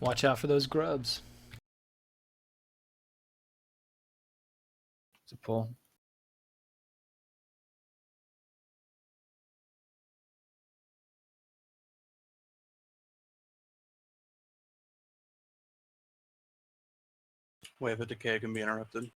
Watch out for those grubs. It's a pull. Wave of decay can be interrupted.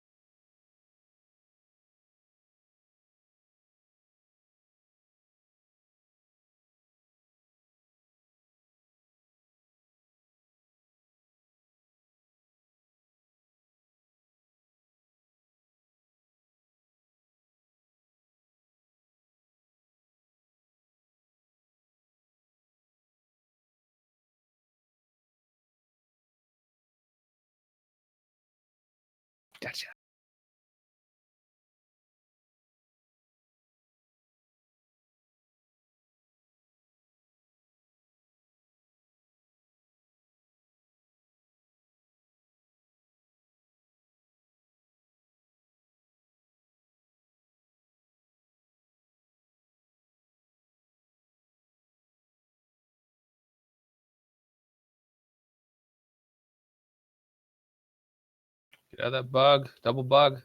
Gotcha. Get out of that bug. Double bug.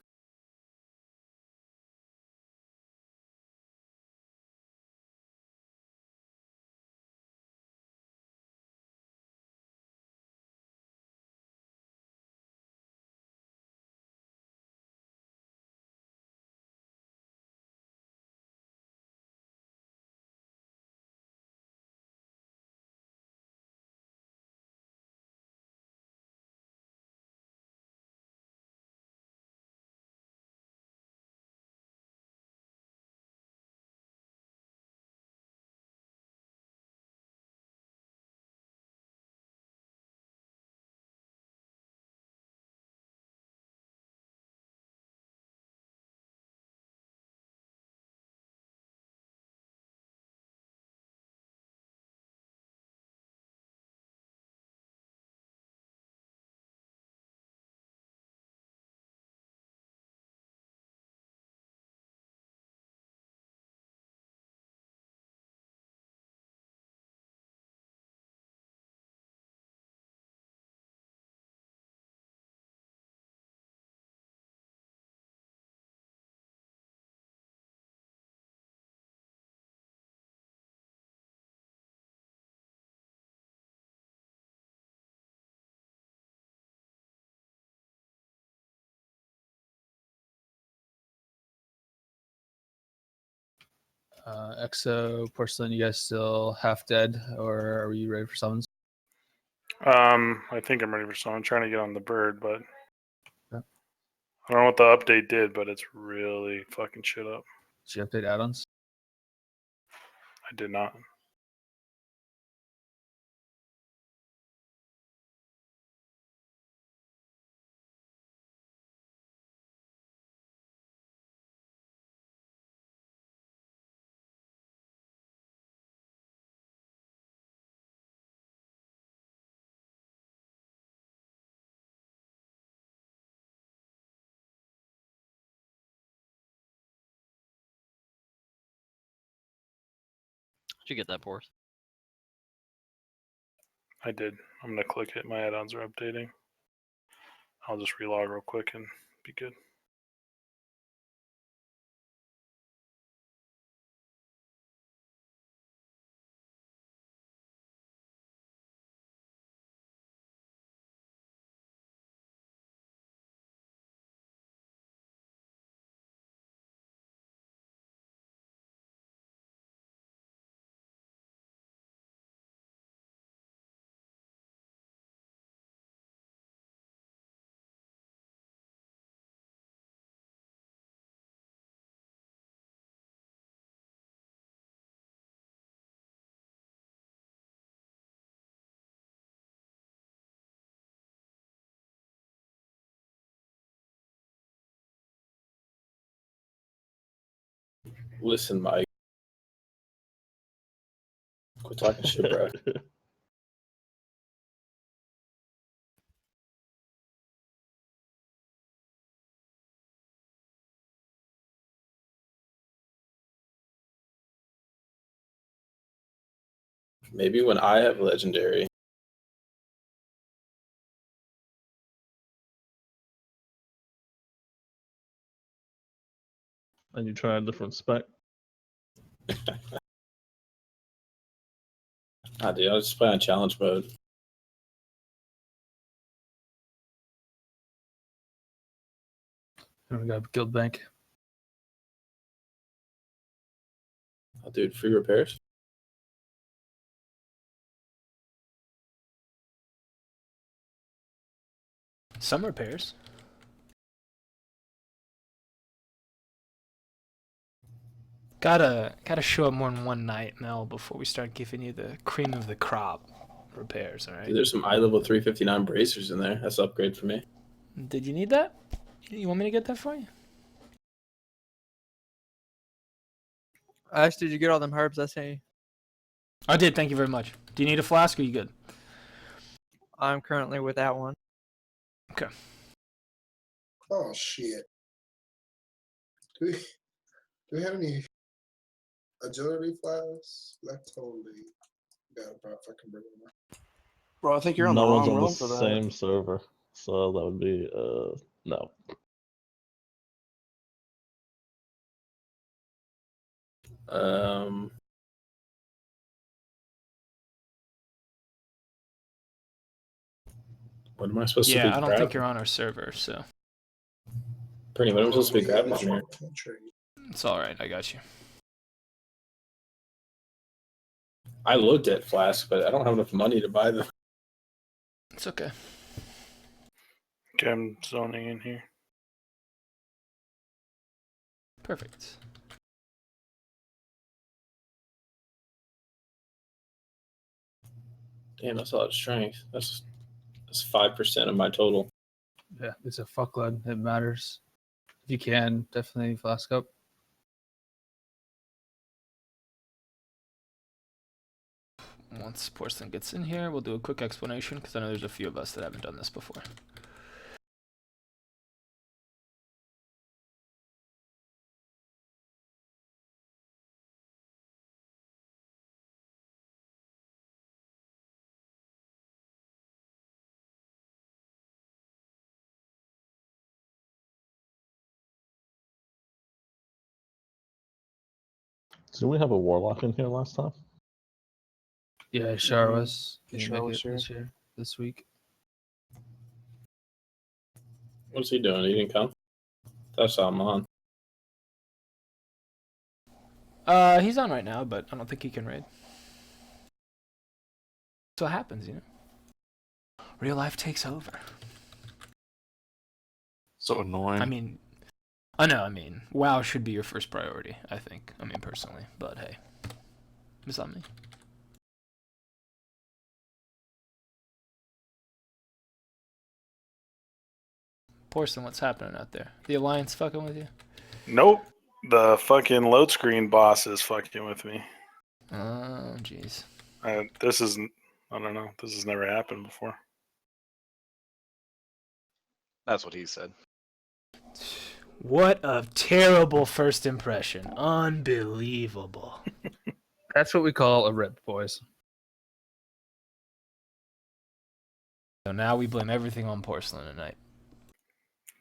Exo, Porcelain, you guys still half dead, or are you ready for summons? I think I'm ready for some. I'm trying to get on the bird, but Okay. I don't know what the update did, but it's really fucking shit up. Did you update add-ons? I did not. Did you get that, Boris? I did. I'm gonna click it. My add-ons are updating. I'll just relog real quick and be good. Listen, Mike. Quit talking shit, bro. Maybe when I have legendary, And you try a different spec. Dude, I'll just play on challenge mode. We got guild bank. Oh, dude, free repairs. Some repairs. Gotta show up more than one night, Mel, before we start giving you the cream of the crop repairs, alright? Dude, there's some eye level 359 bracers in there. That's an upgrade for me. Did you need that? You want me to get that for you? Ash, did you get all them herbs I sent you? I did, thank you very much. Do you need a flask or are you good? I'm currently without one. Okay. Oh shit. Do we have any agility flasks? Left totally. Got about fucking bring them up. Bro, I think you're on No the one's wrong on the room for that. same server, so that would be no. What am I supposed to be Yeah, I don't think grabbing? you're on our server, so Pretty, what am I supposed to be Yeah, grabbing that's on here? right. Can't trade. it's alright, I got you. I looked at flasks, but I don't have enough money to buy them. It's okay. Okay, I'm zoning in here. Perfect. Damn, that's a lot of strength. That's 5% of my total. Yeah, it's a fuckload. It matters. If you can, definitely flask up. Once Porcelain gets in here, we'll do a quick explanation because I know there's a few of us that haven't done this before. Did we have a warlock in here last time? Yeah, Shar was. He didn't Shar make was it here. this week. What's he doing? He didn't come? That's how I'm on. He's on right now, but I don't think he can raid. That's what happens, you know? Real life takes over. So annoying. I mean, I know, WoW should be your first priority, I think. Personally, but hey. It's on me. Porcelain, what's happening out there? The Alliance fucking with you? Nope. The fucking load screen boss is fucking with me. Oh, jeez. This isn't. I don't know. This has never happened before. That's what he said. What a terrible first impression. Unbelievable. That's what we call a rip, boys. So now we blame everything on Porcelain tonight.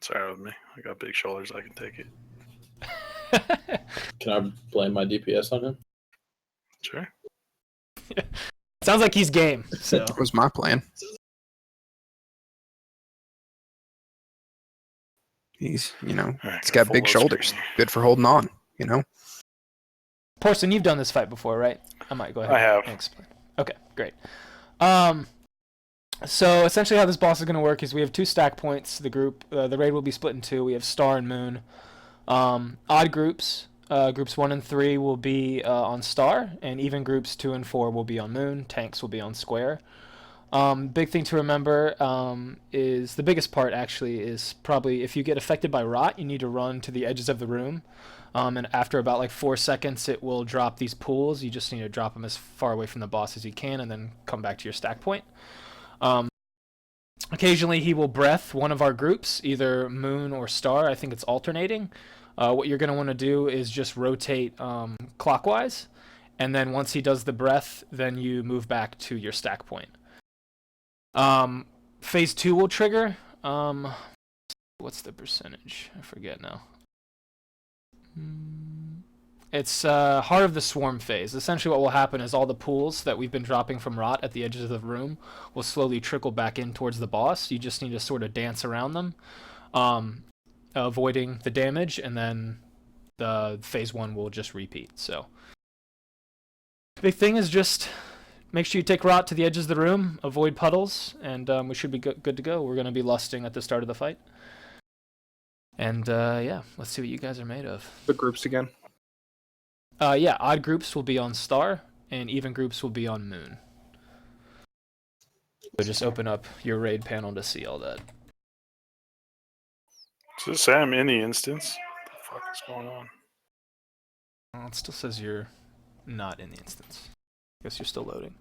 Sorry with me. I got big shoulders. I can take it. Can I blame my DPS on him? Sure. Sounds like he's game, so. That was my plan. He's, All right, he's got full big load shoulders. screen. Good for holding on, Porcelain, you've done this fight before, right? I might go ahead I have. and explain. Okay, great. So essentially how this boss is going to work is we have 2 stack points. The raid will be split in 2. We have Star and Moon. Odd groups, groups 1 and 3 will be on Star, and even groups 2 and 4 will be on Moon. Tanks will be on Square. Big thing to remember is the biggest part actually is probably if you get affected by rot, you need to run to the edges of the room. And after about like 4 seconds, it will drop these pools. You just need to drop them as far away from the boss as you can and then come back to your stack point. Occasionally he will breath one of our groups, either Moon or Star. I think it's alternating. What you're going to want to do is just rotate clockwise. And then once he does the breath, then you move back to your stack point. Phase 2 will trigger. What's the percentage? I forget now. It's Heart of the Swarm phase. Essentially what will happen is all the pools that we've been dropping from rot at the edges of the room will slowly trickle back in towards the boss. You just need to sort of dance around them, avoiding the damage, and then the phase 1 will just repeat. So the big thing is just make sure you take rot to the edges of the room, avoid puddles, and we should be good to go. We're going to be lusting at the start of the fight. And yeah, let's see what you guys are made of. The groups again. Yeah, odd groups will be on Star, and even groups will be on Moon. So just open up your raid panel to see all that. Does it say I'm in the instance? What the fuck is going on? Well, it still says you're not in the instance. I guess you're still loading.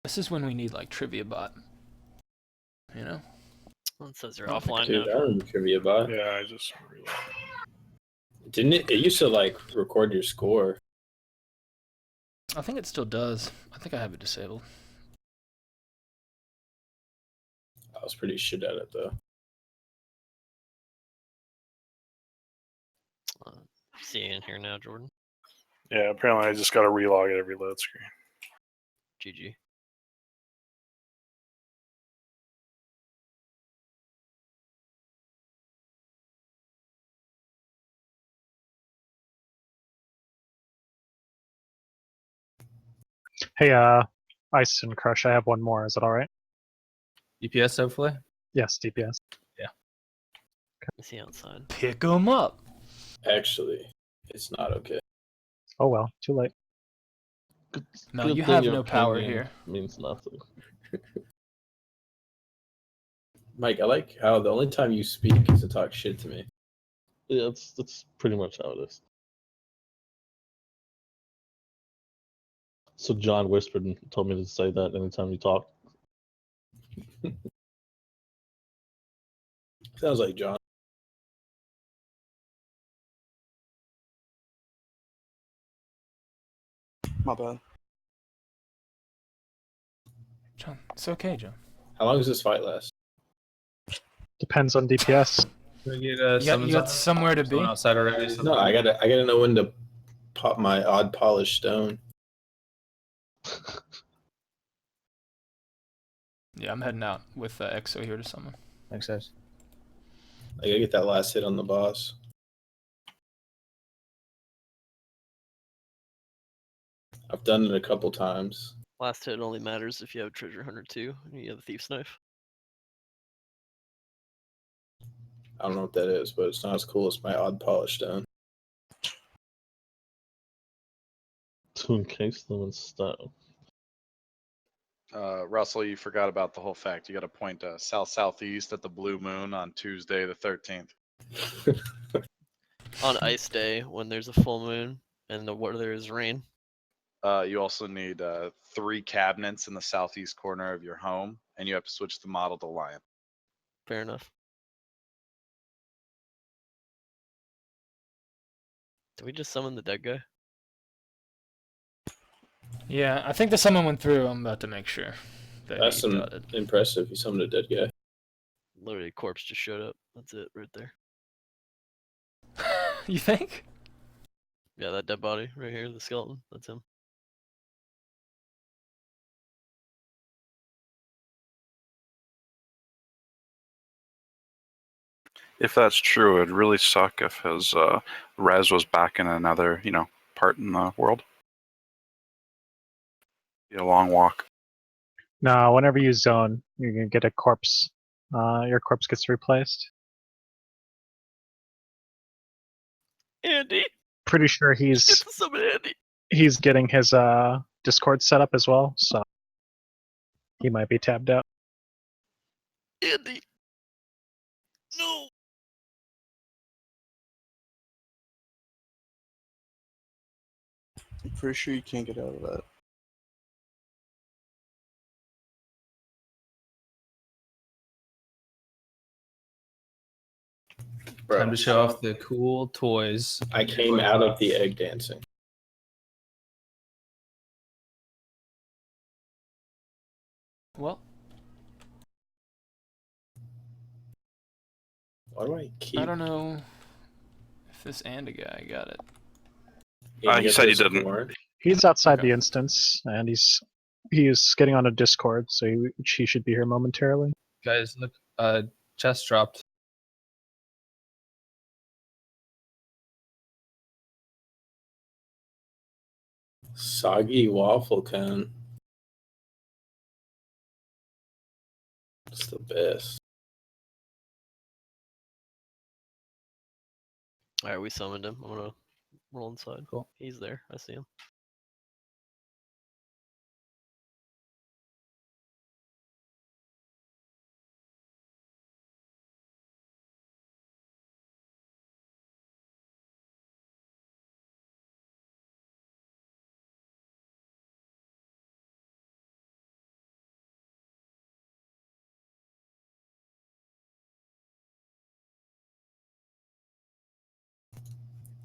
This is when we need like Trivia Bot. You know? Well, it says you're offline Dude, I now. remember Trivia Bot. Yeah, I just realized. Didn't it? It used to like record your score. I think it still does. I think I have it disabled. I was pretty shit at it though. See you in here now, Jordan. Yeah, apparently I just got to relog at every load screen. GG. Hey, Ice and Crush, I have one more. Is that all right? DPS, hopefully. Yes, DPS. Is he outside? Pick 'em up. Actually, it's not okay. Oh well, too late. No, Good you thing have your no power opinion here. Means nothing. Mike, I like how the only time you speak is to talk shit to me. Yeah, that's pretty much how it is. So John whispered and told me to say that anytime you talk. Sounds like John. My bad. John, it's okay, John. How long does this fight last? Depends on DPS. Can we get, You got somewhere to be? someone outside already? No, I gotta know when to pop my odd polished stone. Yeah, I'm heading out with Exo here to summon. Thanks, guys. I gotta get that last hit on the boss. I've done it a couple times. Last hit only matters if you have Treasure Hunter 2 and you have a Thief's Knife. I don't know what that is, but it's not as cool as my odd polished stone. To encase them in stone. Russell, you forgot about the whole fact. You got to point south-southeast at the blue moon on Tuesday the 13th. On Ice Day, when there's a full moon and there is rain. You also need 3 cabinets in the southeast corner of your home, and you have to switch the model to lion. Fair enough. Did we just summon the dead guy? Yeah, I think the summon went through. I'm about to make sure. That's impressive. You summoned a dead guy. Literally, a corpse just showed up. That's it, right there. You think? Yeah, that dead body right here, the skeleton. That's him. If that's true, it'd really suck if his res was back in another, part in the world. Be a long walk. No, whenever you zone, you're gonna get a corpse. Your corpse gets replaced. Andy! Pretty sure Get to summon Andy! he's getting his Discord set up as well, so he might be tabbed out. Andy! No! I'm pretty sure you can't get out of that. Bro, Time to show off the cool toys. I came out of the egg dancing. Well, Why do I keep? I don't know if this and a guy got it. He said he didn't. He's outside Okay. the instance, and he's getting on a Discord, so he should be here momentarily. Guys, look, chest dropped. Soggy waffle cone. It's the best. Alright, we summoned him. I'm gonna roll inside. Cool. He's there. I see him.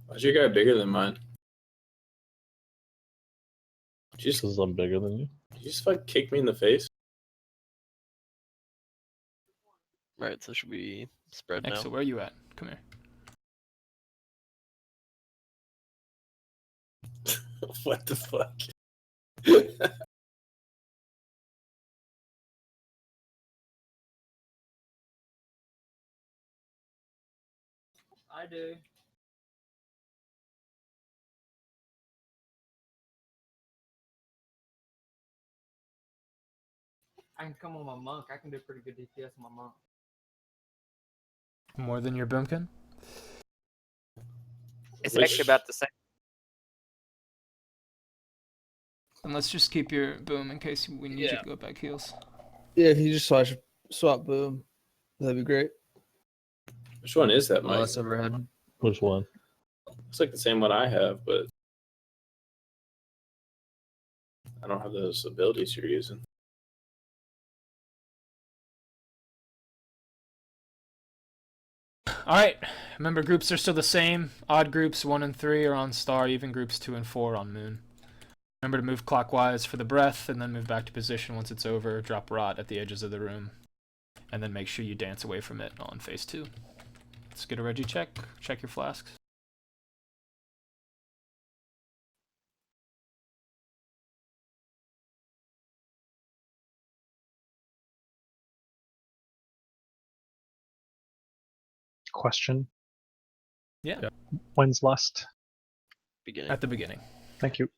Why's your guy bigger than mine? Just because I'm bigger than you. Did you just like kick me in the face? Right, so should we spread now? So where are you at? Come here. What the fuck? I do. I can come on my monk. I can do pretty good DPS on my monk. More than your boomkin? It's actually about the same. And let's just keep your boom in case we need you Yeah. to go back heals. Yeah, if you just swap boom, that'd be great. Which one is that, Oh, Mike? that's overhead. Which one? Looks like the same one I have, but I don't have those abilities you're using. All right. Remember, groups are still the same. Odd groups 1 and 3 are on star. Even groups 2 and 4 on moon. Remember to move clockwise for the breath, and then move back to position once it's over. Drop rot at the edges of the room, and then make sure you dance away from it on phase 2. Let's get a Reggie check. Check your flasks. Question. Yeah. When's lust? Beginning. At the beginning. Thank you.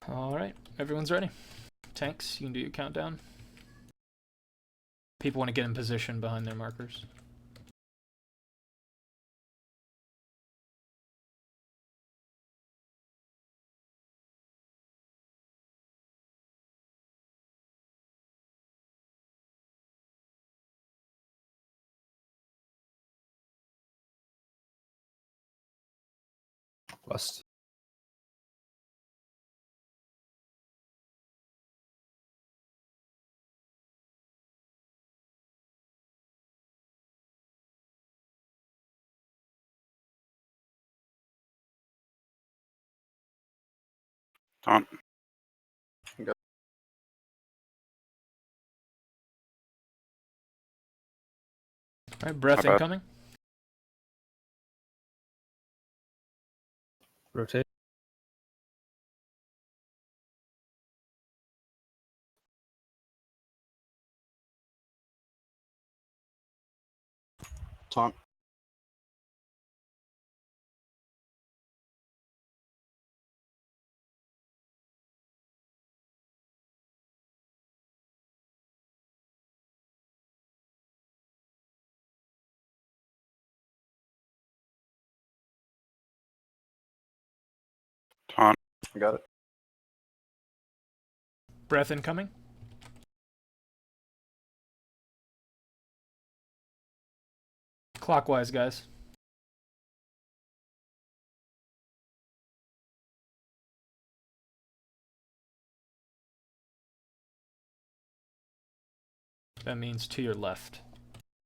All right. Everyone's ready. Tanks, you can do your countdown. People want to get in position behind their markers. West. On. All right. Breath My bad. incoming. Rotate. Taunt. Taunt. I got it. Breath incoming. Clockwise, guys. That means to your left.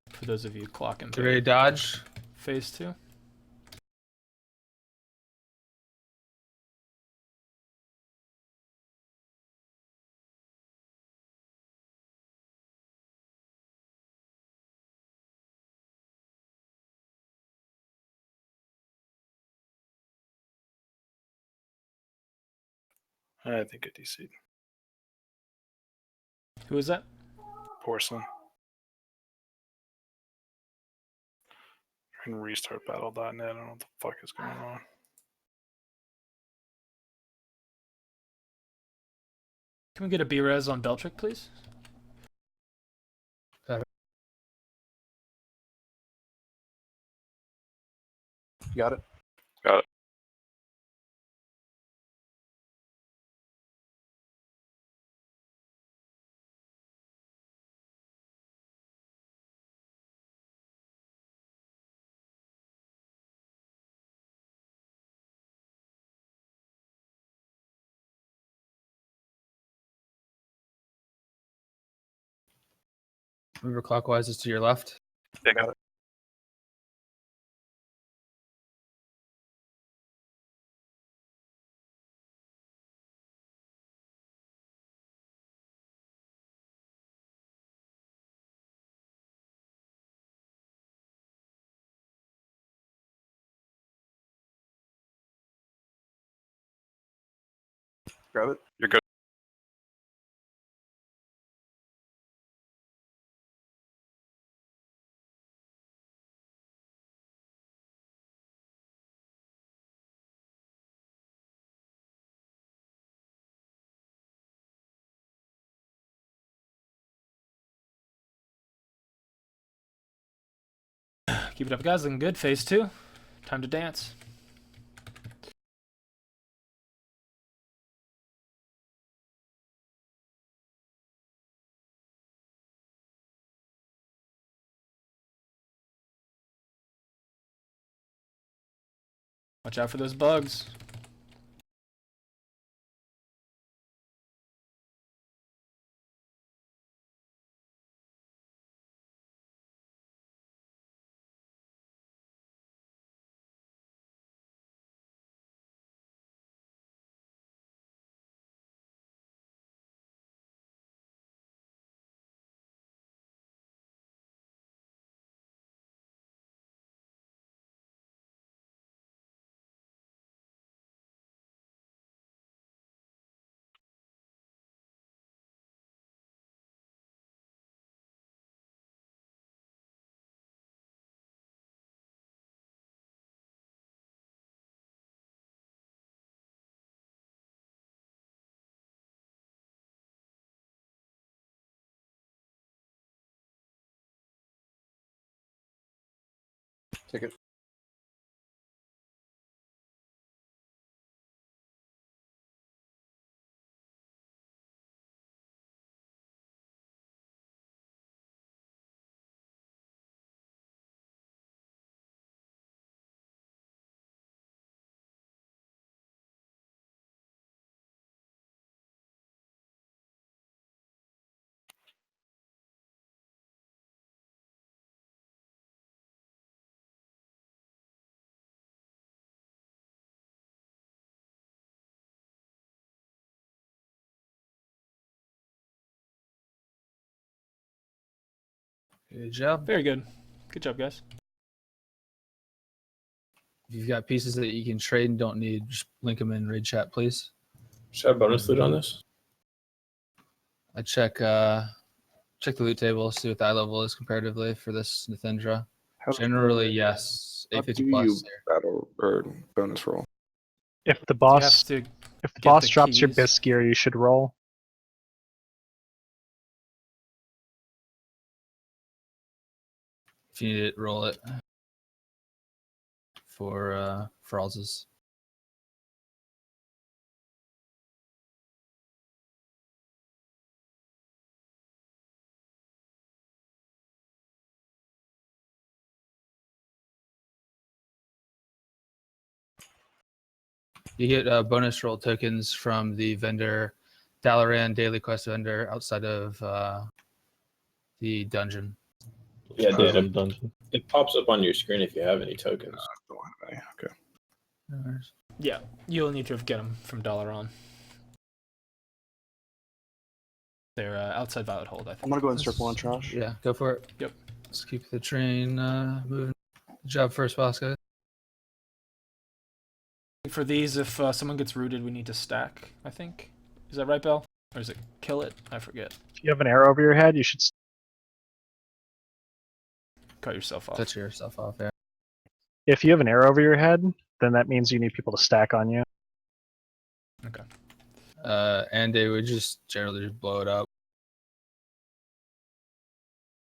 For those of you clocking. Get ready to dodge. Phase 2. I think I DC'd. Who is that? Porcelain. And restart battle.net. I don't know what the fuck is going on. Can we get a B-res on Beltrick, please? Got it. Got it. Mover clockwise is to your left. Yeah, got it. Grab it. You're good. Keep it up, guys. Looking good. Phase 2. Time to dance. Watch out for those bugs. Take it. Good job. Very good. Good job, guys. If you've got pieces that you can trade and don't need, just link them in raid chat, please. Should I have bonus loot on this? I check the loot table, see what the eye level is comparatively for this Nithindra. Generally, yes. How 850 do plus. you Here. battle or bonus roll? If the You boss have to if the get boss the drops your keys. bisque gear, you should roll. If you need it, roll it for Fralz's. You get bonus roll tokens from the vendor, Dalaran daily quest vendor outside of the dungeon. Yeah, Dan, Prison dungeon. it pops up on your screen if you have any tokens. Don't have any. Okay. No worries. Yeah, you'll need to get them from Dalaran. They're outside Violet Hold, I think. I'm gonna go ahead and circle on trash. Yeah, go for it. Yep. Let's keep the train moving. Good job first, boss guys. For these, if someone gets rooted, we need to stack, I think. Is that right, Bell? Or is it kill it? I forget. If you have an arrow over your head, you should. Cut yourself off. Touch yourself off. Yeah. If you have an arrow over your head, then that means you need people to stack on you. Okay. And they would just generally just blow it up.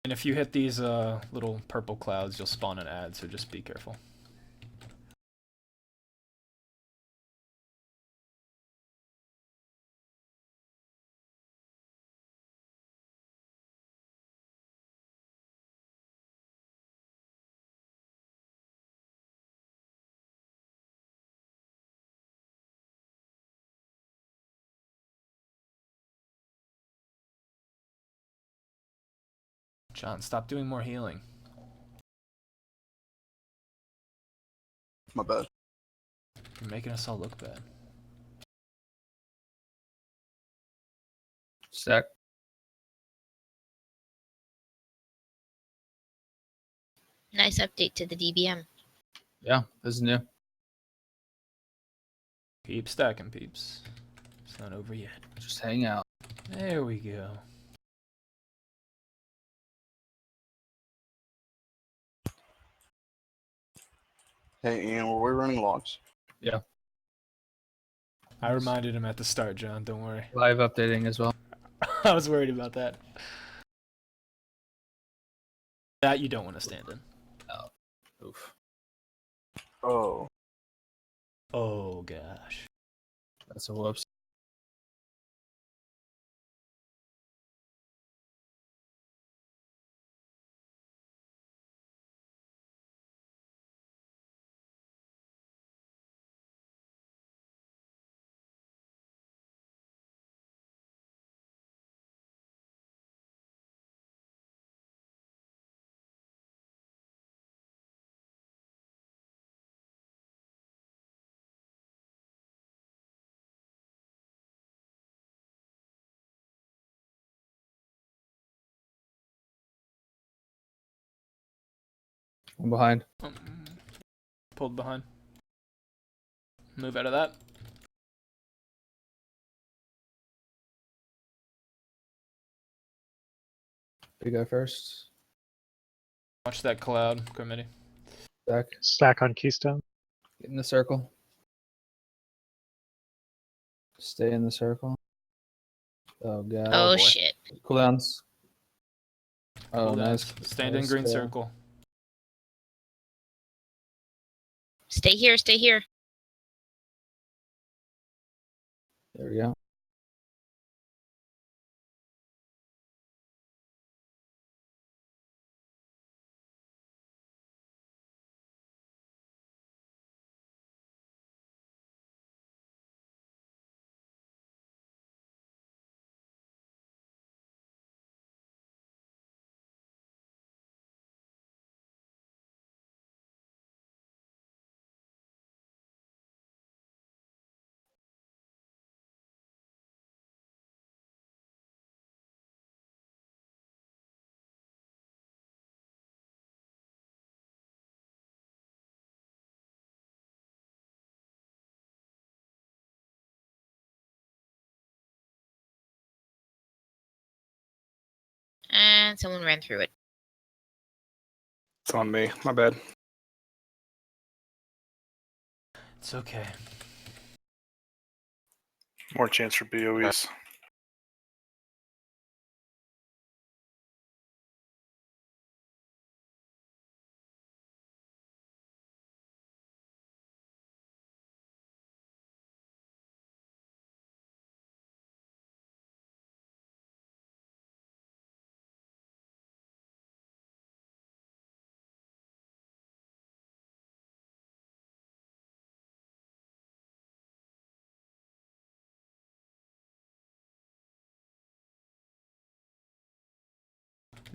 And if you hit these little purple clouds, you'll spawn an ad, so just be careful. John, stop doing more healing. My bad. You're making us all look bad. Stack. Nice update to the DBM. Yeah, this is new. Keep stacking, peeps. It's not over yet. Just hang out. There we go. Hey, Ian, were we running logs? Yeah. I reminded him at the start, John. Don't worry. Live updating as well. I was worried about that. That you don't want to stand in. Oh. Oof. Oh. Oh gosh. That's a whoops. I'm behind. Pulled behind. Move out of that. Big guy first. Watch that cloud, committee. Stack. Stack on Keystone. Get in the circle. Stay in the circle. Oh god. Oh, boy. shit. Cooldowns. Oh, Hold on. nice. Stand in Nice, green circle. Stay here, stay here. There we go. And someone ran through it. It's on me. My bad. It's okay. More chance for BOEs.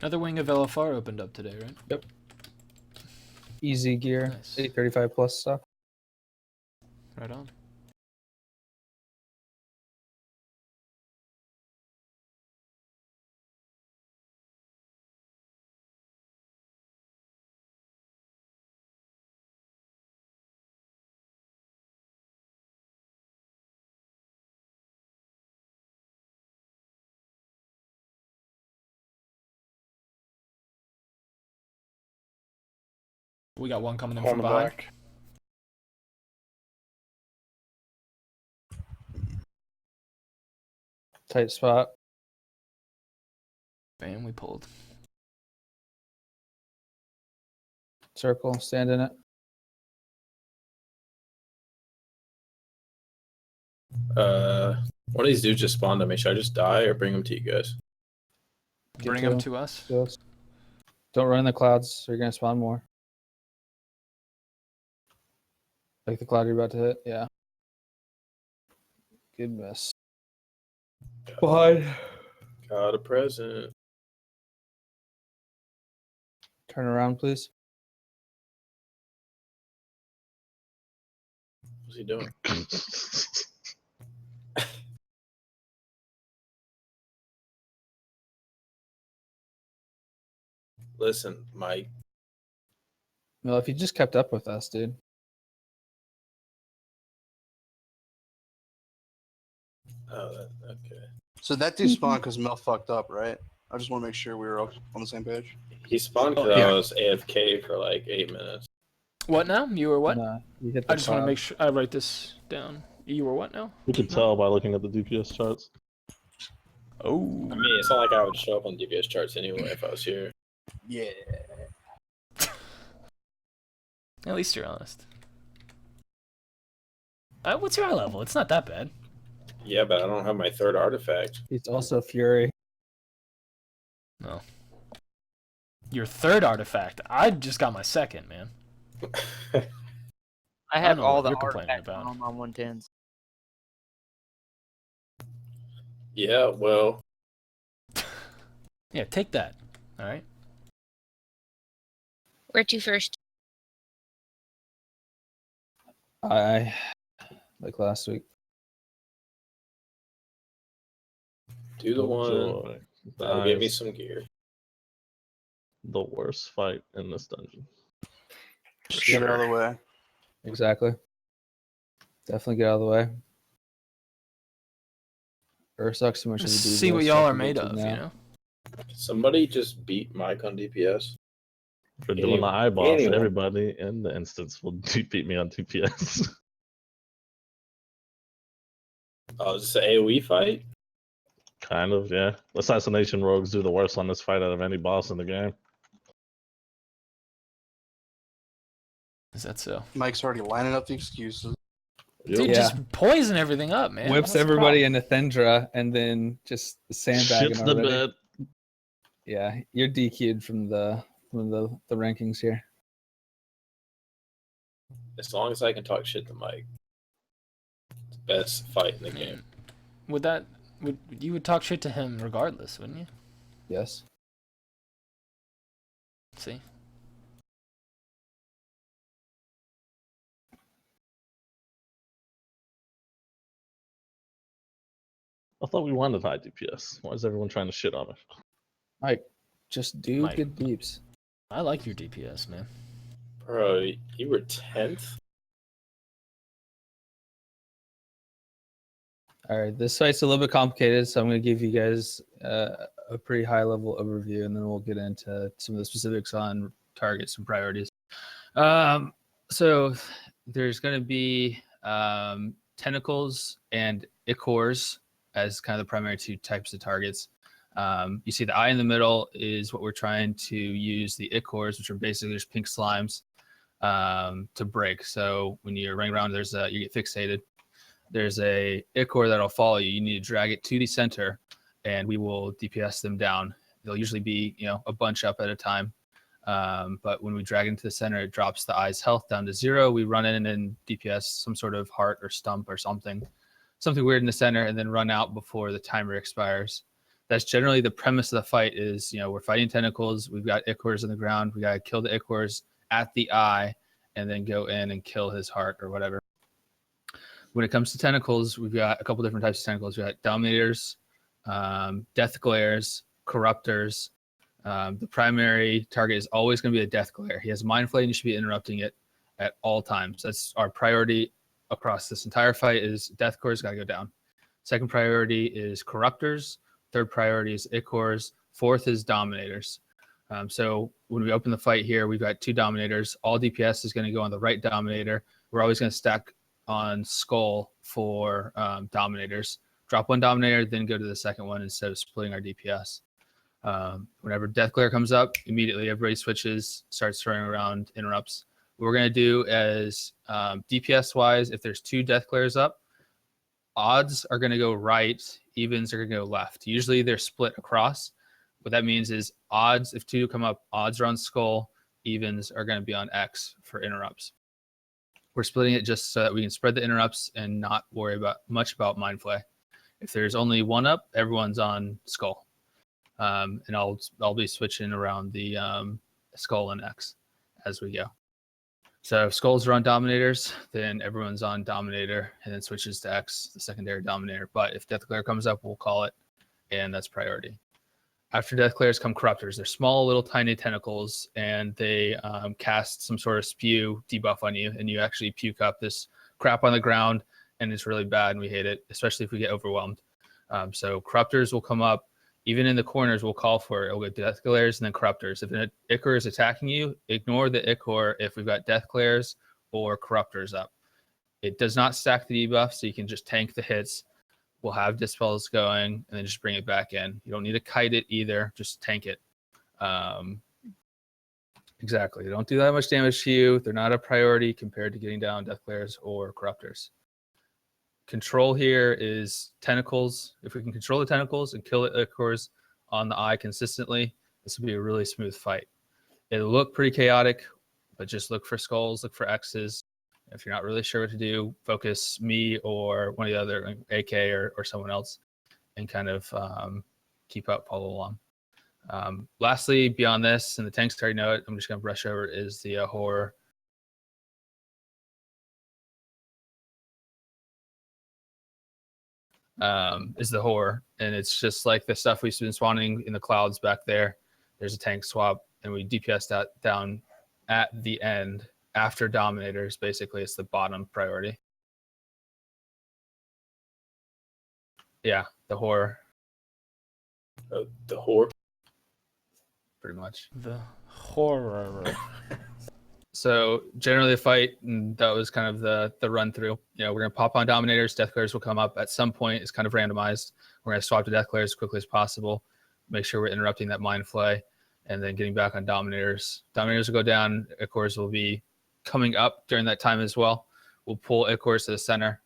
Another wing of LFR opened up today, right? Yep. Easy gear. Nice. 835 plus stuff. Right on. We got one coming in Pulling from them behind. back. Tight spot. Bam, we pulled. Circle. Stand in it. One of these dudes just spawned on me. Should I just die or bring them to you guys? Bring them to us. Don't run in the clouds, or you're gonna spawn more. Like the cloud you're about to hit. Yeah. Good miss. Behind. Got a present. Turn around, please. What's he doing? Listen, Mike. Well, if you just kept up with us, dude. Oh, okay. So that dude spawned because Mel fucked up, right? I just want to make sure we were all on the same page. He spawned because I was AFK for like 8 minutes. What now? You were what? No, you hit I just want to make sure I write this down. You were what now? We could tell by looking at the DPS charts. Oh. I mean, it's not like I would show up on DPS charts anyway if I was here. Yeah. At least you're honest. What's your eye level? It's not that bad. Yeah, but I don't have my third artifact. He's also Fury. No. Your third artifact. I just got my second, man. I have know all what the you're complaining artifacts about. on my 110s. Yeah, well, Yeah, take that. All right. Where to first? I like last week. do the one Joy. that'll give me Nice. some gear. The worst fight in this dungeon. Just get it out of the way. Exactly. Definitely get out of the way. Or sucks too much of a Just DPS, see what so I y'all are can made get to of, now. you know? Somebody just beat Mike on DPS. For doing the eyeballs, anyone. everybody in the instance will beat me on DPS. Oh, is this an AoE fight? Kind of, yeah. Assassination rogues do the worst on this fight out of any boss in the game. Is that so? Mike's already lining up the excuses. Dude, Yeah. just poison everything up, man. Whips What's the everybody problem? into Thindra and then just sandbagging Shits the already. bed. Yeah, you're DQ'd from the rankings here. As long as I can talk shit to Mike. It's the best fight in the game. You would talk shit to him regardless, wouldn't you? Yes. See? I thought we wanted high DPS. Why is everyone trying to shit on it? Mike, just do Mike. good deeps. I like your DPS, man. Bro, you were 10th? All right, this site's a little bit complicated, so I'm going to give you guys a pretty high level overview, and then we'll get into some of the specifics on targets and priorities. So there's going to be tentacles and ichors as kind of the primary two types of targets. You see the eye in the middle is what we're trying to use the ichors, which are basically just pink slimes, to break. So when you're running around, you get fixated. There's a ichor that'll follow you. You need to drag it to the center, and we will DPS them down. They'll usually be, a bunch up at a time. But when we drag into the center, it drops the eye's health down to 0. We run in and DPS some sort of heart or stump or something weird in the center, and then run out before the timer expires. That's generally the premise of the fight. Is we're fighting tentacles. We've got ichors on the ground. We gotta kill the ichors at the eye, and then go in and kill his heart or whatever. When it comes to tentacles, we've got a couple different types of tentacles. We've got dominators, death glares, corruptors. The primary target is always going to be a death glare. He has mind flay, and you should be interrupting it at all times. That's our priority across this entire fight. Is death glares got to go down. Second priority is corruptors. Third priority is ichors. Fourth is dominators. So when we open the fight here, we've got 2 Dominators. All DPS is going to go on the right Dominator. We're always going to stack on Skull for Dominators. Drop 1 Dominator, then go to the second one instead of splitting our DPS. Whenever Death Glare comes up, immediately everybody switches, starts throwing around interrupts. What we're going to do is DPS-wise, if there's 2 Death Glares up, odds are going to go right, evens are going to go left. Usually they're split across. What that means is odds, if 2 come up, odds are on Skull, evens are going to be on X for interrupts. We're splitting it just so that we can spread the interrupts and not worry much about Mind Flay. If there's only 1 up, everyone's on Skull. And I'll be switching around the Skull and X as we go. So if Skulls are on Dominators, then everyone's on Dominator and then switches to X, the secondary Dominator. But if Death Glare comes up, we'll call it, and that's priority. After Death Glares come Corruptors. They're small, little, tiny tentacles, and they cast some sort of spew debuff on you, and you actually puke up this crap on the ground, and it's really bad, and we hate it, especially if we get overwhelmed. So Corruptors will come up. Even in the corners, we'll call for it. It'll get Death Glares and then Corruptors. If an Ichor is attacking you, ignore the Ichor if we've got Death Glares or Corruptors up. It does not stack the debuff, so you can just tank the hits. We'll have Dispels going and then just bring it back in. You don't need to kite it either. Just tank it. Exactly. They don't do that much damage to you. They're not a priority compared to getting down Death Glares or Corruptors. Control here is tentacles. If we can control the tentacles and kill the Ichors on the eye consistently, this will be a really smooth fight. It'll look pretty chaotic, but just look for Skulls, look for X's. If you're not really sure what to do, focus me or one of the other, like AK or someone else, and kind of keep up, follow along. Lastly, beyond this, and the tanks already know it, I'm just going to brush over, is the horror. Is the horror, and it's just like the stuff we've been spawning in the clouds back there. There's a tank swap, and we DPS that down at the end after Dominators. Basically, it's the bottom priority. Yeah, the horror. The horror. Pretty much. The horror. So generally the fight, and that was kind of the run through. You know, we're gonna pop on Dominators. Death Glares will come up at some point. It's kind of randomized. We're gonna swap to Death Glares as quickly as possible. Make sure we're interrupting that Mind Flay, and then getting back on Dominators. Dominators will go down. Ichors will be coming up during that time as well. We'll pull Ichors to the center.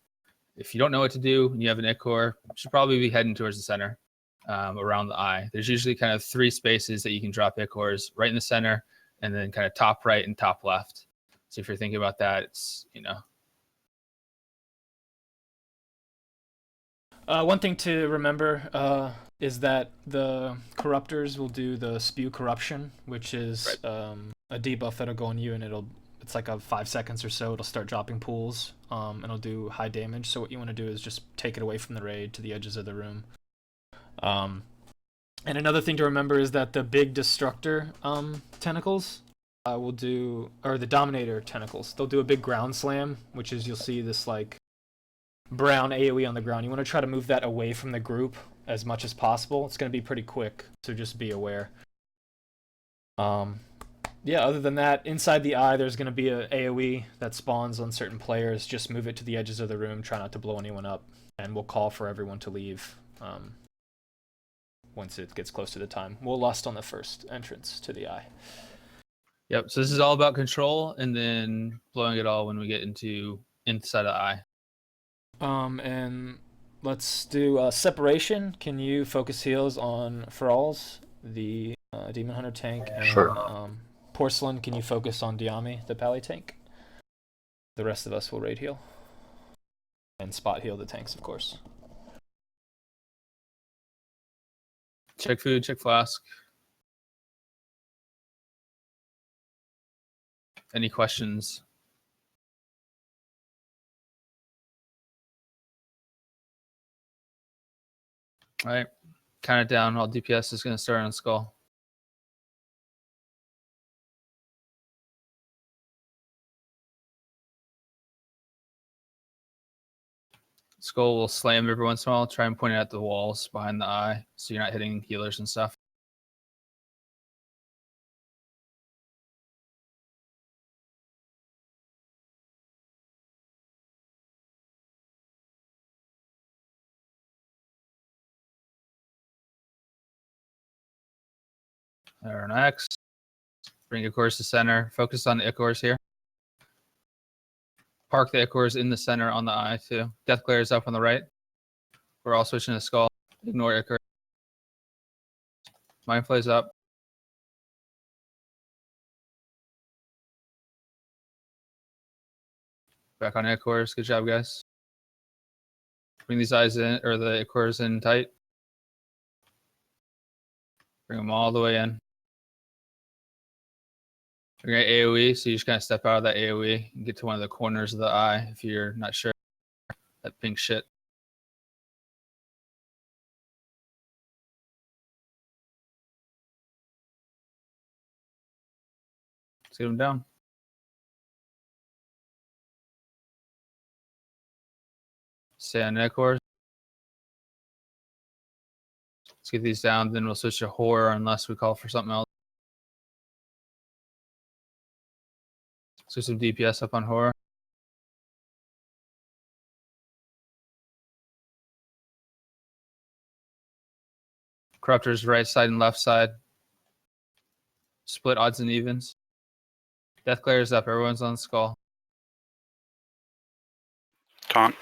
If you don't know what to do and you have an Ichor, you should probably be heading towards the center, around the eye. There's usually kind of 3 spaces that you can drop Ichors: right in the center, and then kind of top right and top left. So if you're thinking about that, it's, you know. One thing to remember is that the Corruptors will do the Spew Corruption, which is a debuff that'll go on you, and it's like a 5 seconds or so. It'll start dropping pools, and it'll do high damage. So what you want to do is just take it away from the raid to the edges of the room. And another thing to remember is that the big Destructor tentacles will do, or the Dominator tentacles, they'll do a big ground slam, which is, you'll see this like brown AoE on the ground. You want to try to move that away from the group as much as possible. It's going to be pretty quick, so just be aware. Yeah, other than that, inside the eye, there's going to be a AoE that spawns on certain players. Just move it to the edges of the room. Try not to blow anyone up, and we'll call for everyone to leave once it gets close to the time. We'll lust on the first entrance to the eye. Yep, so this is all about control, and then blowing it all when we get into inside the eye. And let's do separation. Can you focus heals on Thralls, the Demon Hunter tank? And, Sure. Porcelain, can you focus on Diami, the Pally tank? The rest of us will raid heal. And spot heal the tanks, of course. Check food, check flask. Any questions? All right, count it down. All DPS is going to start on Skull. Skull will slam every once in a while. Try and point it at the walls behind the eye so you're not hitting healers and stuff. There, next. Bring Ichors to center. Focus on the Ichors here. Park the Ichors in the center on the eye too. Death Glare is up on the right. We're all switching to Skull. Ignore Ichor. Mind Flay's up. Back on Ichors. Good job, guys. Bring these eyes in, or the Ichors in tight. Bring them all the way in. We're going to AoE, so you just kind of step out of that AoE and get to one of the corners of the eye if you're not sure. That pink shit. Let's get him down. Stay on Ichors. Let's get these down, then we'll switch to Horror unless we call for something else. Let's do some DPS up on Horror. Corruptors right side and left side. Split odds and evens. Death Glare is up. Everyone's on Skull. Taunt.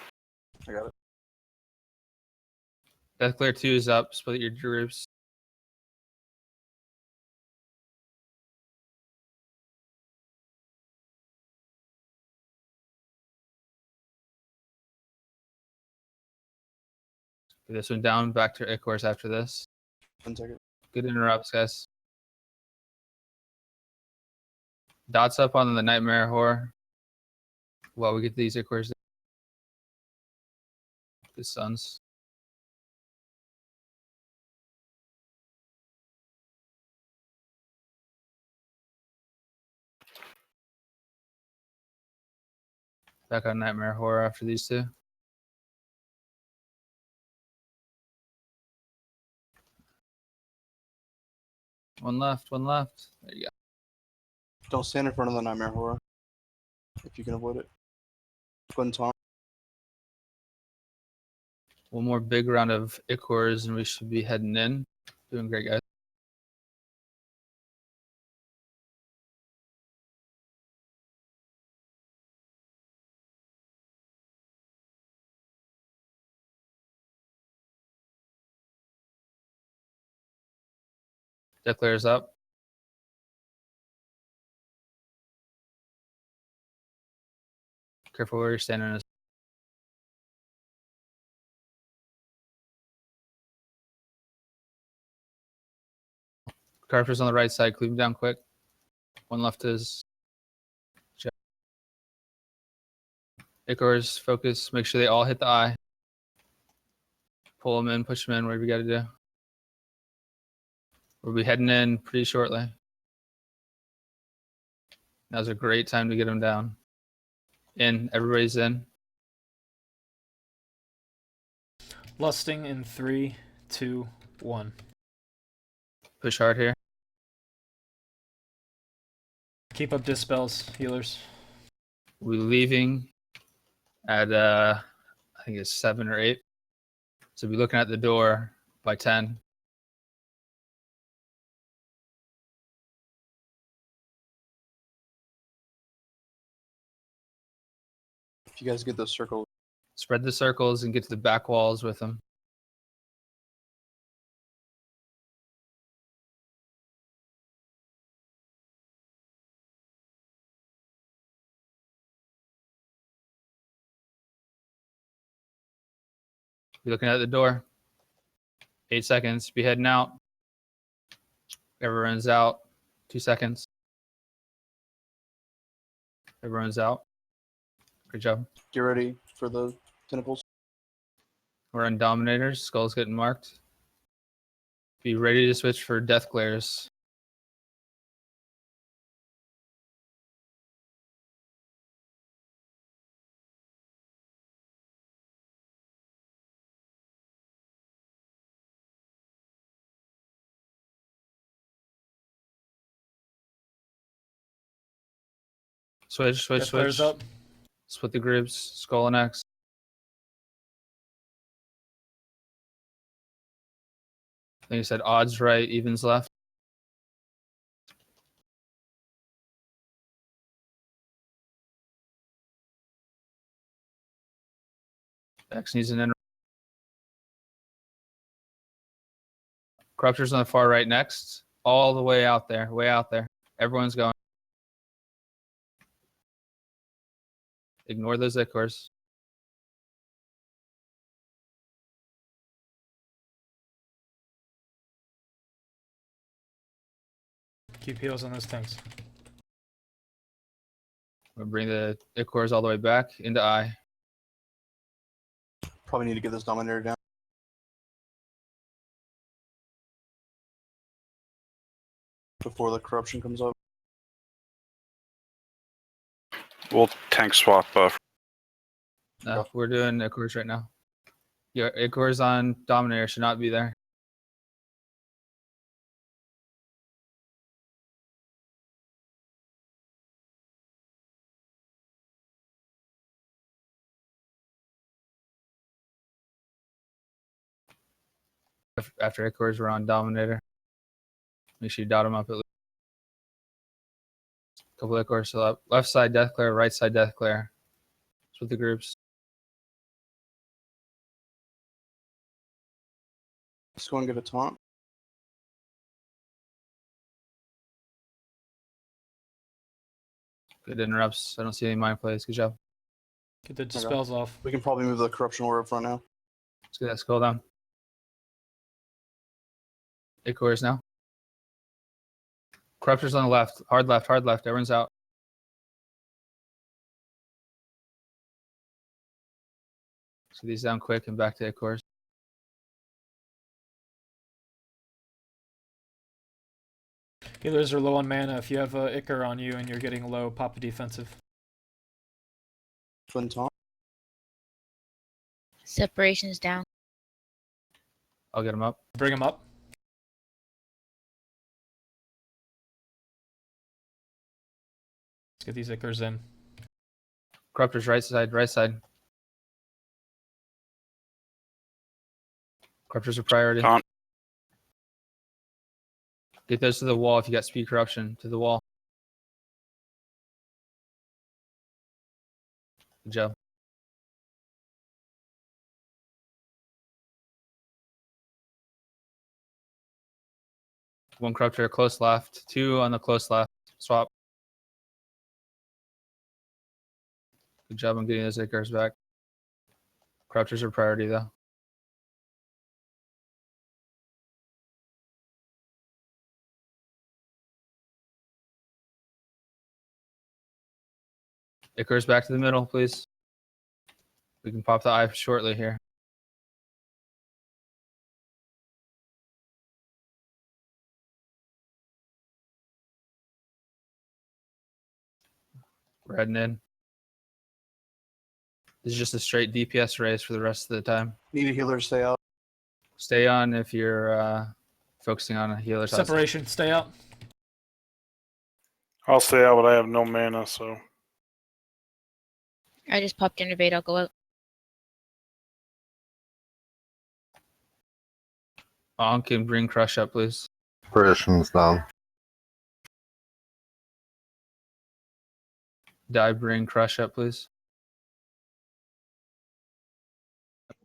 I got it. Death Glare 2 is up. Split your groups. Get this one down. Back to Ichors after this. 1 second. Good interrupts, guys. Dots up on the Nightmare Horror. While we get these Ichors. Good sons. Back on Nightmare Horror after these two. One left, one left. There you go. Don't stand in front of the Nightmare Horror if you can avoid it. Go ahead and taunt. One more big round of Ichors and we should be heading in. Doing great, guys. Death Glare's up. Careful where you're standing. Carver's on the right side. Cleave him down quick. One left is Ichors. Focus. Make sure they all hit the eye. Pull them in. Push them in. Whatever you got to do. We'll be heading in pretty shortly. Now's a great time to get them down. In. Everybody's in. Lusting in 3, 2, 1. Push hard here. Keep up dispels, healers. We're leaving at I think it's 7 or 8. So we'll be looking at the door by 10. If you guys get those circles. Spread the circles and get to the back walls with them. Be looking at the door. 8 seconds. Be heading out. Everyone's out. 2 seconds. Everyone's out. Good job. Get ready for the tentacles. We're on Dominators. Skull's getting marked. Be ready to switch for Death Glares. Switch. Death Glare's up. Split the groups. Skull and X. I think you said odds right, evens left. X needs an in. Corruptor's on the far right next. All the way out there. Way out there. Everyone's going. Ignore those Ichors. Keep heals on those things. We'll bring the Ichors all the way back into I. Probably need to get this Dominator down. Before the corruption comes up. We'll tank swap No, we're doing Ichors right now. Your Ichors on Dominator should not be there. After Ichors, we're on Dominator. Make sure you dot them up at least. Couple Ichors still up. Left side Death Clear, right side Death Clear. Split the groups. Let's go and get a taunt. Good interrupts. I don't see any mind plays. Good job. Get the dispels off. We can probably move the corruption orb up front now. Let's get that skull down. Ichors now. Corruptor's on the left. Hard left, hard left. Everyone's out. So these down quick and back to Ichors. Healers are low on mana. If you have a Ichor on you and you're getting low, pop a defensive. Twin taunt. Separation's down. I'll get him up. Bring him up. Let's get these Ichors in. Corruptor's right side, right side. Corruptor's a priority. Taunt. Get those to the wall if you got speed corruption. To the wall. Good job. One corruptor close left. Two on the close left. Swap. Good job on getting those Ichors back. Corruptors are priority though. Ichors back to the middle, please. We can pop the eye shortly here. We're heading in. This is just a straight DPS race for the rest of the time. Need a healer to stay out. Stay on if you're focusing on a healer. Separation. Stay out. I'll stay out, but I have no mana, so. I just popped Innervate. I'll go out. Onk and bring Crush up, please. Separation's down. Die, bring Crush up, please.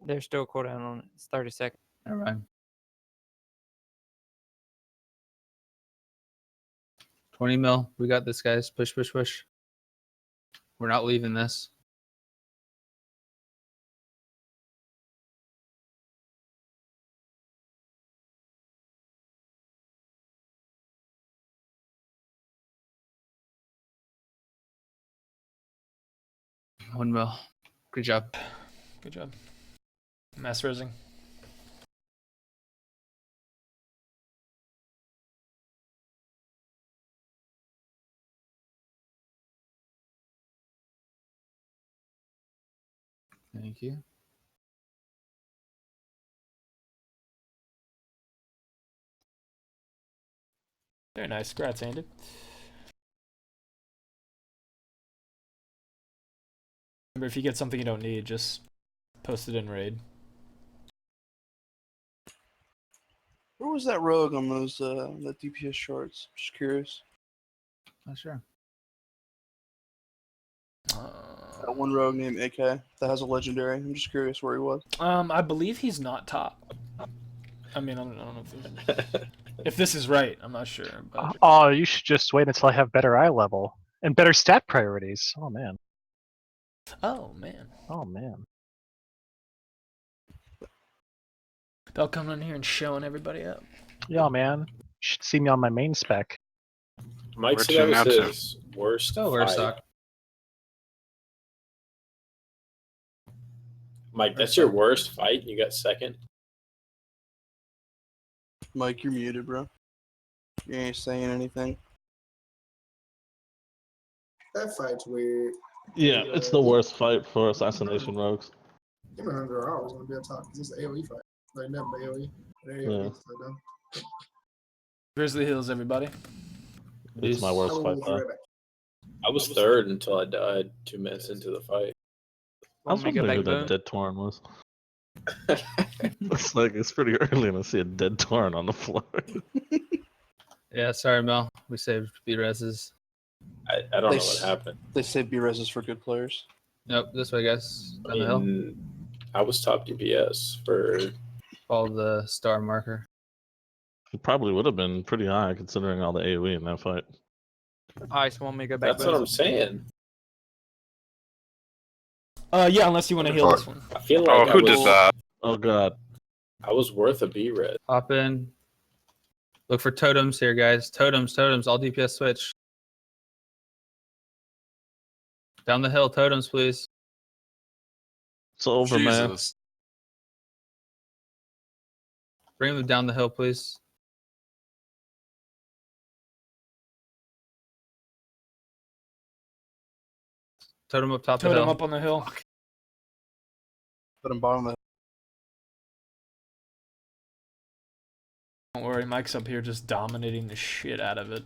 There's still a cooldown on it. It's 30 seconds. All right. 20 mil. We got this, guys. Push, push, push. We're not leaving this. One mil. Good job. Good job. Mass rising. Thank you. Very nice. Congrats, Andy. Remember, if you get something you don't need, just post it in raid. Where was that rogue on those that DPS charts? Just curious. Not sure. That one rogue named AK that has a legendary. I'm just curious where he was. I believe he's not top. I mean, I don't know if this is right. I'm not sure. But... Oh, you should just wait until I have better eye level and better stat priorities. Oh man. Oh man. Oh man. Bell coming in here and showing everybody up. Yeah, man. You should see me on my main spec. Mike Where said to that now, was Tim? his worst Oh, we're fight. stuck. Mike, that's your worst fight. You got second. Mike, you're muted, bro. You ain't saying anything. That fight's weird. Yeah, it's the worst fight for assassination rogues. Him and Hunter are always going to be a top because it's an AoE fight. Like, never AoE. Yeah. So no. Grizzly Hills, everybody. It's my worst fight though. I was third until I died 2 minutes into the fight. I was wondering who that dead Tauren was. It's like it's pretty early to see a dead Tauren on the floor. Yeah, sorry, Mel. We saved B-Reses. I don't know what happened. They say B-Reses for good players. Nope, this way, guys. Down the hill. I was top DPS for... Follow the star marker. It probably would have been pretty high considering all the AoE in that fight. Alright, so want me to go back? That's what I'm saying. Yeah, unless you want to heal this one. I feel like who did that? Oh god. I was worth a B-Red. Hop in. Look for totems here, guys. Totems, all DPS switch. Down the hill, totems, please. It's over, man. Bring them down the hill, please. Totem up top of the Totem hill. up on the hill. Put him bottom of Don't worry, Mike's up here just dominating the shit out of it.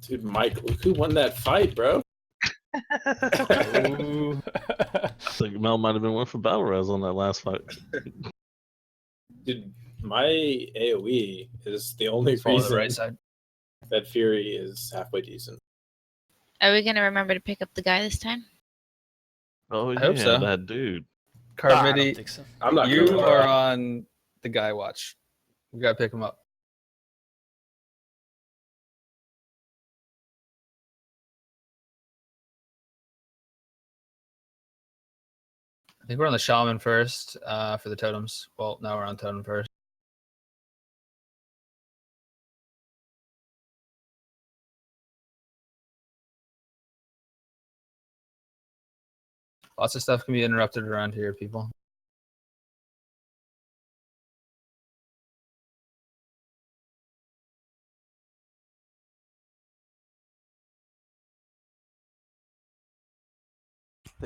Dude, Mike, look who won that fight, bro. I think Mel might have been one for battle res on that last fight. Dude, my AoE is the only Follow reason the right side. that Fury is halfway decent. Are we gonna remember to pick up the guy this time? Oh yeah, hope so. that dude. I don't Carmidi, think so. I'm not you gonna lie. are on the guy watch. We gotta pick him up. I think we're on the shaman first for the totems. Well, now we're on totem first. Lots of stuff can be interrupted around here, people.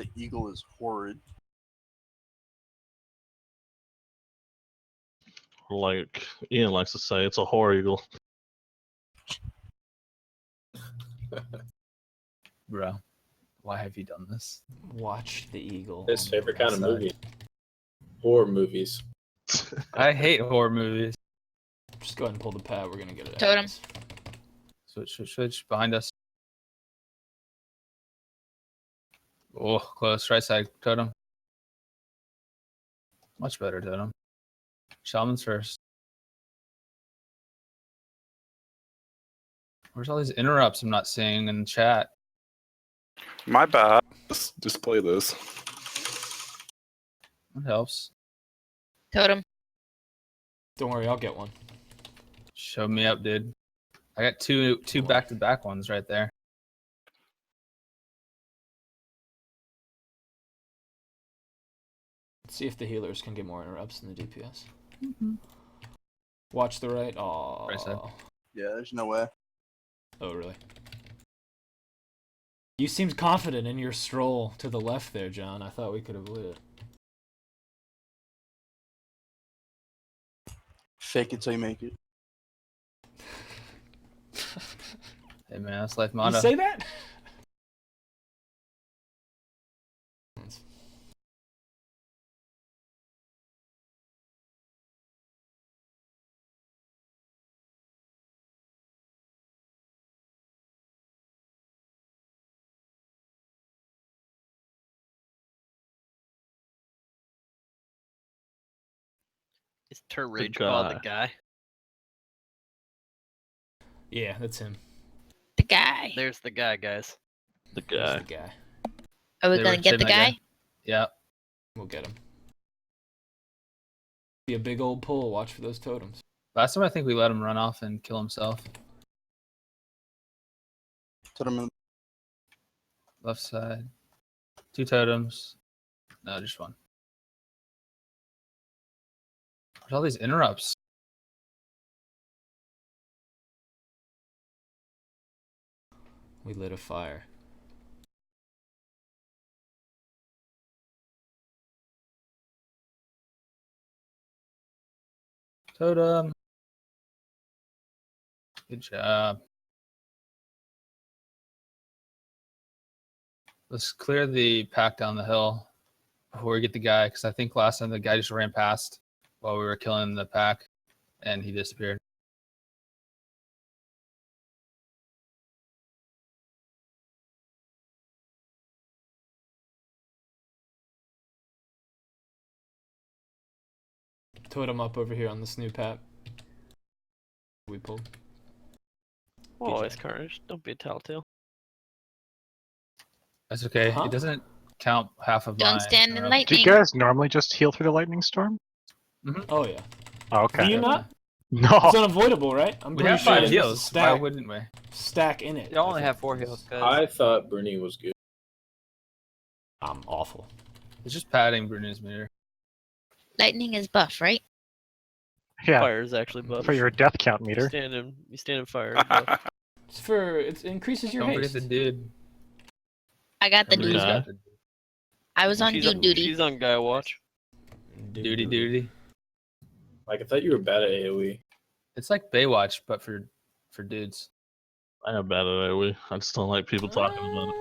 the eagle is horrid. Like Ian likes to say, it's a horror eagle. Bro, why have you done this? Watch the eagle. His on favorite the kind of right movie. Horror movies. I hate horror movies. side. Just go ahead and pull the pad. We're gonna get it. Totem. Switch behind us. Oh, close. Right side, totem. Much better, totem. Shaman's first. Where's all these interrupts I'm not seeing in chat? My bad. Just play this. That helps. Totem. Don't worry, I'll get one. Show me up, dude. I got two back-to-back ones right there. Let's see if the healers can get more interrupts than the DPS. Watch the right. Oh. Right side. Yeah, there's no way. Oh, really? You seemed confident in your stroll to the left there, John. I thought we could avoid it. Fake it till you make it. Hey man, that's life You motto. say that? Is Tur The Rage Claw the guy. guy? Yeah, that's him. The guy. There's the guy, guys. The He's guy. the guy. Are we They gonna were get the saving that guy? Yeah. We'll get him. Be a big old pull. Watch for those totems. Last time I think we let him run off and kill himself. Totem in Left side. 2 totems. No, just 1. What's all these interrupts? We lit a fire. Totem. Good job. Let's clear the pack down the hill before we get the guy, because I think last time the guy just ran past while we were killing the pack, and he disappeared. Totem up over here on this new pack. We pulled. Oh, it's Carnage. Don't be a telltale. That's okay. Huh? It doesn't count half of Don't mine. stand in Interrupt. Do lightning. you guys normally just heal through the lightning storm? Oh yeah. Oh, Do okay. you not? No. It's unavoidable, right? I'm We pretty have sure 5 there's a heals. Why stack, wouldn't we? stack in it. You only I have think. 4 heals, guys. I thought Bruni was good. I'm awful. It's just padding Bruno's meter. Lightning is buff, right? Yeah. Fire is actually buff. For your death count You meter. stand in fire. Is buff. It's for it increases your Don't haste. forget the dude. I got the Bruno's dude. got the I was on dude duty. She's on guy watch. duty. Like I thought you were bad at AoE. It's like Baywatch, but for dudes. I am bad at AoE. I just don't like people talking about it.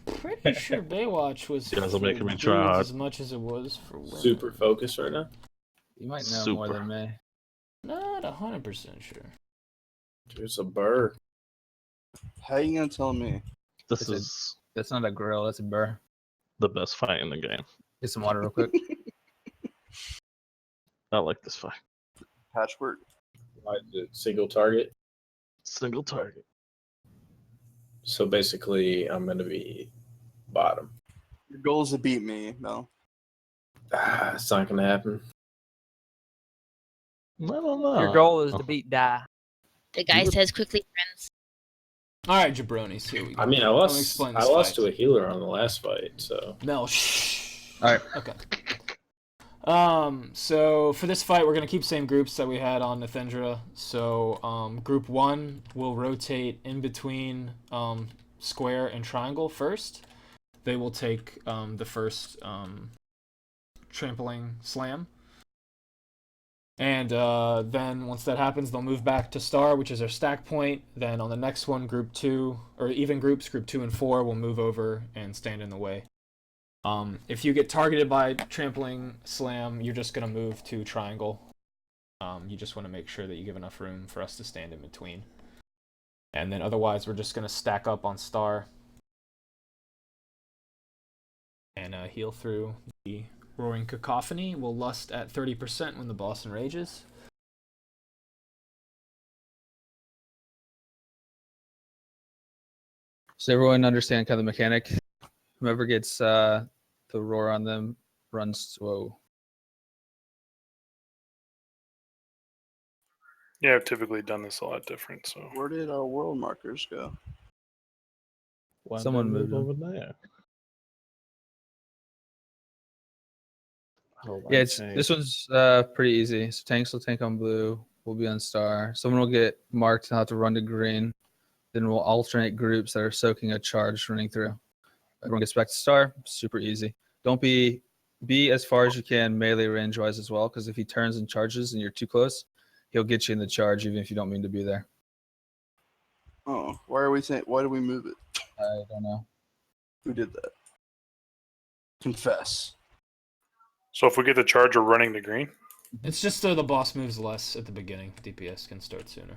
I'm pretty sure Baywatch was You guys are for making me dudes try hard. as much as it was for women. Super focused right now. You might know more Super. than me. Not 100% sure. Dude, it's a burr. How you gonna tell me? This It's a- is That's not a grill. That's a burr. the best fight in the game. Get some water real quick. I like this fight. Patchwork. Why is it single target? Single target. So basically, I'm gonna be bottom. Your goal is to beat me, Mel. It's not gonna happen. I don't know. Your goal is to beat Die. The guy says quickly, friends. All right, jabronis. Here we go. I mean, I Let me lost. explain I this lost fight. to a healer on the last fight, so Mel, shh. All right. Okay. So for this fight, we're gonna keep same groups that we had on Nathendra. So group 1 will rotate in between square and triangle first. They will take the first trampling slam. And then once that happens, they'll move back to star, which is our stack point. Then on the next one, group 2, or even groups, group 2 and 4 will move over and stand in the way. If you get targeted by trampling slam, you're just going to move to triangle. You just want to make sure that you give enough room for us to stand in between. And then otherwise, we're just going to stack up on star and heal through the Roaring Cacophony. Will lust at 30% when the boss enrages. So everyone understand kind of the mechanic. Whoever gets the roar on them runs. Whoa. Yeah, I've typically done this a lot different. So Where did our world markers go? Why Someone they moved move them. over there. Oh, Yeah, this one's pretty easy. So tanks will tank on blue. We'll be on star. Someone will get marked and have to run to green. Then we'll alternate groups that are soaking a charge running through. Everyone gets back to star. Super easy. Don't be as far as you can melee range wise as well, because if he turns and charges and you're too close, he'll get you in the charge even if you don't mean to be there. Oh, why are we saying? Why did we move it? I don't know. Who did that? Confess. So if we get the charge, we're running to green. It's just so the boss moves less at the beginning. DPS can start sooner.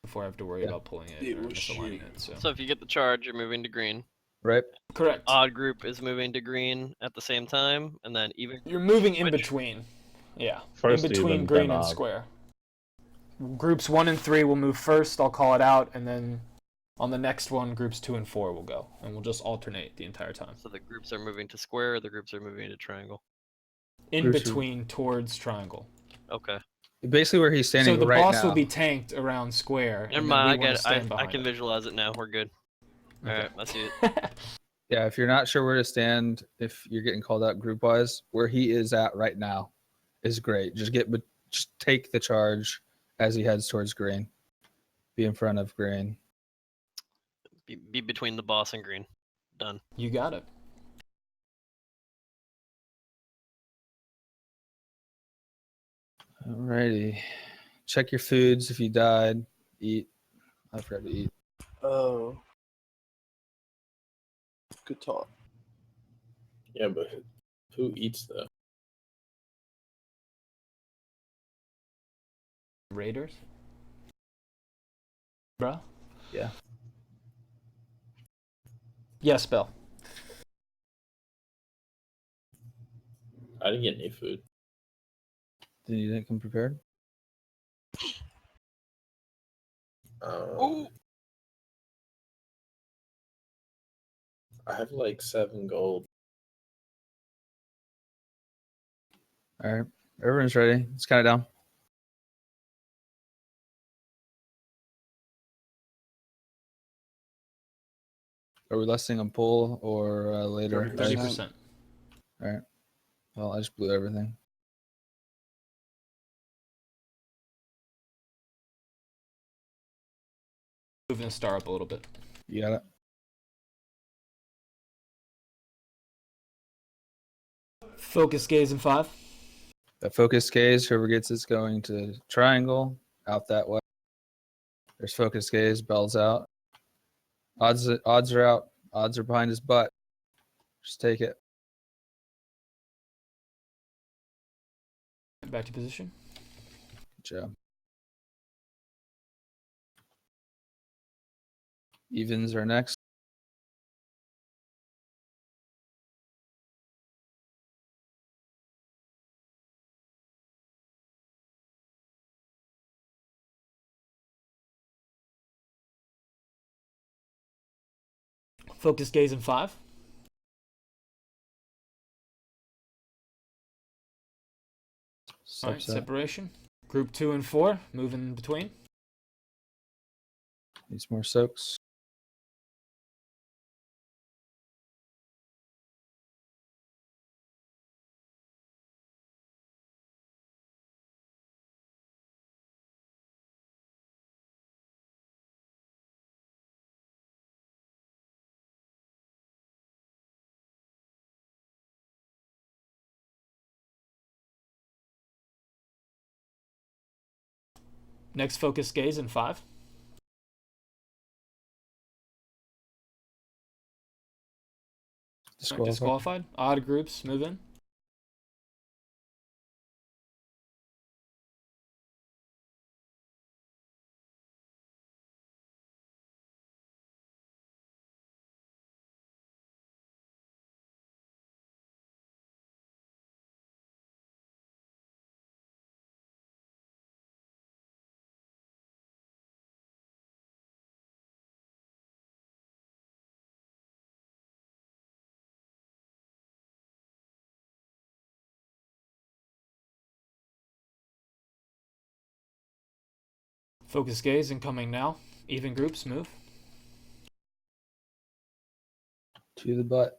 Before I have to worry about pulling it or misaligning it. So if you get the charge, you're moving to green. Right. Correct. Odd group is moving to green at the same time, and then even You're moving in switch. between. Yeah. First in between even, green then and odd. square. Groups 1 and 3 will move first. I'll call it out, and then on the next one, groups 2 and 4 will go, and we'll just alternate the entire time. So the groups are moving to square, or the groups are moving to triangle. In Groups are- between towards triangle. Okay. Basically, where he's standing So the right boss now. will be tanked around square. Never and mind. I then we get wanna it. stand I behind can it. visualize it now. We're good. All Okay. right. I see it. Yeah, if you're not sure where to stand, if you're getting called out group wise, where he is at right now is great. Just take the charge as he heads towards green. Be in front of green. Be between the boss and green. Done. You got it. Alrighty. Check your foods if you died. Eat. I forgot to eat. Oh. Good talk. Yeah, but who eats though? Raiders? Bruh? Yeah. Yes, Bill. I didn't get any food. Then you didn't come prepared? I have like 7 gold. Alright. Everyone's ready. Let's count it down. Are we listing a pull or later? 30%. Alright. Well, I just blew everything. Moving the star up a little bit. You got it? Focus gaze in 5. The focus gaze, whoever gets it's going to triangle, out that way. There's focus gaze, bells out. Odds are out. Odds are behind his butt. Just take it. Back to position. Good job. Evens are next. Focus gaze in 5. Alright, Subset. separation. Group 2 and 4, move in between. Needs more soaks. Next focus gaze in 5. Disqualified. Disqualified. Odd groups, move in. Focus gaze incoming now. Even groups, move. To the butt.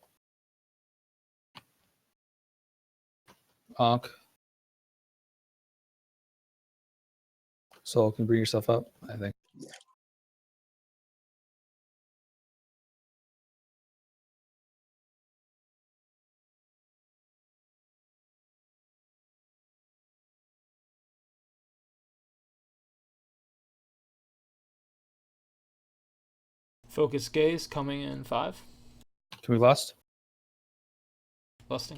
Onk. Soul, can you bring yourself up? I think. Focus gaze coming in 5. Can we lust? Lusting.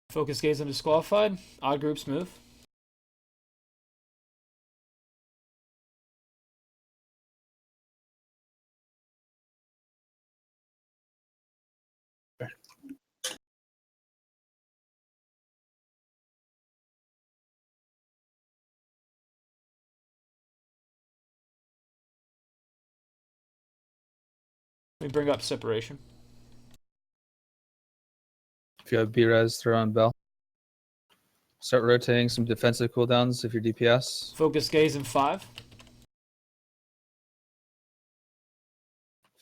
Focus gaze undisqualified. Odd groups move. Let me bring up separation. If you have B-Res, throw on Bell. Start rotating some defensive cooldowns if you're DPS. Focus gaze in 5.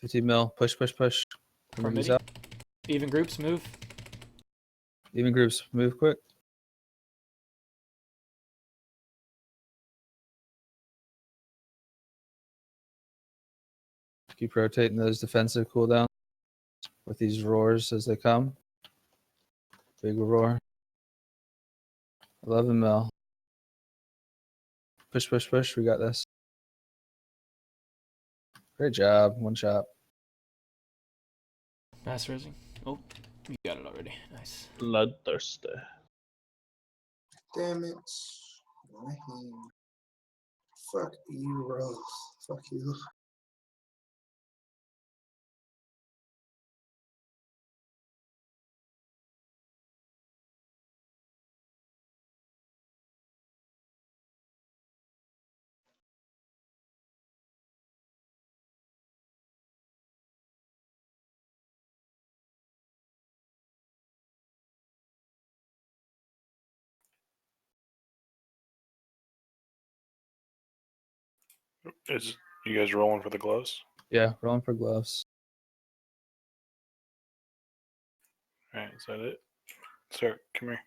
50 mil. Push, push, push. Remove these Permitting. out. Even groups move. Even groups, move quick. Keep rotating those defensive cooldowns with these roars as they come. Big roar. 11 mil. Push, push, push. We got this. Great job. One shot. Mass raising. Oh, you got it already. Nice. Bloodthirsty. Damn it. My hand. Fuck you, Rose. Fuck you. Is you guys rolling for the gloves? Yeah, rolling for gloves. All right, is that it? Sir, come here.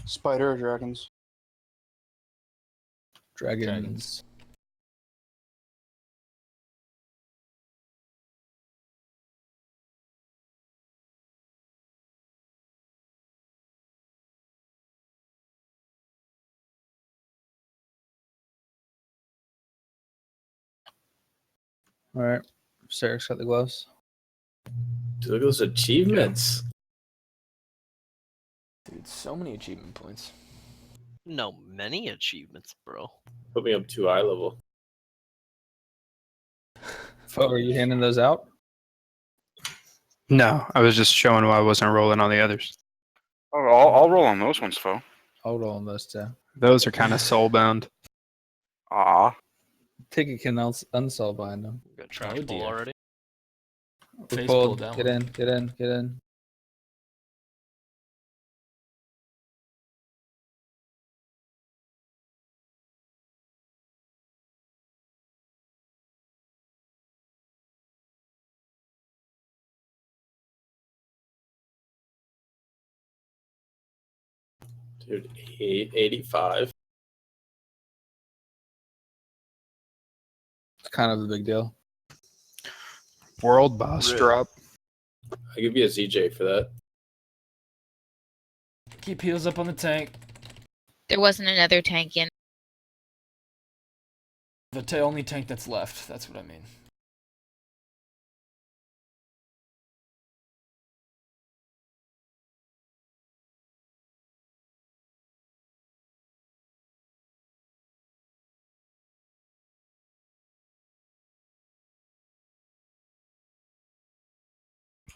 Spider or dragons? Dragons. All right. Sarek's got the gloves. Dude, look at those achievements. Dude, so many achievement points. No, many achievements, bro. Put me up to eye level. Fo, are you handing those out? No, I was just showing why I wasn't rolling on the others. Oh, I'll roll on those ones, Fo. I'll roll on those two. Those are kind of soul-bound. Ah. Ticket can unsolve behind them. Got trash Oh, pull dear. already. We're Face pulled. pulled that Get one. in, get in, get in. Dude, 85. It's kind of a big deal. World boss Really? drop. I give you a ZJ for that. Keep heals up on the tank. There wasn't another tank in. The only tank that's left. That's what I mean.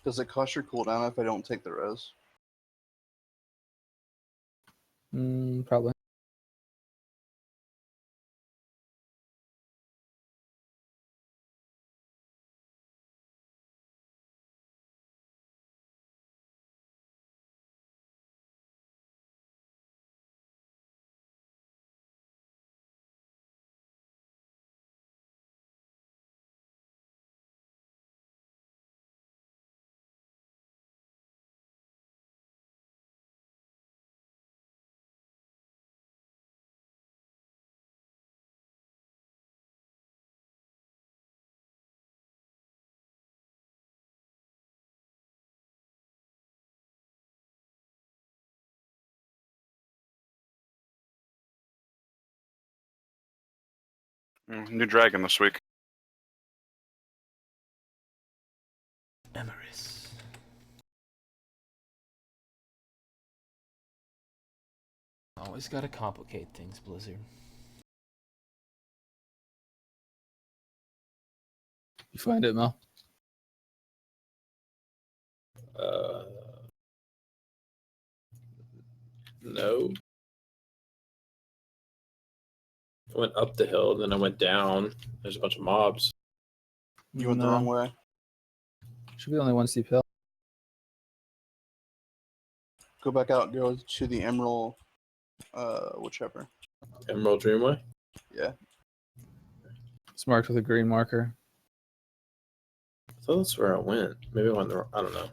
Does it cost your cooldown if I don't take the res? Probably. New dragon this week. Emeris. Always gotta complicate things, Blizzard. You find it, Mel? No. I went up the hill, then I went down. There's a bunch of mobs. You went the wrong way. Should be only one steep hill. Go back out. Go to the Emerald, whichever. Emerald Dreamway? Yeah. It's marked with a green marker. I thought that's where I went. Maybe I went the wrong. I don't know.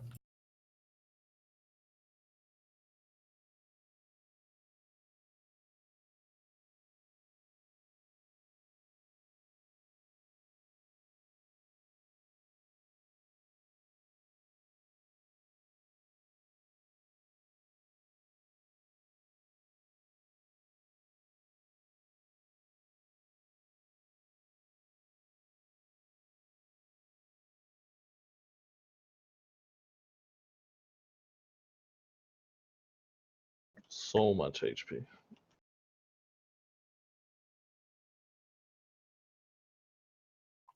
So much HP.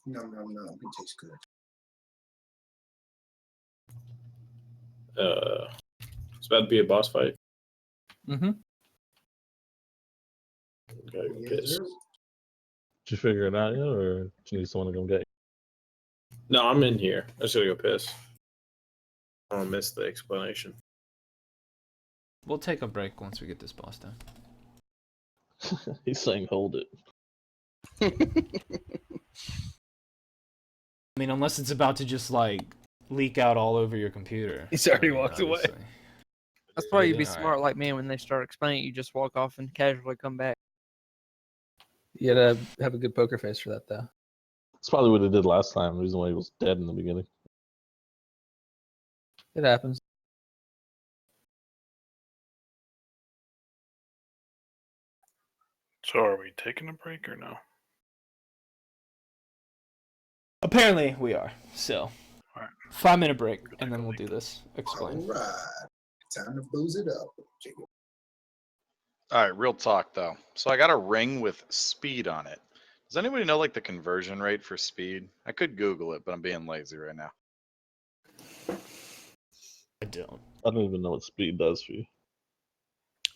No, it tastes good. It's about to be a boss fight. Mm-hmm. Okay, Yes, piss. sir. Did you figure it out yet, or do you need someone to come get you? No, I'm in here. I just gotta go piss. I don't miss the explanation. We'll take a break once we get this boss done. He's saying hold it. I mean, unless it's about to just like leak out all over your computer. He's already I mean, walked away. obviously. That's why you'd be Yeah, smart like me when they start explaining it, you just walk off and casually come back. You gotta have a good poker face for that, though. That's probably what he did last time. The reason why he was dead in the beginning. It happens. So are we taking a break or no? Apparently we are. So, Alright. 5-minute break, and then we'll do this. Explain. All right. Time to booze it up. Jacob. All right, real talk though. So I got a ring with speed on it. Does anybody know like the conversion rate for speed? I could Google it, but I'm being lazy right now. I don't. I don't even know what speed does for you.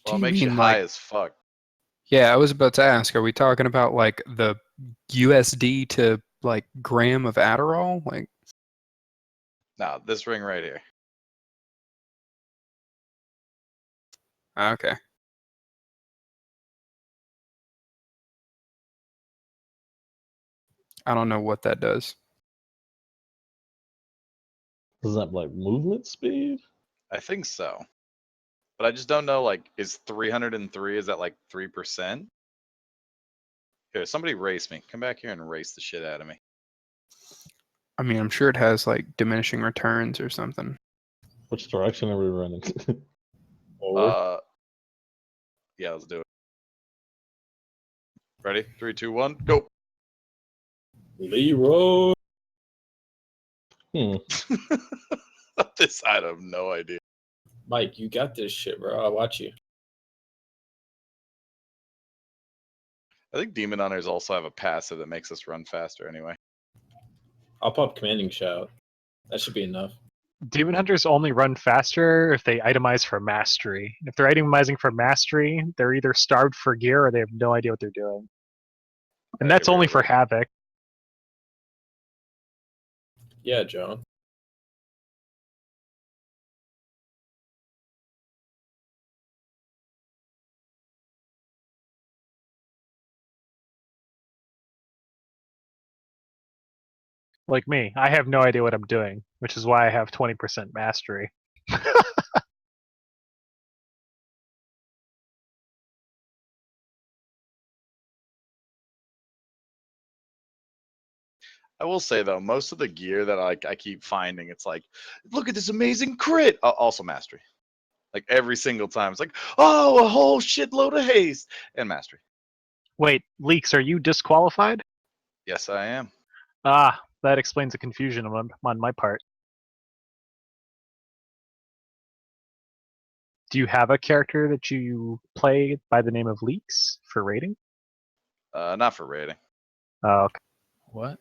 Well, it Do you makes you mean, high like- as fuck. Yeah, I was about to ask, are we talking about like the USD to like gram of Adderall? Like, Nah, this ring right here. okay. I don't know what that does. Does that like movement speed? I think so. But I just don't know, like, is 303, is that like 3%? Here, somebody race me. Come back here and race the shit out of me. I mean, I'm sure it has like diminishing returns or something. Which direction are we running? Forward. Yeah, let's do it. Ready? 3, 2, 1, go. Leroy. This, I have no idea. Mike, you got this shit, bro. I'll watch you. I think Demon Hunters also have a passive that makes us run faster anyway. I'll pop Commanding Shout. That should be enough. Demon Hunters only run faster if they itemize for mastery. If they're itemizing for mastery, they're either starved for gear or they have no idea what they're doing. And that's only for Havoc. Yeah, John. Like me, I have no idea what I'm doing, which is why I have 20% mastery. I will say though, most of the gear that I keep finding, it's like, look at this amazing crit. Also mastery. Like every single time, it's like, oh, a whole shitload of haste and mastery. Wait, Leaks, are you disqualified? Yes, I am. Ah, that explains the confusion on my part. Do you have a character that you play by the name of Leaks for rating? Not for rating. Oh, okay. What?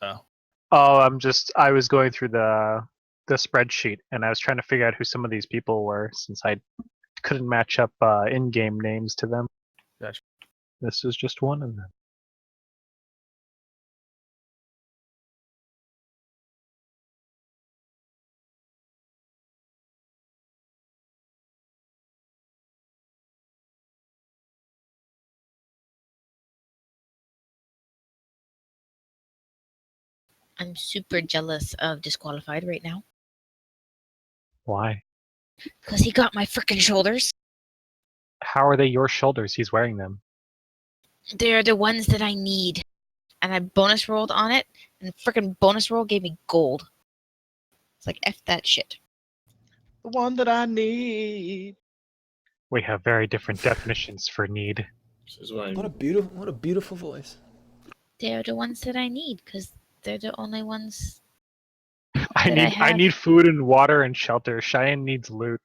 Oh. Oh, I was going through the spreadsheet and I was trying to figure out who some of these people were since I couldn't match up in-game names to them. Gotcha. This is just one of them. I'm super jealous of Disqualified right now. Why? Because he got my frickin' shoulders. How are they your shoulders? He's wearing them. They're the ones that I need. And I bonus rolled on it, and frickin' bonus roll gave me gold. It's like, F that shit. The one that I need. We have very different definitions for need. What a beautiful voice. They're the ones that I need, because they're the only ones I have. need food and water and shelter. Cheyenne needs loot.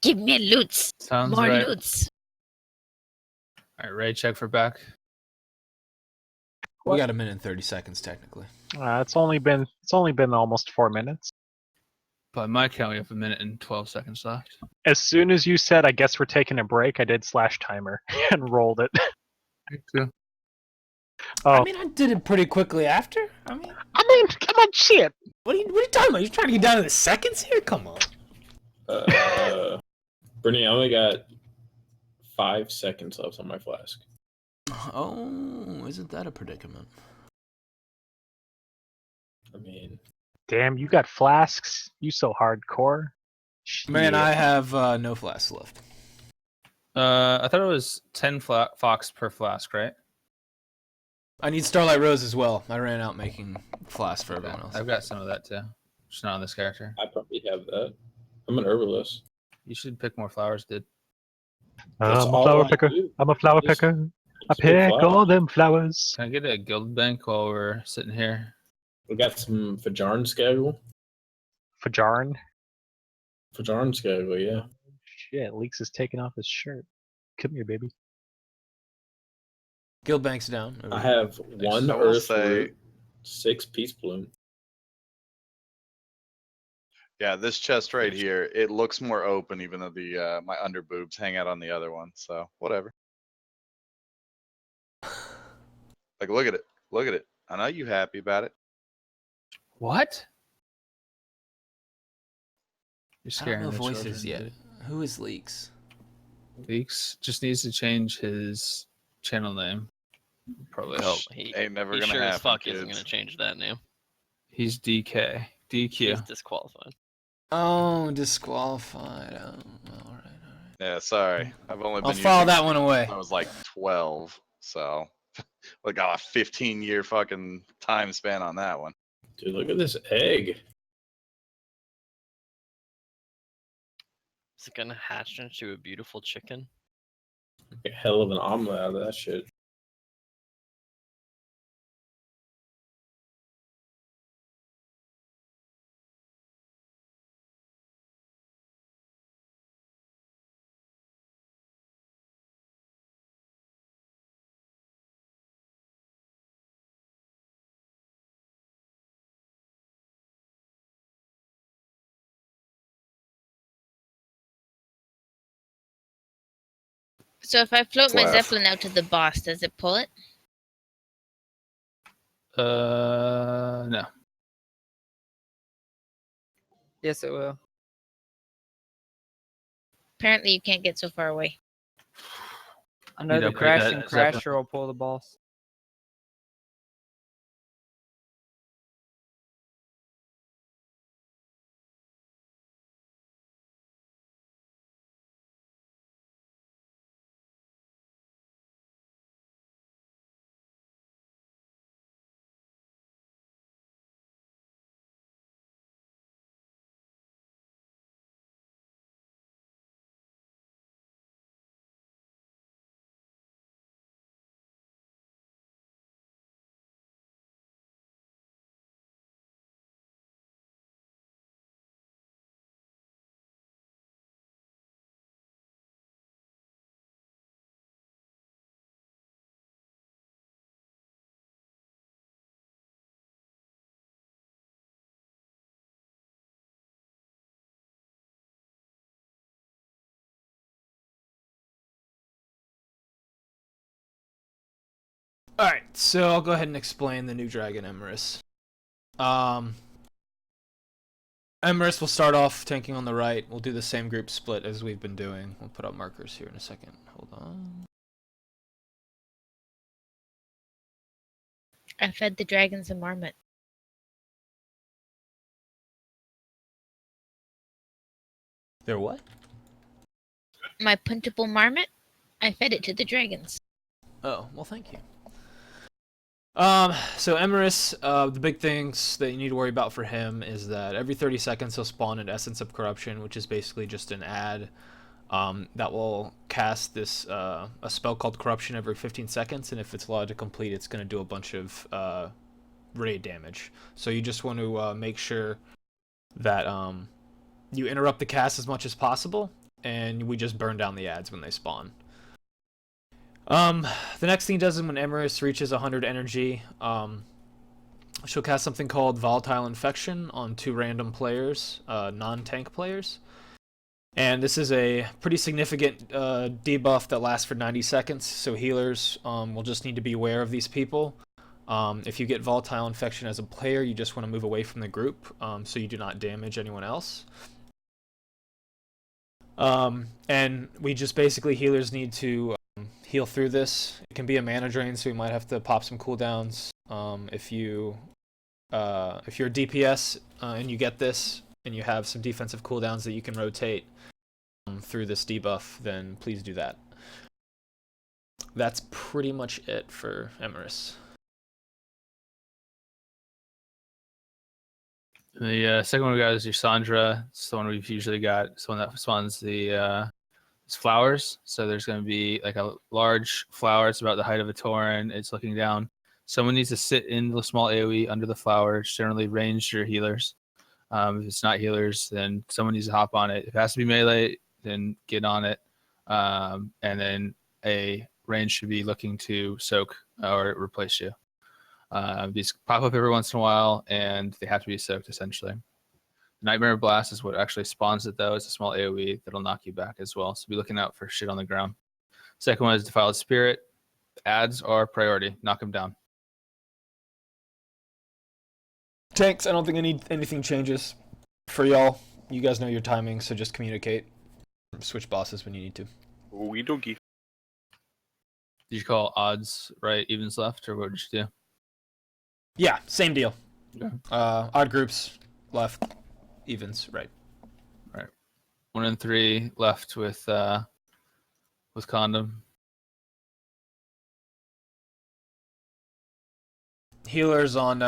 Give me loots. Sounds More right. loots. All right, raid check for back. We got a minute and 30 seconds technically. It's only been almost 4 minutes. By my count, we have a minute and 12 seconds left. As soon as you said, I guess we're taking a break, I did /timer and rolled it. Yeah. Oh, I mean, I did it pretty quickly after. I mean, come on, shit. What are you talking about? You trying to get down to the seconds here? Come on. Brittany, I only got 5 seconds left on my flask. Oh, isn't that a predicament? I mean, Damn, you got flasks. You so hardcore. Man, Shit. I have no flasks left. I thought it was 10 fox per flask, right? I need Starlight Rose as well. I ran out making flasks for everyone else. I've got some of that too. Just not on this character. I probably have that. I'm an herbalist. You should pick more flowers, dude. That's I'm a all flower I picker. do. I'm a flower Just- picker. I just pick pick flowers. all them flowers. Can I get a guild bank while we're sitting here? We got some Fajarn schedule. Fajarn. Fajarn schedule, yeah. Shit, Leaks is taking off his shirt. Come here, baby. Guild Bank's down. I have 1 I will earth say- root, 6 peace bloom. Yeah, this chest right here, it looks more open even though the my under boobs hang out on the other one, so whatever. Like look at it. Look at it. I know you happy about it. What? You're I don't scaring know the voices children, yet. dude. Who is Leaks? Leaks just needs to change his channel name. Probably help. He Ain't never he gonna sure as happen, fuck isn't kids. gonna change that name. He's DK. He's DQ. disqualified. Oh, disqualified. Oh, all right. Yeah, sorry. I've only been I'll file using that one away. I was like 12, so we got a 15-year fucking time span on that one. Dude, look at this egg. Is it gonna hatch into a beautiful chicken? Make a hell of an omelet out of that shit. So if I float my Laugh. Zeppelin out to the boss, does it pull it? No. Yes, it will. Apparently you can't get so far away. I know You the don't create that crashing Zeppelin. crasher will pull the boss. All right, so I'll go ahead and explain the new dragon Emerus. Emerus will start off tanking on the right. We'll do the same group split as we've been doing. We'll put up markers here in a second. Hold on. I fed the dragons a marmot. They're what? My puntable marmot, I fed it to the dragons. Oh, well, thank you. So Emerus, the big things that you need to worry about for him is that every 30 seconds he'll spawn an Essence of Corruption, which is basically just an ad that will cast this a spell called Corruption every 15 seconds, and if it's allowed to complete, it's going to do a bunch of raid damage. So you just want to make sure that you interrupt the cast as much as possible, and we just burn down the ads when they spawn. The next thing he does is when Emerus reaches 100 energy, she'll cast something called Volatile Infection on 2 random players, non-tank players. And this is a pretty significant debuff that lasts for 90 seconds, so healers will just need to be aware of these people. If you get Volatile Infection as a player, you just want to move away from the group so you do not damage anyone else. And we just basically, healers need to heal through this. It can be a mana drain, so we might have to pop some cooldowns. If you're DPS and you get this, and you have some defensive cooldowns that you can rotate through this debuff, then please do that. That's pretty much it for Emerus. The second one we got is your Sandra. It's the one we've usually got. It's the one that spawns the it's flowers. So there's going to be like a large flower. It's about the height of a Tauren. It's looking down. Someone needs to sit in the small AoE under the flower. It's generally ranged or healers. If it's not healers, then someone needs to hop on it. If it has to be melee, then get on it. And then a range should be looking to soak or replace you. These pop up every once in a while, and they have to be soaked, essentially. Nightmare Blast is what actually spawns it, though. It's a small AoE that'll knock you back as well, so be looking out for shit on the ground. Second one is Defiled Spirit. Ads are priority. Knock them down. Tanks, I don't think anything changes for y'all. You guys know your timing, so just communicate. Switch bosses when you need to. Okie dokie. Did you call odds right, evens left, or what did you do? Yeah, same deal. Yeah. Odd groups left, evens right. Right. 1 and 3 left with condom. Healers on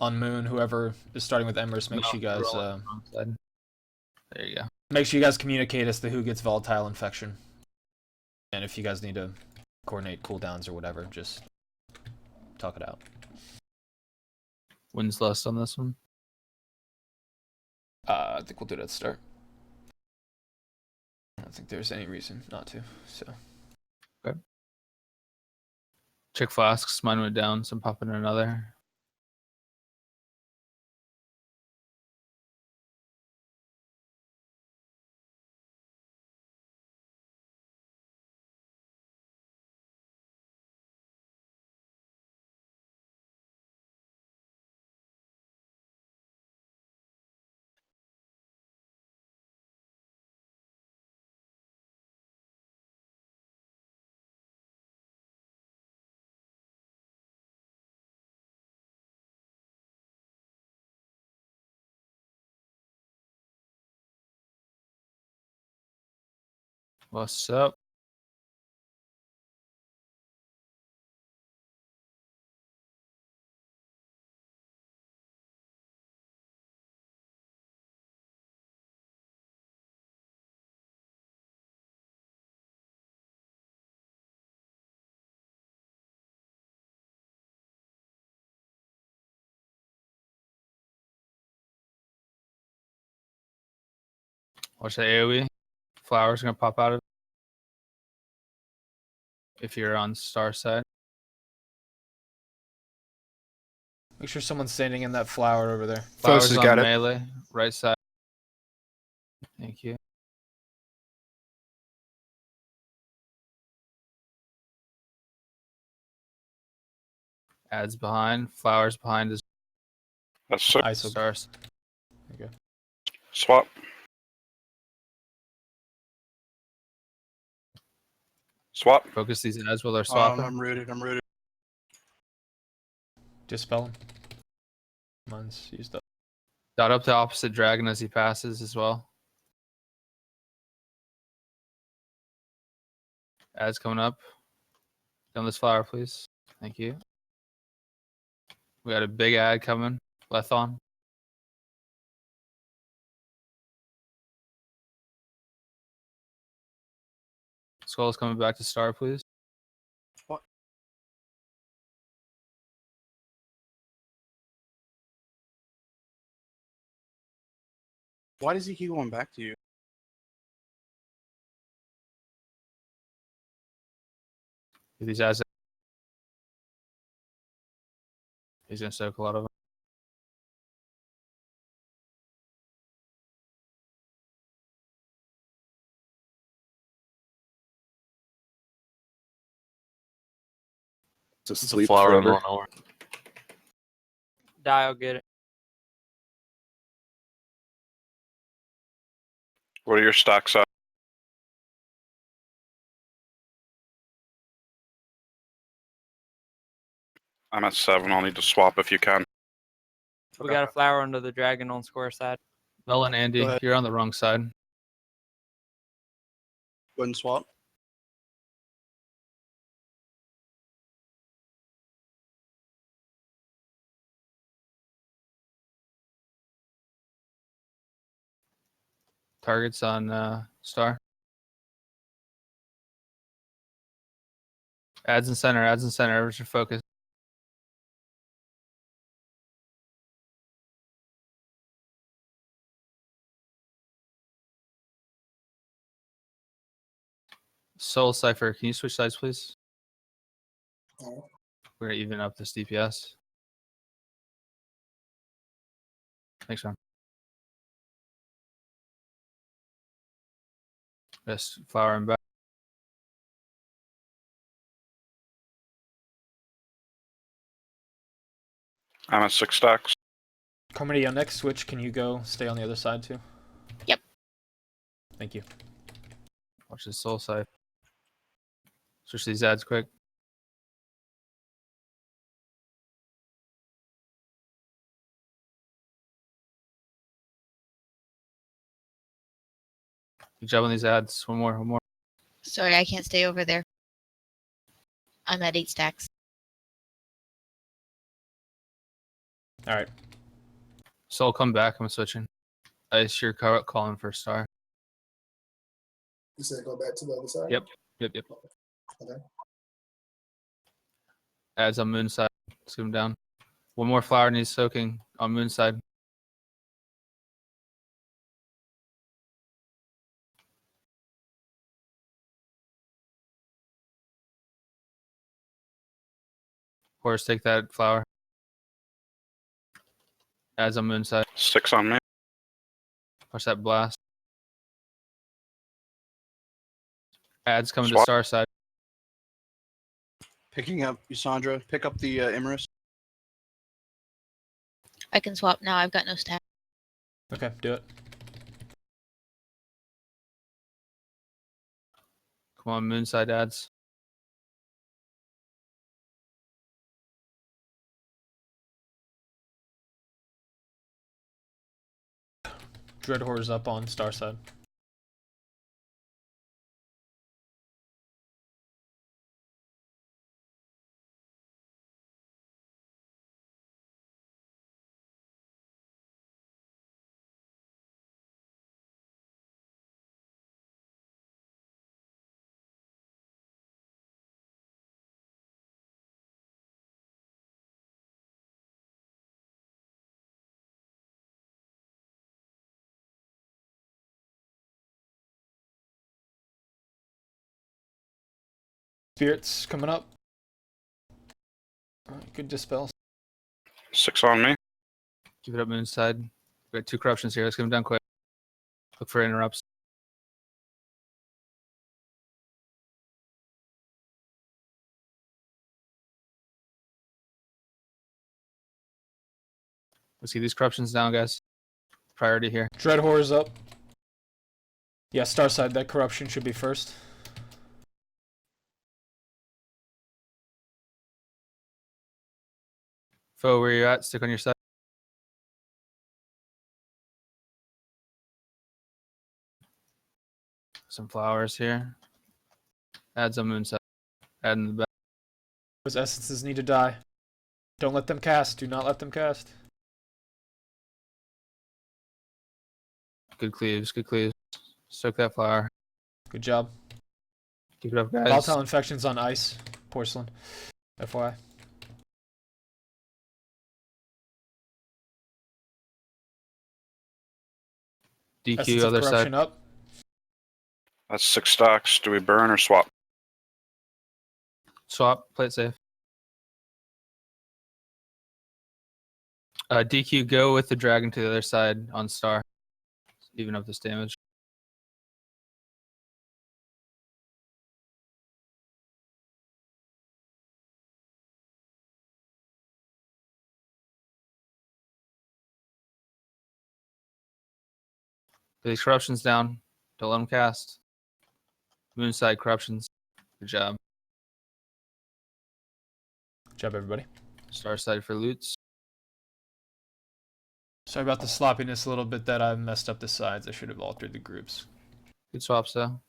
Moon. Whoever is starting with Emerus, make sure you guys there you go. Make sure you guys communicate as to who gets Volatile Infection, and if you guys need to coordinate cooldowns or whatever, just talk it out. Wins less on this one? I think we'll do it at the start. I don't think there's any reason not to. So. Okay. Check flasks. Mine went down, so I'm popping another. What's up? Watch the AoE. Flowers gonna pop out of it. If you're on star side. Make sure someone's standing in that flower over there. Flowers on got melee, right side. Thank you. Adds behind. Flowers behind is That's six. ISO. stars. Okay. Swap. Swap. Focus these ads while they're swapping. I'm rooted. I'm rooted. Dispel him. Mine's used up. Dot up the opposite dragon as he passes as well. Ads coming up. Down this flower, please. Thank you. We got a big ad coming. Lethon. Skull's coming back to star, please. What? Why does he keep going back to you? These ads. He's gonna soak a lot of them. Just It's a sleep flower in the forever. middle of nowhere. Die, I'll get it. What are your stacks at? I'm at 7. I'll need to swap if you can. We got a flower under the dragon on square side. Mel and Go Andy, ahead. you're on the wrong side. Go ahead and swap. Targets on star. Ads in center. Ads in center. Where's your focus? Soul Cipher, can you switch sides, please? Alright. We're gonna even up this DPS. Thanks, man. Just flower and back. I'm at 6 stacks. Carmody, on next switch, can you go stay on the other side too? Yep. Thank you. Watch this soul side. Switch these ads quick. Good job on these ads. One more, one more. Sorry, I can't stay over there. I'm at 8 stacks. Alright. Soul, come back. I'm switching. Ice, you're calling for star. You said go back to the other side? Yep. Okay. Ads on moon side. Zoom down. One more flower needs soaking on moon side. Horse, take that flower. Ads on moon side. 6 on me. Watch that blast. Ads coming to Swap. star side. Picking up Yusandra. Pick up the Imerus. I can swap now. I've got no stack. Okay, do it. Come on, moon side ads. Dread Horror's up on star side. Spirits coming up. Alright, good dispel. 6 on me. Keep it up moon side. We got 2 corruptions here. Let's get them done quick. Look for interrupts. Let's see these corruptions down, guys. Priority here. Dread Horror's up. Yeah, star side, that corruption should be first. Foe, where you at? Stick on your side. Some flowers here. Add some moon side. Add in the back. Those essences need to die. Don't let them cast. Do not let them cast. Good cleaves, good cleaves. Soak that flower. Good job. Keep it up, guys. Volatile infections on ice. Porcelain. FYI. DQ Essence of other corruption side. up. That's 6 stacks. Do we burn or swap? Swap. Play it safe. DQ, go with the dragon to the other side on star. Even up this damage. Get these corruptions down. Don't let them cast. Moonside corruptions. Good job. Good job, everybody. Star side for loots. Sorry about the sloppiness a little bit that I messed up the sides. I should have altered the groups. Good swaps though.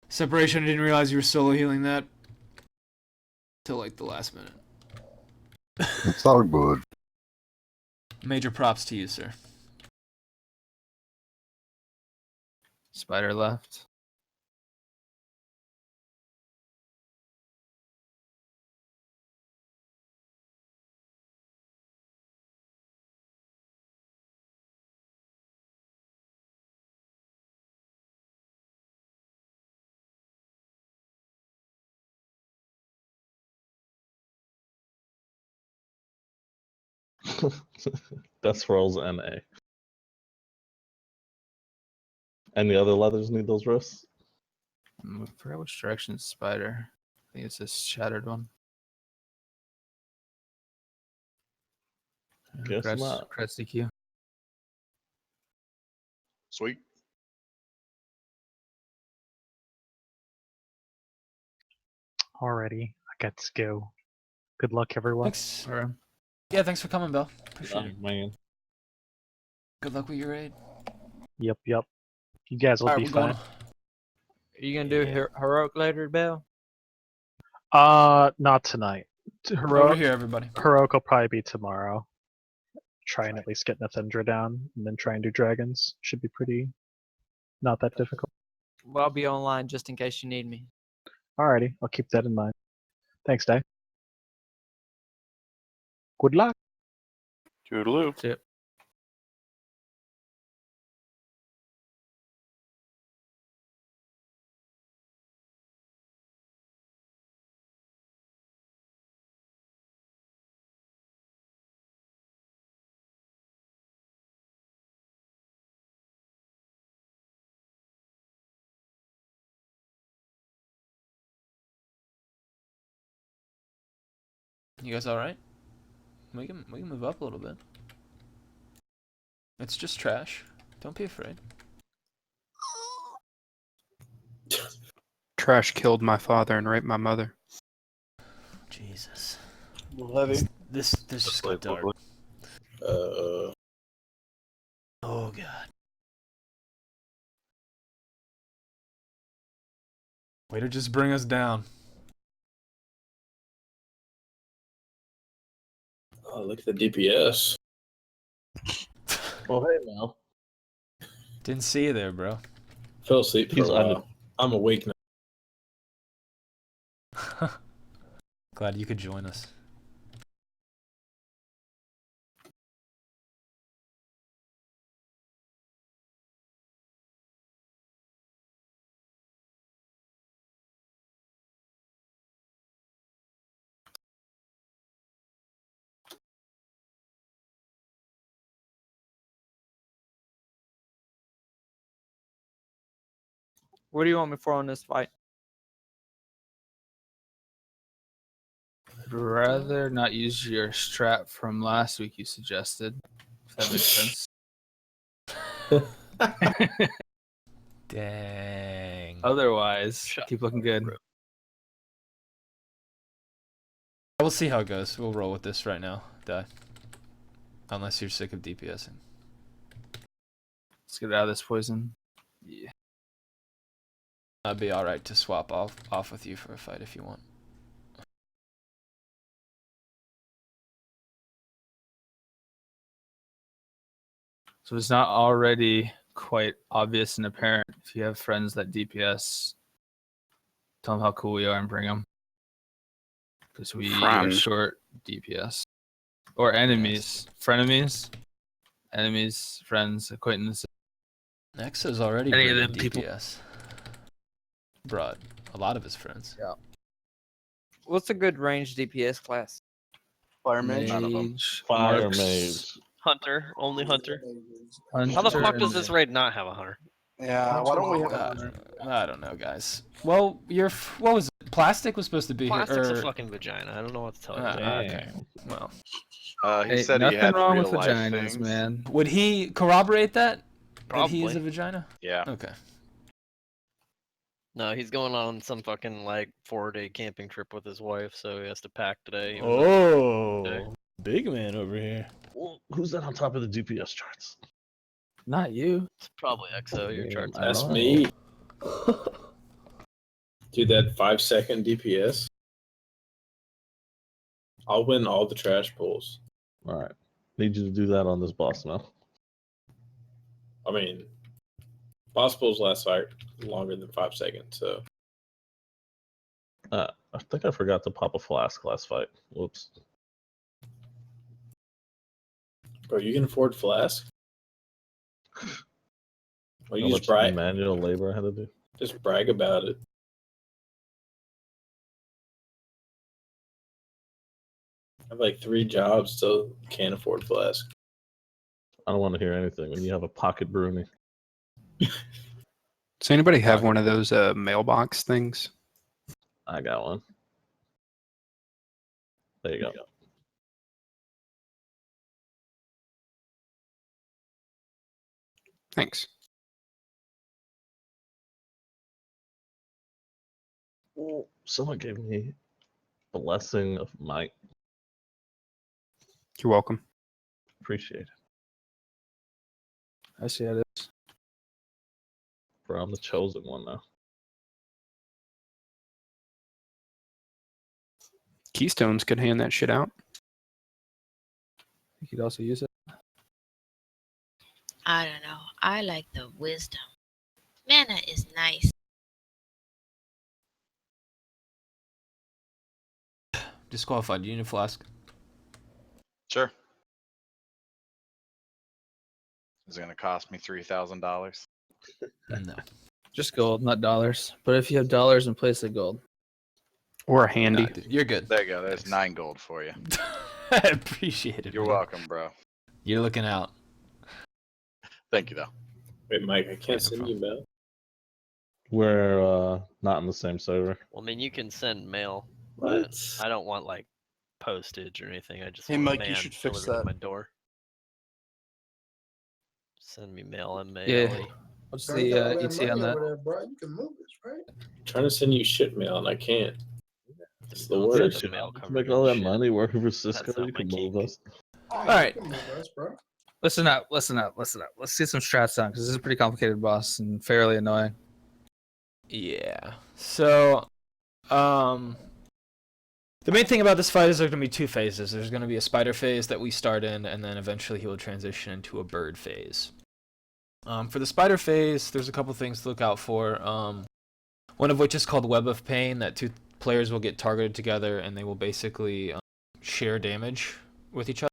Separation, I didn't realize you were solo healing that till like the last minute. It's all good. Major props to you, sir. Spider left. Death rolls NA. And the other leathers need those rifts? I forgot which direction is spider. I think it's this shattered one. Guess not. Creds DQ. Sweet. Alrighty, I got to go. Good luck, everyone. Thanks. Yeah, thanks for coming, Bill. Appreciate it. Man. Good luck with your raid. Yep. You guys will Alright, be we're fine. going. Are you gonna do heroic later, Bill? Not tonight. Over here, everybody. Heroic will probably be tomorrow. Try and at least get Nathindra down, and then try and do dragons. Should be pretty, not that difficult. Well, I'll be online just in case you need me. Alrighty, I'll keep that in mind. Thanks, Dave. Good luck. Toodaloo. Yep. You guys all right? We can move up a little bit. It's just trash. Don't be afraid. Trash killed my father and raped my mother. Jesus. Heavy. This just got dark. Uh. Oh god. Way to just bring us down. Oh, look at the DPS. Oh, hey, Mel. Didn't see you there, bro. Fell asleep for a while. I'm awake now. Glad you could join us. What do you want me for on this fight? rather not use your strat from last week you suggested. If that makes sense. Dang. Otherwise, keep looking good. We'll see how it goes. We'll roll with this right now. Die. Unless you're sick of DPSing. Let's get out of this poison. Yeah. I'd be alright to swap off with you for a fight if you want. So it's not already quite obvious and apparent. If you have friends that DPS, tell them how cool we are and bring them. Because we are Friends. short DPS. Or enemies. Frenemies. Enemies, friends, acquaintances. Nexa's already Any of bringing them people- DPS. Brought a lot of his friends. Yeah. What's a good range DPS class? Fire mage. Mage. Fire Marks, mage. Hunter, only hunter. Hunter, How the fuck does and- this raid not have a hunter? Yeah, why don't we have I don't know, guys. Well, what was it? Plastic was supposed to be Plastic's here. a fucking vagina. I don't know what to tell you. Okay. Well, He Hey, said he nothing had wrong real with life vaginas, things. man. would he corroborate that? That he is Probably. a vagina? Yeah. Okay. No, he's going on some fucking like 4-day camping trip with his wife, so he has to pack today. He was up today. Big man over here. Who's that on top of the DPS charts? Not you. It's probably XO. Your chart's That's Oh. me. Dude, that 5-second DPS. I'll win all the trash pulls. All right. Need you to do that on this boss now. I mean, boss pulls last like longer than 5 seconds, so I think I forgot to pop a flask last fight. Whoops. bro, you can afford flask. Well, How you much just brag, manual labor I had to do. just brag about it. I have like 3 jobs, still can't afford flask. I don't want to hear anything when you have a pocket brewing. Does anybody have one of those mailbox things? I got one. There you go. Thanks. Ooh, someone gave me blessing of might. You're welcome. Appreciate it. I see how it is. Bro, I'm the chosen one now. Keystones could hand that shit out. You could also use it. I don't know. I like the wisdom. Mana is nice. Disqualified. Do you need a flask? Sure. Is it gonna cost me $3,000? No. Just gold, not dollars. But if you have dollars in place of gold. Or a handy. Nah, dude, you're good. There you go. There's 9 gold for you. I appreciate it. You're man. welcome, bro. You're looking out. Thank you, though. Wait, Mike, I can't no send you mail. We're not in the same server. Well, I mean, you can send mail. What? But I don't want like postage or anything. I just Hey, want Mike, man you should fix delivered to that. my door. Send me mail and mail. Yeah. What's the ET on that? Bro, you can move this, right? I'm trying to send you shit mail and I can't. It's the Don't worst. send Shit, the mail Make covered all in that shit. money working for Cisco. That's not You my can move kink. us. All right. You can move us, bro. Listen up. Let's get some strats down because this is a pretty complicated boss and fairly annoying. Yeah. So, the main thing about this fight is there's going to be 2 phases. There's going to be a spider phase that we start in, and then eventually he will transition into a bird phase. For the spider phase, there's a couple things to look out for. One of which is called Web of Pain, that 2 players will get targeted together, and they will basically share damage with each other.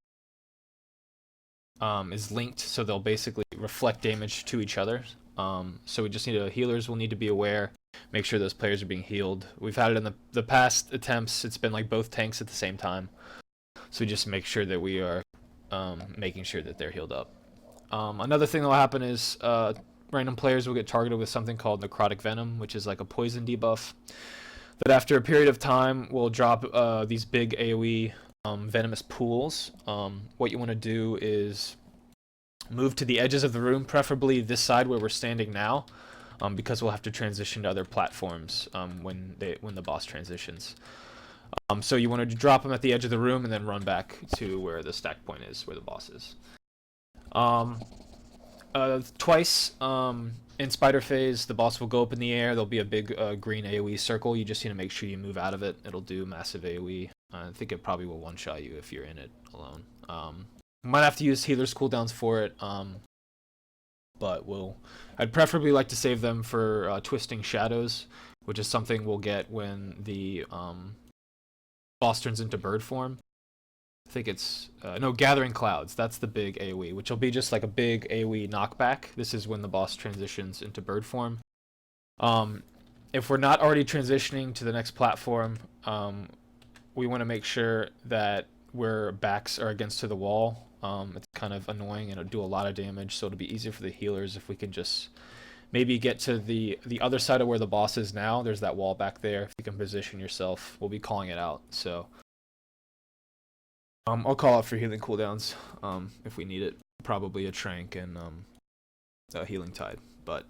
Is linked, so they'll basically reflect damage to each other. So we just need healers will need to be aware, make sure those players are being healed. We've had it in the past attempts, it's been like both tanks at the same time. So we just make sure that we are making sure that they're healed up. Another thing that will happen is random players will get targeted with something called necrotic venom, which is like a poison debuff. But after a period of time, we'll drop these big AoE venomous pools. What you want to do is move to the edges of the room, preferably this side where we're standing now, because we'll have to transition to other platforms when the boss transitions. So you want to drop them at the edge of the room and then run back to where the stack point is, where the boss is. Twice in spider phase, the boss will go up in the air. There'll be a big green AoE circle. You just need to make sure you move out of it. It'll do massive AoE. I think it probably will one-shot you if you're in it alone. Might have to use healer's cooldowns for it, but I'd preferably like to save them for Twisting Shadows, which is something we'll get when the boss turns into bird form. I think it's no, Gathering Clouds. That's the big AoE, which will be just like a big AoE knockback. This is when the boss transitions into bird form. If we're not already transitioning to the next platform, we want to make sure that our backs are against to the wall. It's kind of annoying and it'll do a lot of damage, so it'll be easier for the healers if we can just maybe get to the other side of where the boss is now. There's that wall back there. If you can position yourself, we'll be calling it out. So I'll call out for healing cooldowns if we need it. Probably a Trank and a Healing Tide. But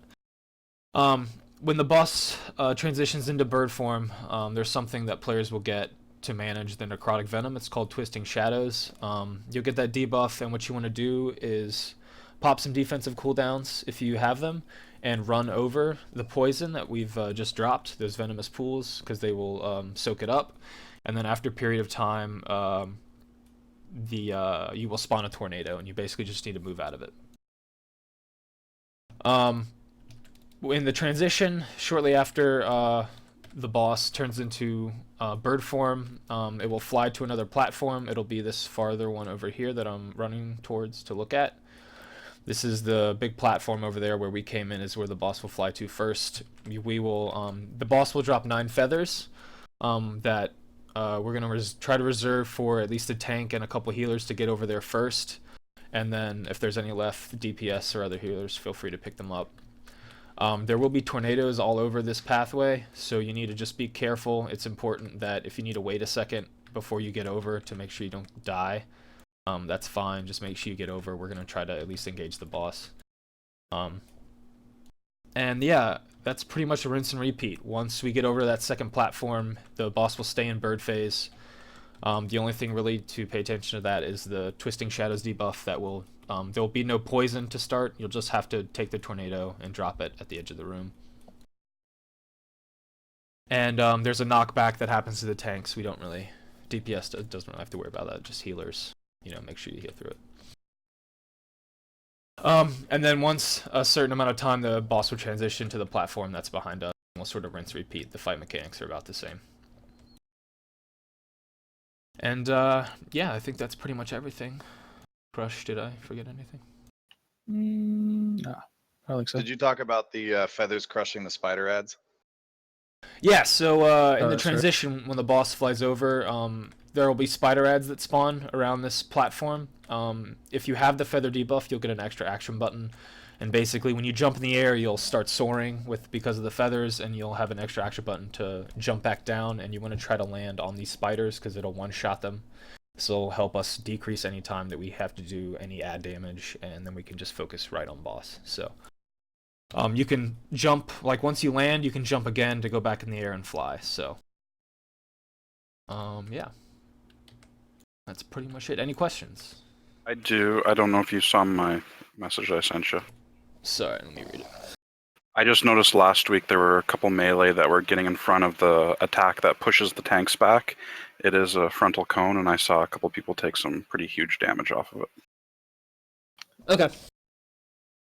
when the boss transitions into bird form, there's something that players will get to manage the necrotic venom. It's called Twisting Shadows. You'll get that debuff, and what you want to do is pop some defensive cooldowns if you have them, and run over the poison that we've just dropped, those venomous pools, because they will soak it up. And then after a period of time, you will spawn a tornado, and you basically just need to move out of it. In the transition, shortly after the boss turns into bird form, it will fly to another platform. It'll be this farther one over here that I'm running towards to look at. This is the big platform over there where we came in, is where the boss will fly to first. The boss will drop 9 feathers that we're going to try to reserve for at least a tank and a couple healers to get over there first. And then if there's any left, DPS or other healers, feel free to pick them up. There will be tornadoes all over this pathway, so you need to just be careful. It's important that if you need to wait a second before you get over to make sure you don't die, that's fine. Just make sure you get over. We're going to try to at least engage the boss. And yeah, that's pretty much a rinse and repeat. Once we get over to that second platform, the boss will stay in bird phase. The only thing really to pay attention to that is the Twisting Shadows debuff that will... there will be no poison to start. You'll just have to take the tornado and drop it at the edge of the room. And there's a knockback that happens to the tanks. We don't really... DPS doesn't really have to worry about that. Just healers, make sure you heal through it. And then once a certain amount of time, the boss will transition to the platform that's behind us. We'll sort of rinse repeat. The fight mechanics are about the same. And yeah, I think that's pretty much everything. Crush, did I forget anything? No, I don't think so. Did you talk about the feathers crushing the spider ads? Yeah, so in the that's right. transition, when the boss flies over, there will be spider ads that spawn around this platform. If you have the feather debuff, you'll get an extra action button. And basically, when you jump in the air, you'll start soaring because of the feathers, and you'll have an extra action button to jump back down, and you want to try to land on these spiders because it'll one-shot them. So it'll help us decrease any time that we have to do any ad damage, and then we can just focus right on boss. So you can jump, like once you land, you can jump again to go back in the air and fly. So yeah, that's pretty much it. Any questions? I do. I don't know if you saw my message I sent you. Sorry, let me read it. I just noticed last week there were a couple melee that were getting in front of the attack that pushes the tanks back. It is a frontal cone, and I saw a couple people take some pretty huge damage off of it. Okay.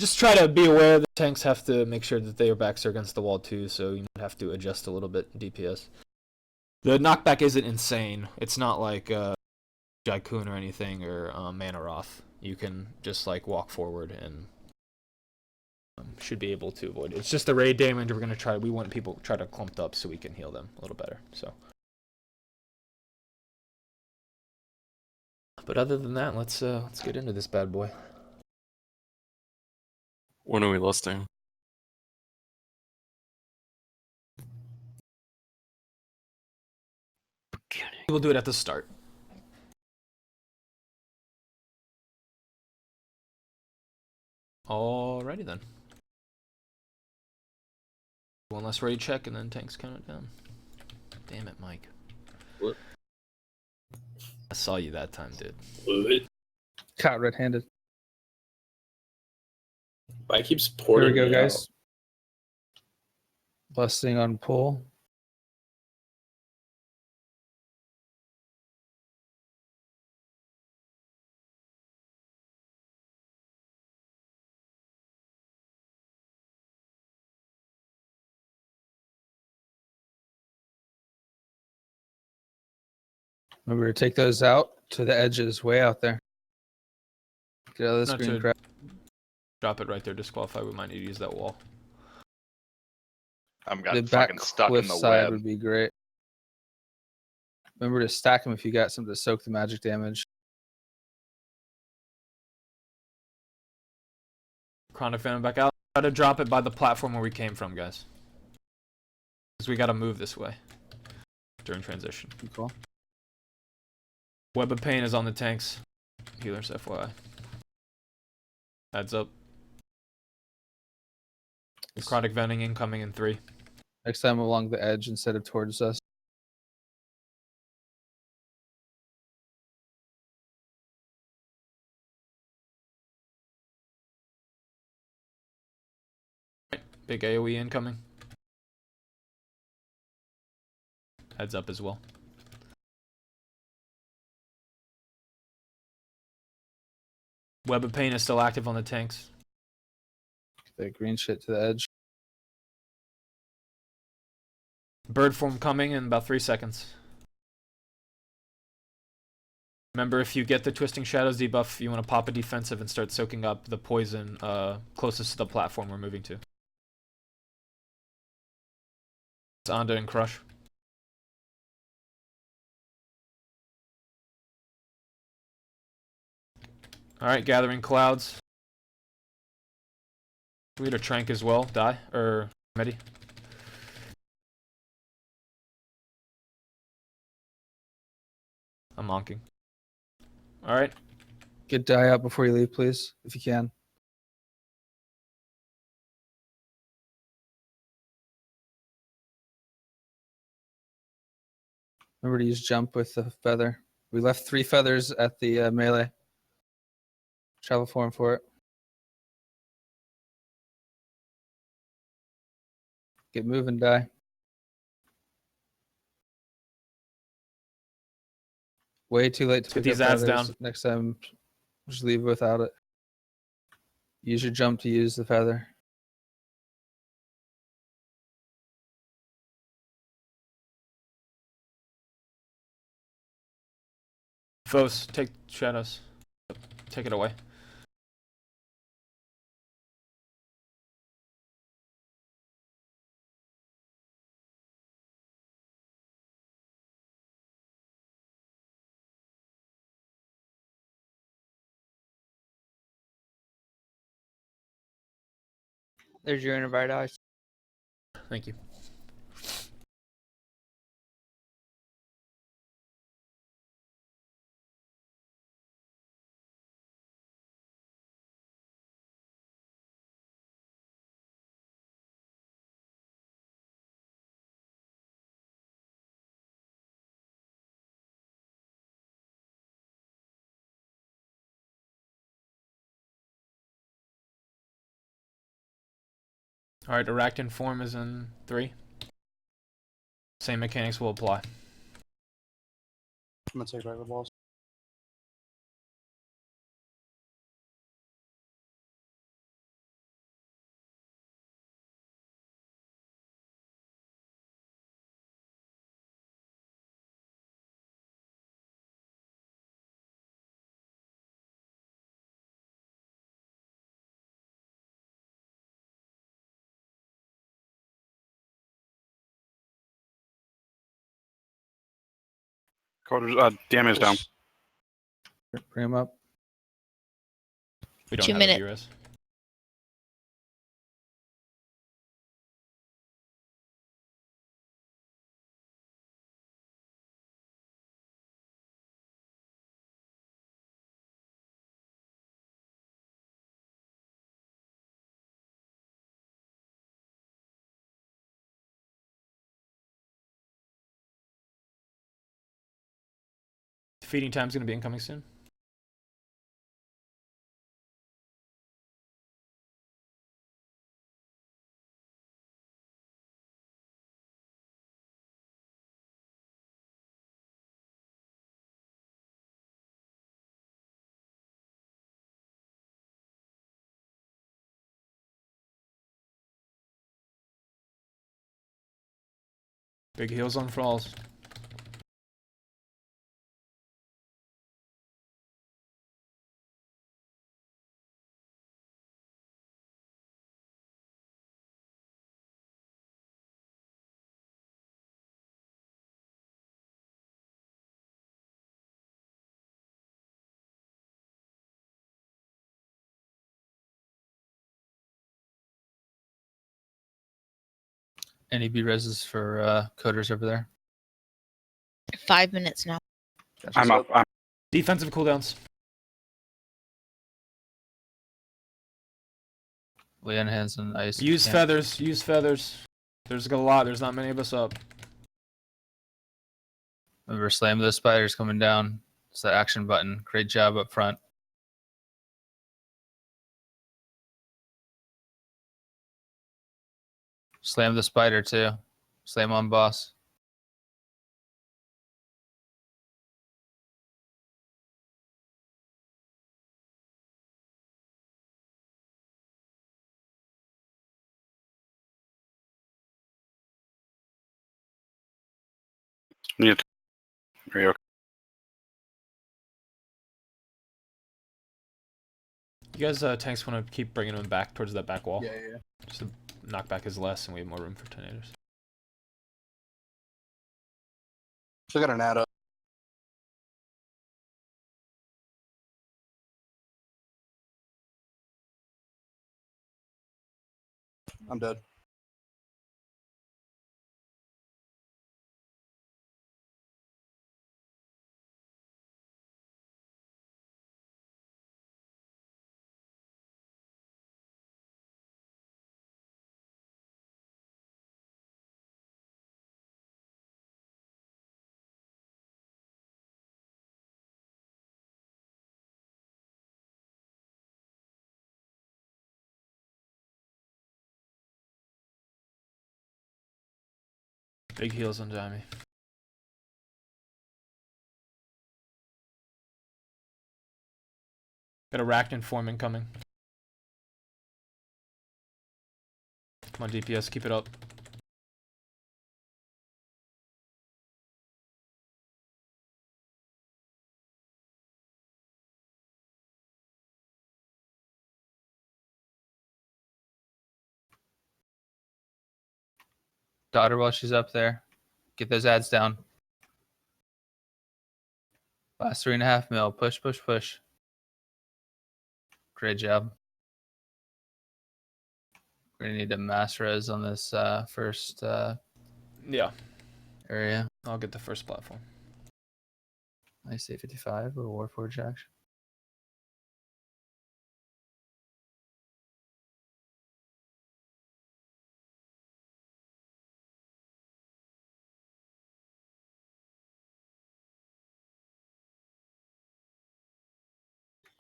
Just try to be aware that tanks have to make sure that their backs are against the wall too, so you might have to adjust a little bit in DPS. The knockback isn't insane. It's not like Jaikun or anything, or Manaroth. You can just like walk forward and should be able to avoid it. It's just the raid damage we're gonna try. We want people to try to clumped up so we can heal them a little better. So, but other than that, let's get into this bad boy. When are we listing? We'll do it at the start. Alrighty then. One last ready check and then tanks count it down. Damn it, Mike. What? I saw you that time, dude. What? Caught red-handed. I keeps Here porting we go, me guys. out. Busting on pull. Remember to take those out to the edges, way out there. Get out of the Not screen to crap. drop it right there, disqualify. We might need to use that wall. I'm The got back fucking stuck in cliff the side web. would be great. Remember to stack them if you got something to soak the magic damage. Chronic Venom back out. Try to drop it by the platform where we came from, guys. Because we gotta move this way during transition. Cool. Web of Pain is on the tanks. Healers, FYI. Heads up. Necrotic Venting incoming in 3. Next time along the edge instead of towards us. Big AoE incoming. Heads up as well. Web of Pain is still active on the tanks. That green shit to the edge. Bird form coming in about 3 seconds. Remember, if you get the Twisting Shadows debuff, you want to pop a defensive and start soaking up the poison closest to the platform we're moving to. It's Onda and Crush. Alright, Gathering Clouds. We had a Trank as well, die, or Medi. I'm monking. Alright. Get die out before you leave, please, if you can. Remember to use jump with the feather. We left 3 feathers at the melee. Travel form for it. Get moving, die. Way too late to Put pick these up ads feathers. down. Next time, just leave without it. Use your jump to use the feather. Foes, take shadows. Take it away. There's your invite ice. Thank you. Alright, Arachnid form is in 3. Same mechanics will apply. I'm gonna take back the balls. Code, damage down. Bring him up. We don't 2 have minutes. a VRS. Feeding time's gonna be incoming soon. Big heals on Falls. Any B reses for coders over there? 5 minutes now. I'm up. Defensive cooldowns. Leon hands and ice. Use can't- feathers. Use feathers. There's a lot. There's not many of us up. Remember, slam those spiders coming down. It's that action button. Great job up front. Slam the spider too. Slam on boss. Are you okay? You guys, tanks want to keep bringing him back towards that back wall. Yeah. Just to knock back his less, and we have more room for tornadoes. Still got an ad up. I'm dead. Big heals on Jamie. Got a Arachnid form incoming. Come on, DPS, keep it up. Daughter while she's up there. Get those ads down. Last 3.5 mil. Push, push, push. Great job. We're gonna need a mass res on this first Yeah. area. I'll get the first platform. I say 55 or Warforged action.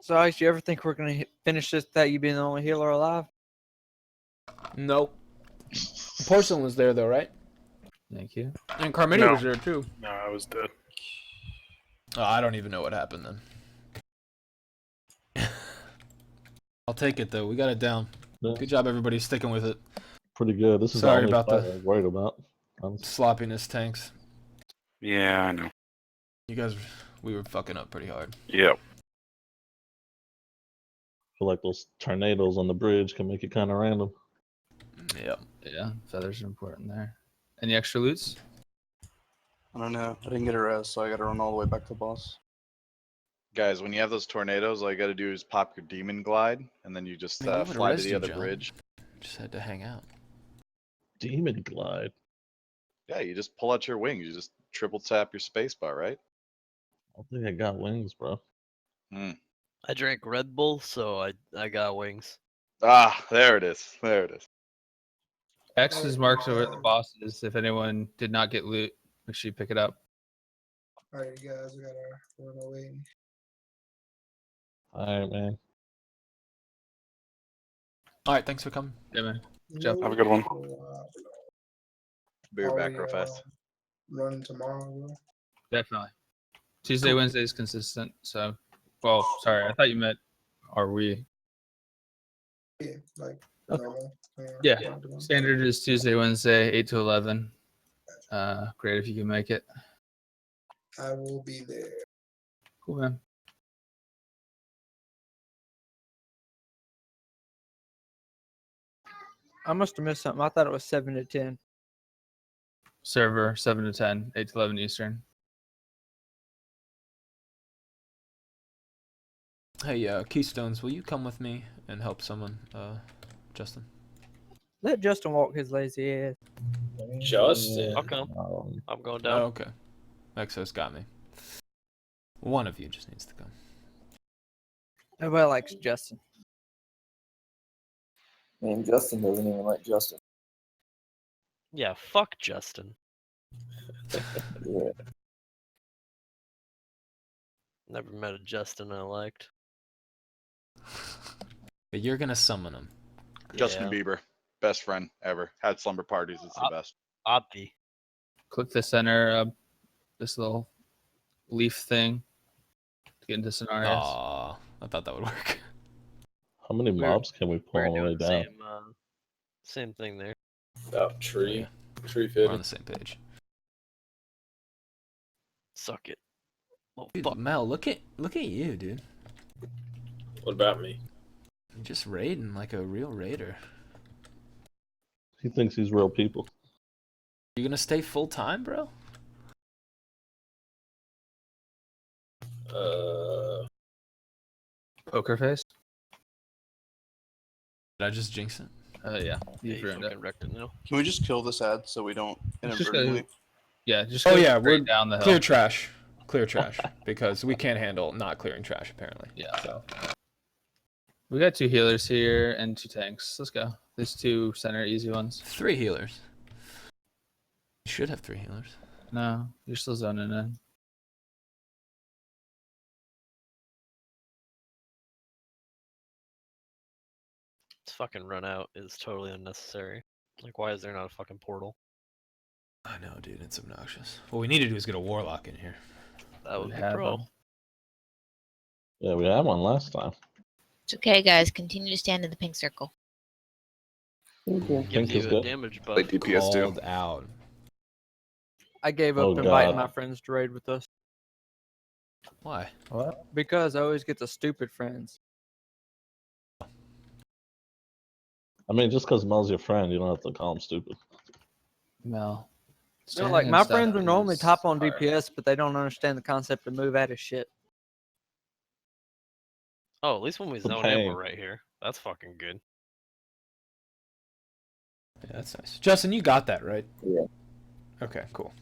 So, Ice, you ever think we're gonna finish this? That you being the only healer alive? Nope. Porcelain was there though, right? Thank you. And Carmini No. was there too. No, I was dead. Oh, I don't even know what happened then. I'll take it though. We got it down. Yeah. Good job, everybody, sticking with it. Pretty good. This is Sorry the only about fight the I was worried about. Honestly. sloppiness, tanks. Yeah, I know. You guys, we were fucking up pretty hard. Yep. I feel like those tornadoes on the bridge can make it kind of random. Yep. Yeah, feathers are important there. Any extra loots? I don't know. I didn't get a res, so I gotta run all the way back to the boss. Guys, when you have those tornadoes, all you gotta do is pop your demon glide, and then you just Man, what would fly to arrest the you, other John? bridge. Just had to hang out. Demon glide. Yeah, you just pull out your wings. You just triple tap your spacebar, right? I don't think I got wings, bro. Hmm. I drank Red Bull, so I got wings. Ah, there it is. There it is. X is marked over the bosses. If anyone did not get loot, make sure you pick it up. Alright, you guys, we gotta run away. Alright, man. All right, thanks for coming. Yeah, man. Have a good one. Be right back real fast. Run tomorrow, bro. Definitely. Tuesday, Wednesday is consistent. So, well, sorry, I thought you meant, are we? Yeah, like Okay. normal. Yeah. Standard is Tuesday, Wednesday, 8 to 11. Great if you can make it. I will be there. Cool, man. I must have missed something. I thought it was 7 to 10. Server 7 to 10, 8 to 11 Eastern. Hey, Keystones, will you come with me and help someone, Justin? Let Justin walk his lazy ass. Justin. I'll come. I'm going down. Oh, okay. Exos got me. One of you just needs to come. Nobody likes Justin. Man, Justin doesn't even like Justin. Yeah, fuck Justin. Yeah. Never met a Justin I liked. But you're gonna summon him. Justin Yeah. Bieber, best friend ever. Had slumber parties. It's the best. Obvi. Click the center, this little leaf thing to get into scenarios. Aw, I thought that would work. How many mobs can we pull all the way down? Same thing there. Oh, tree. Tree We're fitting. on the same page. Suck it. Oh, Dude, fuck. Mel, look at you, dude. What about me? You're just raiding like a real raider. He thinks he's real people. You gonna stay full time, bro? Poker face? Did I just jinx it? Yeah. Yeah, You've you ruined it. fucking wrecked it now. Can we just kill this ad so we don't It's just inadvertently? Yeah, just Oh go yeah, we're straight down the hill. clear trash. Clear trash. Because we can't handle not clearing trash, apparently. Yeah. So we got 2 healers here and 2 tanks. Let's go. There's 2 center easy ones. 3 healers. You should have 3 healers. No, you're still zoning in. This fucking run out is totally unnecessary. Like, why is there not a fucking portal? I know, dude. It's obnoxious. What we need to do is get a warlock in here. That would We be have pro. them. Yeah, we had one last time. It's okay, guys. Continue to stand in the pink circle. Pink Gives is you a good. damage buff. Like DPS too. Called out. I gave Oh, up inviting God. my friends to raid with us Why? What? because I always get the stupid friends. I mean, just because Mel's your friend, you don't have to call him stupid. Mel. You know, like my friends are normally top on DPS, but they don't understand the concept of move out of shit. Oh, at least when we The zone in, pain. we're right here. That's fucking good. Yeah, that's nice. Justin, you got that, right? Yeah. Okay, cool.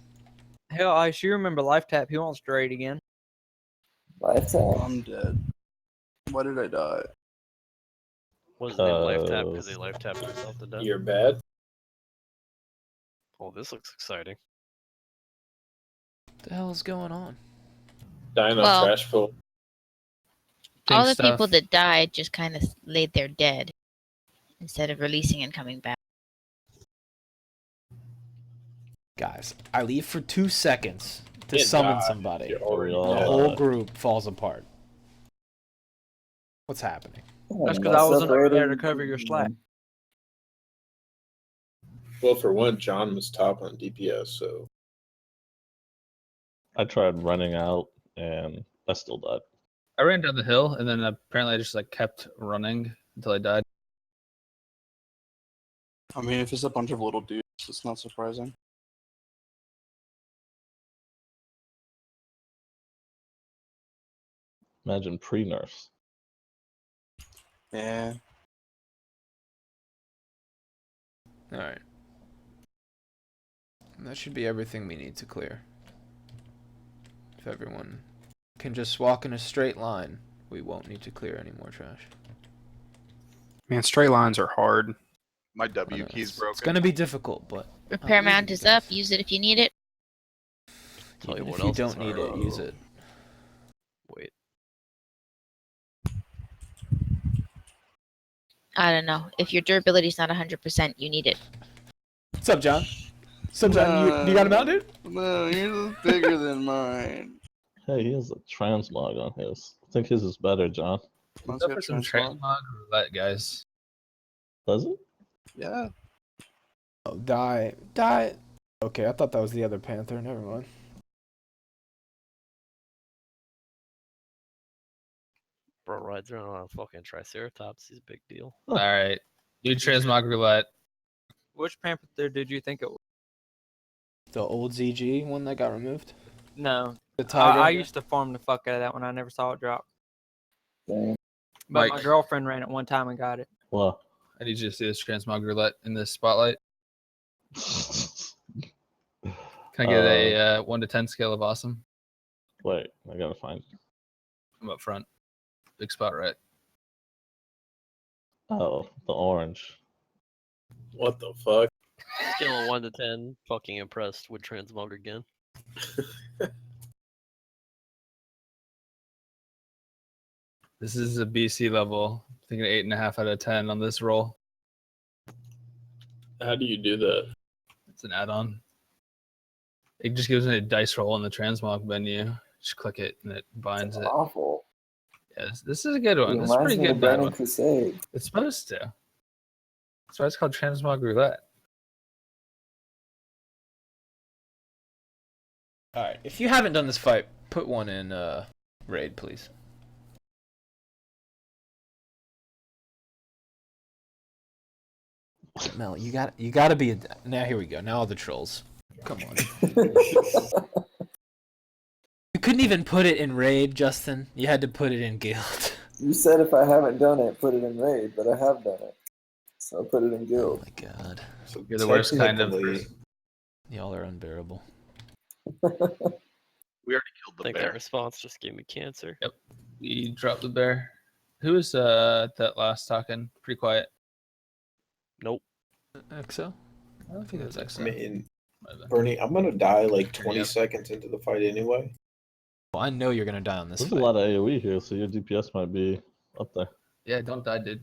Hell, Ice, you remember Life Tap? He wants to raid again. Lifetime. I'm dead. Why did I die? What is his name? Life tap because he life tapped himself to death. You're bad. Oh, this looks exciting. What the hell is going on? Dying on Well- trash pool. All the people that died just kind of laid there dead instead of releasing and coming back. Guys, I leave for 2 seconds to You summon died. somebody. You're already The dead. whole group falls apart. What's happening? That's because I wasn't over there to cover your slack. Well, for one, John was top on DPS, so I tried running out and I still died. I ran down the hill and then apparently I just like kept running until I died. I mean, if it's a bunch of little dudes, it's not surprising. Imagine pre-nerfs. Yeah. Alright. That should be everything we need to clear. If everyone can just walk in a straight line, we won't need to clear any more trash. Man, straight lines are hard. My I W know, key's it's broken. gonna be difficult, but Repair I'll leave mount you is guys. up. Use it if you need it. Tell Even you what if you else is don't need hard. it, use it. Wait. I don't know. If your durability is not 100%, you need it. What's up, John? What's up, John? You got him out, dude? No, yours is bigger than mine. Hey, he has a transmog on his. I think his is better, John. Mine's Go got for some transmog. transmog roulette, guys. Does it? Yeah. Oh, die. Okay, I thought that was the other panther. Never mind. Bro rides around on a fucking Triceratops. He's a big deal. All right. Do transmog roulette. Which panther did you think it was? The old ZG one that got removed? No. The tiger? I used to farm the fuck out of that one. I never saw it drop. Dang. But Mike. my girlfriend ran it one time and got it. Well, I need you to see this transmog roulette in this spotlight. Can I get a 1 to 10 scale of awesome? wait, I gotta find it. I'm up front. Big spot right. Oh, the orange. What the fuck? Scale of 1 to 10. Fucking impressed with transmog again. This is a BC level. I'm thinking 8.5 out of 10 on this roll. How do you do that? It's an add-on. It just gives me a dice roll in the transmog menu. Just click it and it binds That's it. awful. Yes, this is a good one. It This is a reminds pretty me of good bad Burning one. Crusade. It's supposed to. That's why it's called transmog roulette. Alright, if you haven't done this fight, put one in raid, please. Mel, you gotta be now. Here we go. Now all the trolls. Come on. You couldn't even put it in raid, Justin. You had to put it in guild. You said if I haven't done it, put it in raid, but I have done it. So I put it in guild. Oh my god. So You're the worst kind of technically- person. Y'all are unbearable. We already killed I the think bear. that response just gave me cancer. Yep. You dropped the bear. Who was that last talking? Pretty quiet. Nope. Exo? I don't think it was Exo. I mean, Might have been. Bernie, I'm gonna die like 20 Yep. seconds into the fight anyway. Well, I know you're gonna die on this There's fight. a lot of AoE here, so your DPS might be up there. Yeah, don't die, dude.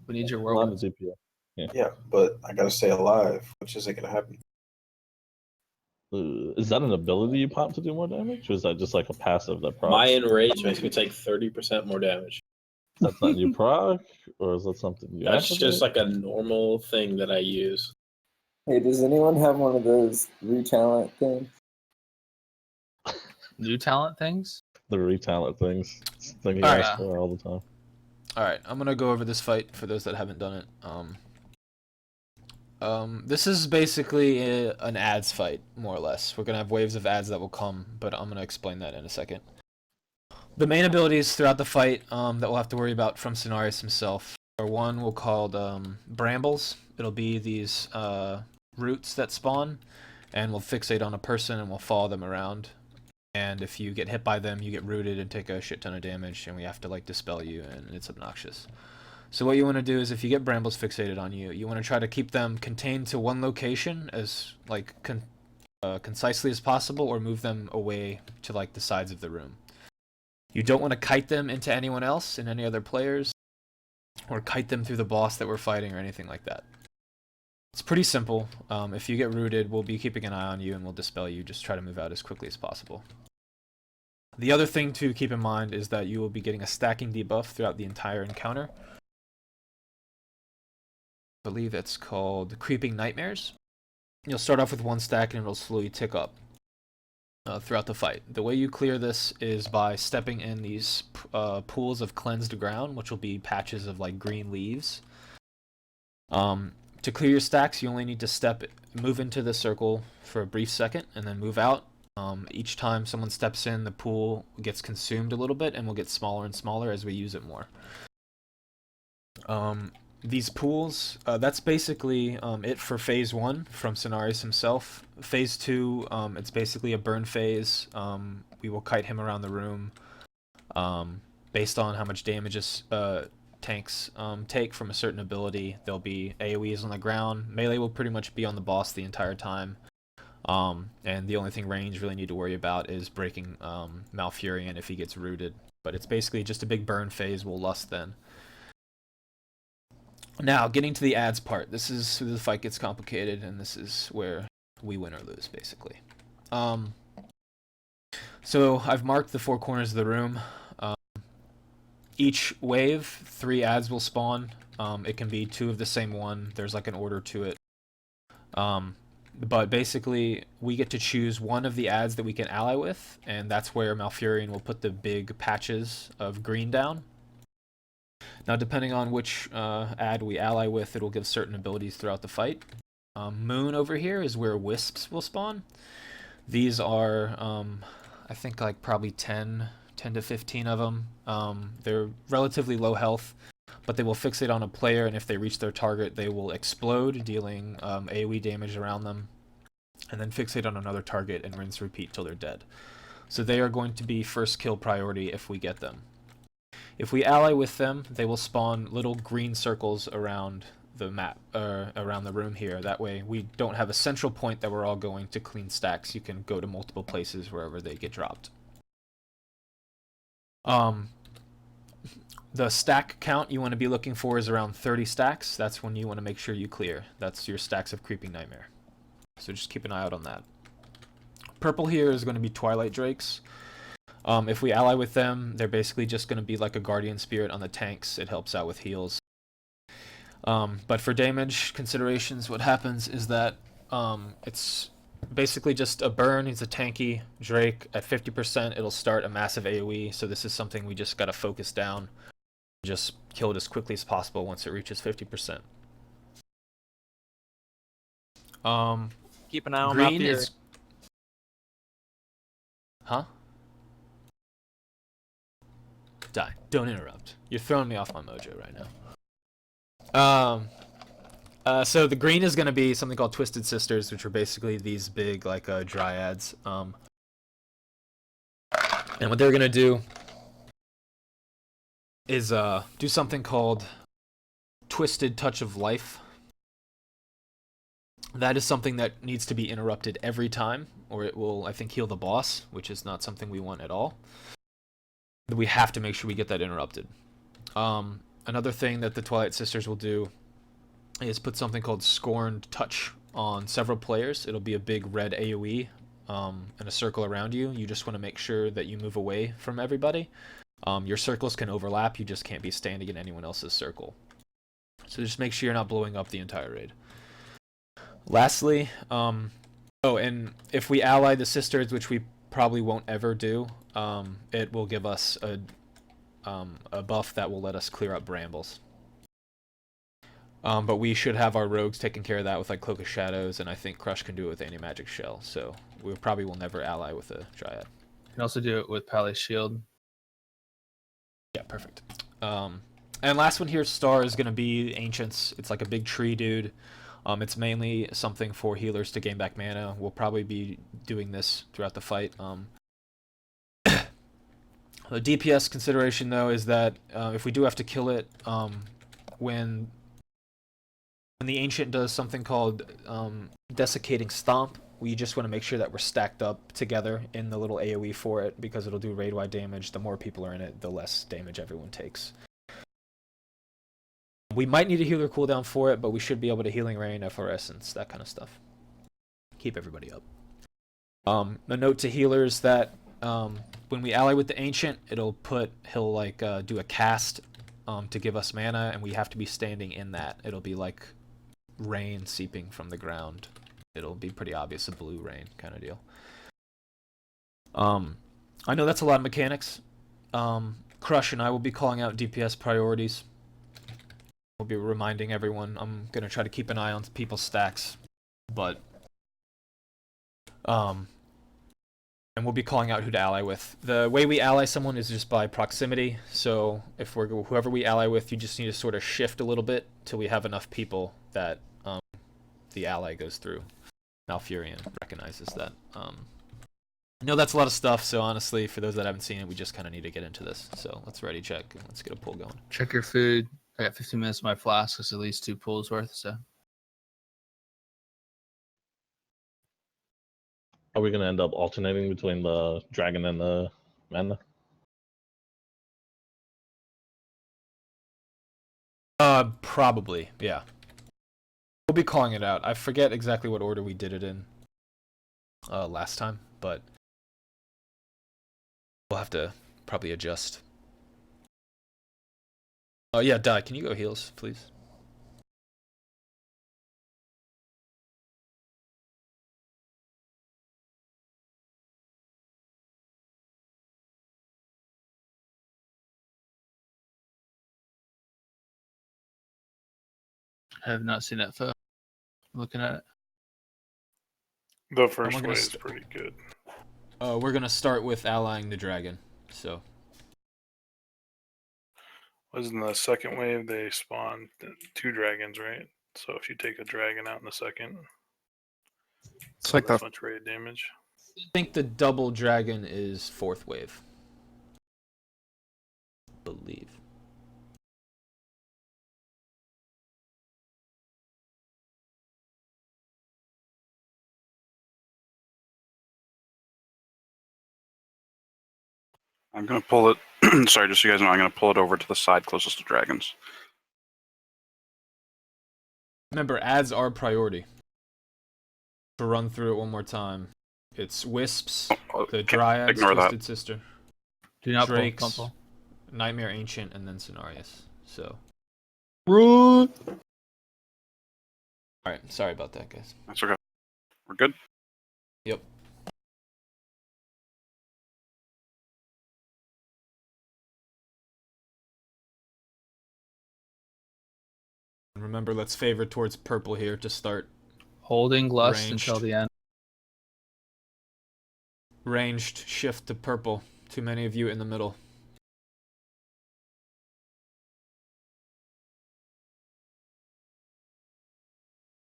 We need your A lot of world. DPS. Yeah, but I gotta stay alive, which isn't gonna happen. Is that an ability you pop to do more damage, or is that just like a passive that procs? My enrage makes me take 30% more damage. That's not you proc, or is that something you That's activate? just like a normal thing that I use. Hey, does anyone have one of those retalent things? New talent things? the retalent things. It's the thing you Alright. ask for all the time. Alright, I'm gonna go over this fight for those that haven't done it. This is basically an ads fight, more or less. We're gonna have waves of ads that will come, but I'm gonna explain that in a second. The main abilities throughout the fight that we'll have to worry about from Cenarius himself are one we'll call brambles. It'll be these roots that spawn, and we'll fixate on a person and we'll follow them around. And if you get hit by them, you get rooted and take a shit ton of damage, and we have to like dispel you, and it's obnoxious. So what you want to do is, if you get brambles fixated on you, you want to try to keep them contained to one location as like concisely as possible, or move them away to like the sides of the room. You don't want to kite them into anyone else and any other players, or kite them through the boss that we're fighting or anything like that. It's pretty simple. If you get rooted, we'll be keeping an eye on you and we'll dispel you. Just try to move out as quickly as possible. The other thing to keep in mind is that you will be getting a stacking debuff throughout the entire encounter. I believe that's called Creeping Nightmares. You'll start off with one stack and it'll slowly tick up throughout the fight. The way you clear this is by stepping in these pools of cleansed ground, which will be patches of like green leaves. To clear your stacks, you only need to move into the circle for a brief second and then move out. Each time someone steps in, the pool gets consumed a little bit and will get smaller and smaller as we use it more. These pools, that's basically it for phase 1 from Cenarius himself. Phase 2, it's basically a burn phase. We will kite him around the room based on how much damage tanks take from a certain ability. There'll be AoEs on the ground. Melee will pretty much be on the boss the entire time. And the only thing range really need to worry about is breaking Malfurion if he gets rooted. But it's basically just a big burn phase. We'll lust then. Now, getting to the ads part. This is where the fight gets complicated, and this is where we win or lose, basically. So I've marked the 4 corners of the room. Each wave, 3 ads will spawn. It can be 2 of the same one. There's like an order to it. But basically, we get to choose one of the ads that we can ally with, and that's where Malfurion will put the big patches of green down. Now, depending on which ad we ally with, it'll give certain abilities throughout the fight. Moon over here is where wisps will spawn. These are, I think, like probably 10 to 15 of them. They're relatively low health, but they will fixate on a player, and if they reach their target, they will explode, dealing AoE damage around them, and then fixate on another target and rinse repeat till they're dead. So they are going to be first kill priority if we get them. If we ally with them, they will spawn little green circles around the map, around the room here. That way we don't have a central point that we're all going to clean stacks. You can go to multiple places wherever they get dropped. The stack count you want to be looking for is around 30 stacks. That's when you want to make sure you clear. That's your stacks of Creeping Nightmare. So just keep an eye out on that. Purple here is going to be Twilight Drakes. If we ally with them, they're basically just going to be like a Guardian Spirit on the tanks. It helps out with heals. But for damage considerations, what happens is that it's basically just a burn. It's a tanky Drake. At 50%, it'll start a massive AoE, so this is something we just got to focus down. Just kill it as quickly as possible once it reaches 50%. Keep an eye on green Malfurion. is... Huh? Die. Don't interrupt. You're throwing me off my mojo right now. So the green is going to be something called Twisted Sisters, which are basically these big, like, dryads. And what they're going to do is do something called Twisted Touch of Life. That is something that needs to be interrupted every time, or it will, I think, heal the boss, which is not something we want at all. We have to make sure we get that interrupted. Another thing that the Twilight Sisters will do is put something called Scorned Touch on several players. It'll be a big red AoE and a circle around you. You just want to make sure that you move away from everybody. Your circles can overlap, you just can't be standing in anyone else's circle. So just make sure you're not blowing up the entire raid. Lastly, and if we ally the sisters, which we probably won't ever do, it will give us a buff that will let us clear up brambles. But we should have our rogues taking care of that with like Cloak of Shadows, and I think Crush can do it with Anti-Magic Shell, so we probably will never ally with a Dryad. You can also do it with Pally Shield. Yeah, perfect. And last one here, Star, is going to be Ancients. It's like a big tree dude. It's mainly something for healers to gain back mana. We'll probably be doing this throughout the fight. The DPS consideration, though, is that if we do have to kill it, when the Ancient does something called Desiccating Stomp, we just want to make sure that we're stacked up together in the little AoE for it, because it'll do raid-wide damage. The more people are in it, the less damage everyone takes. We might need a healer cooldown for it, but we should be able to Healing Rain, Efflorescence, that kind of stuff. Keep everybody up. A note to healers that when we ally with the Ancient, he'll like do a cast to give us mana, and we have to be standing in that. It'll be like rain seeping from the ground. It'll be pretty obvious, a blue rain kind of deal. I know that's a lot of mechanics. Crush and I will be calling out DPS priorities. We'll be reminding everyone. I'm going to try to keep an eye on people's stacks, but and we'll be calling out who to ally with. The way we ally someone is just by proximity, so if whoever we ally with, you just need to sort of shift a little bit till we have enough people that the ally goes through. Malfurion recognizes that. I know that's a lot of stuff, so honestly, for those that haven't seen it, we just kind of need to get into this. So let's ready check, and let's get a pull going. Check your food. I got 15 minutes of my flask. It's at least 2 pulls worth, so. Are we gonna end up alternating between the dragon and the mana? Probably, yeah. We'll be calling it out. I forget exactly what order we did it in last time, but we'll have to probably adjust. Oh yeah, Di, can you go heals, please? I have not seen that photo. I'm looking at it. The first gonna wave is pretty good. We're gonna start with allying the dragon. So Wasn't the second wave they spawned 2 dragons, right? So if you take a dragon out in the second, It's like this the much raid damage. I think the double dragon is 4th wave. Believe. I'm gonna pull it. Sorry, just so you guys know, I'm gonna pull it over to the side closest to dragons. Remember, ads are priority. To run through it one more time, it's Wisps, the Dryads, ignore that. Twisted Sister, Do not Drakes, pull. Don't pull. Nightmare Ancient, and then Cenarius. So. Run. Alright, sorry about that, guys. That's okay. We're good. Yep. Remember, let's favor towards purple here to start. Holding lust Ranged. until the end. Ranged, shift to purple. Too many of you in the middle.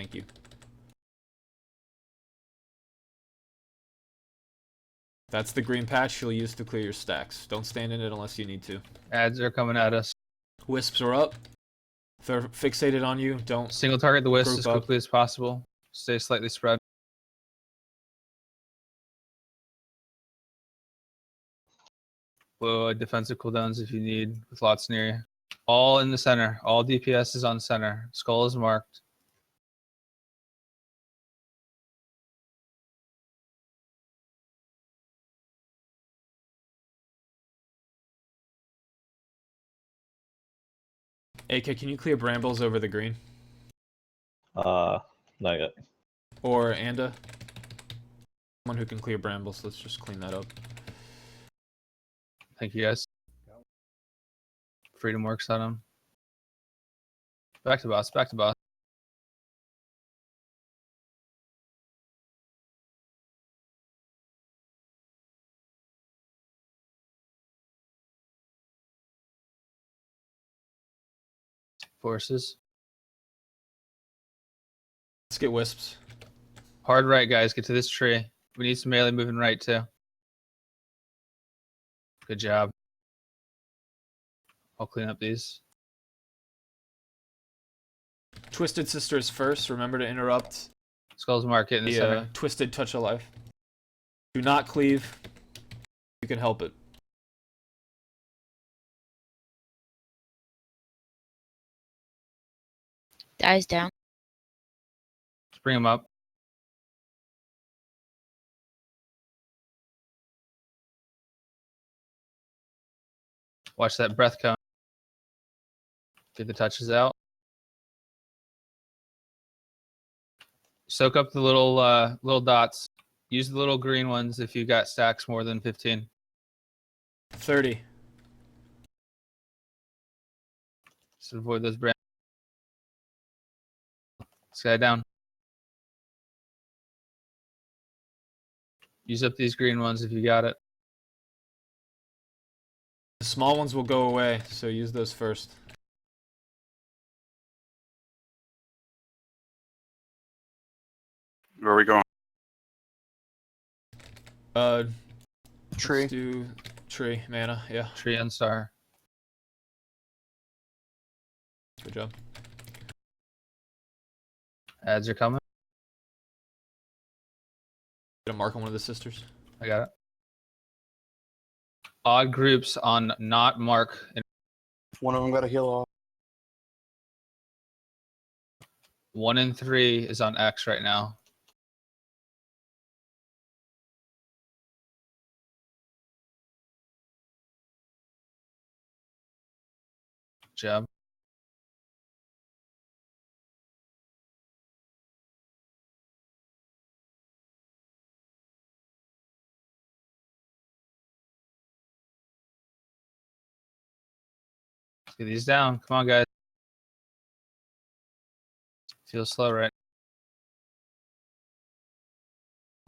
Thank you. That's the green patch you'll use to clear your stacks. Don't stand in it unless you need to. Ads are coming at us. Wisps are up. If they're fixated on you, don't Single target the wisp group as up. quickly as possible. Stay slightly spread. Blow defensive cooldowns if you need, with lots near you. All in the center. All DPS is on center. Skull is marked. AK, can you clear brambles over the green? Not yet. Or Anda? Someone who can clear brambles. Let's just clean that up. Thank you, guys. Freedom works on him. Back to boss. Back to boss. Forces. Let's get wisps. Hard right, guys. Get to this tree. We need some melee moving right, too. Good job. I'll clean up these. Twisted Sisters first. Remember to interrupt. Skull's market in the center. Twisted Touch of Life. Do not cleave. You can help it. Dies down. Let's bring him up. Watch that breath cone. Get the touches out. Soak up the little dots. Use the little green ones if you got stacks more than 15. 30. Just avoid those brands. This guy down. Use up these green ones if you got it. The small ones will go away, so use those first. Where are we going? Tree. Let's do tree, mana, yeah. Tree and star. Good job. Ads are coming. Get a mark on one of the sisters. I got it. Odd groups on not mark. One of them got a heal off. 1 and 3 is on X right now. Job. Let's get these down. Come on, guys. Feels slow, right?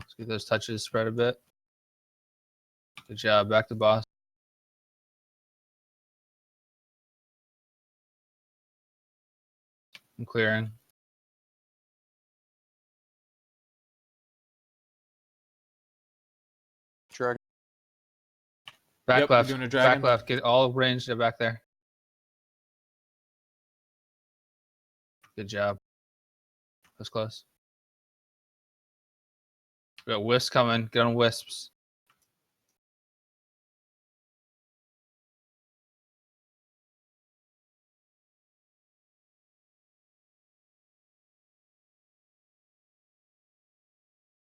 Let's get those touches spread a bit. Good job. Back to boss. I'm clearing. Dragon. Back Yep, we're left. doing a Back dragon. left. Get all ranged back there. Good job. That's close. We got wisps coming. Get on wisps.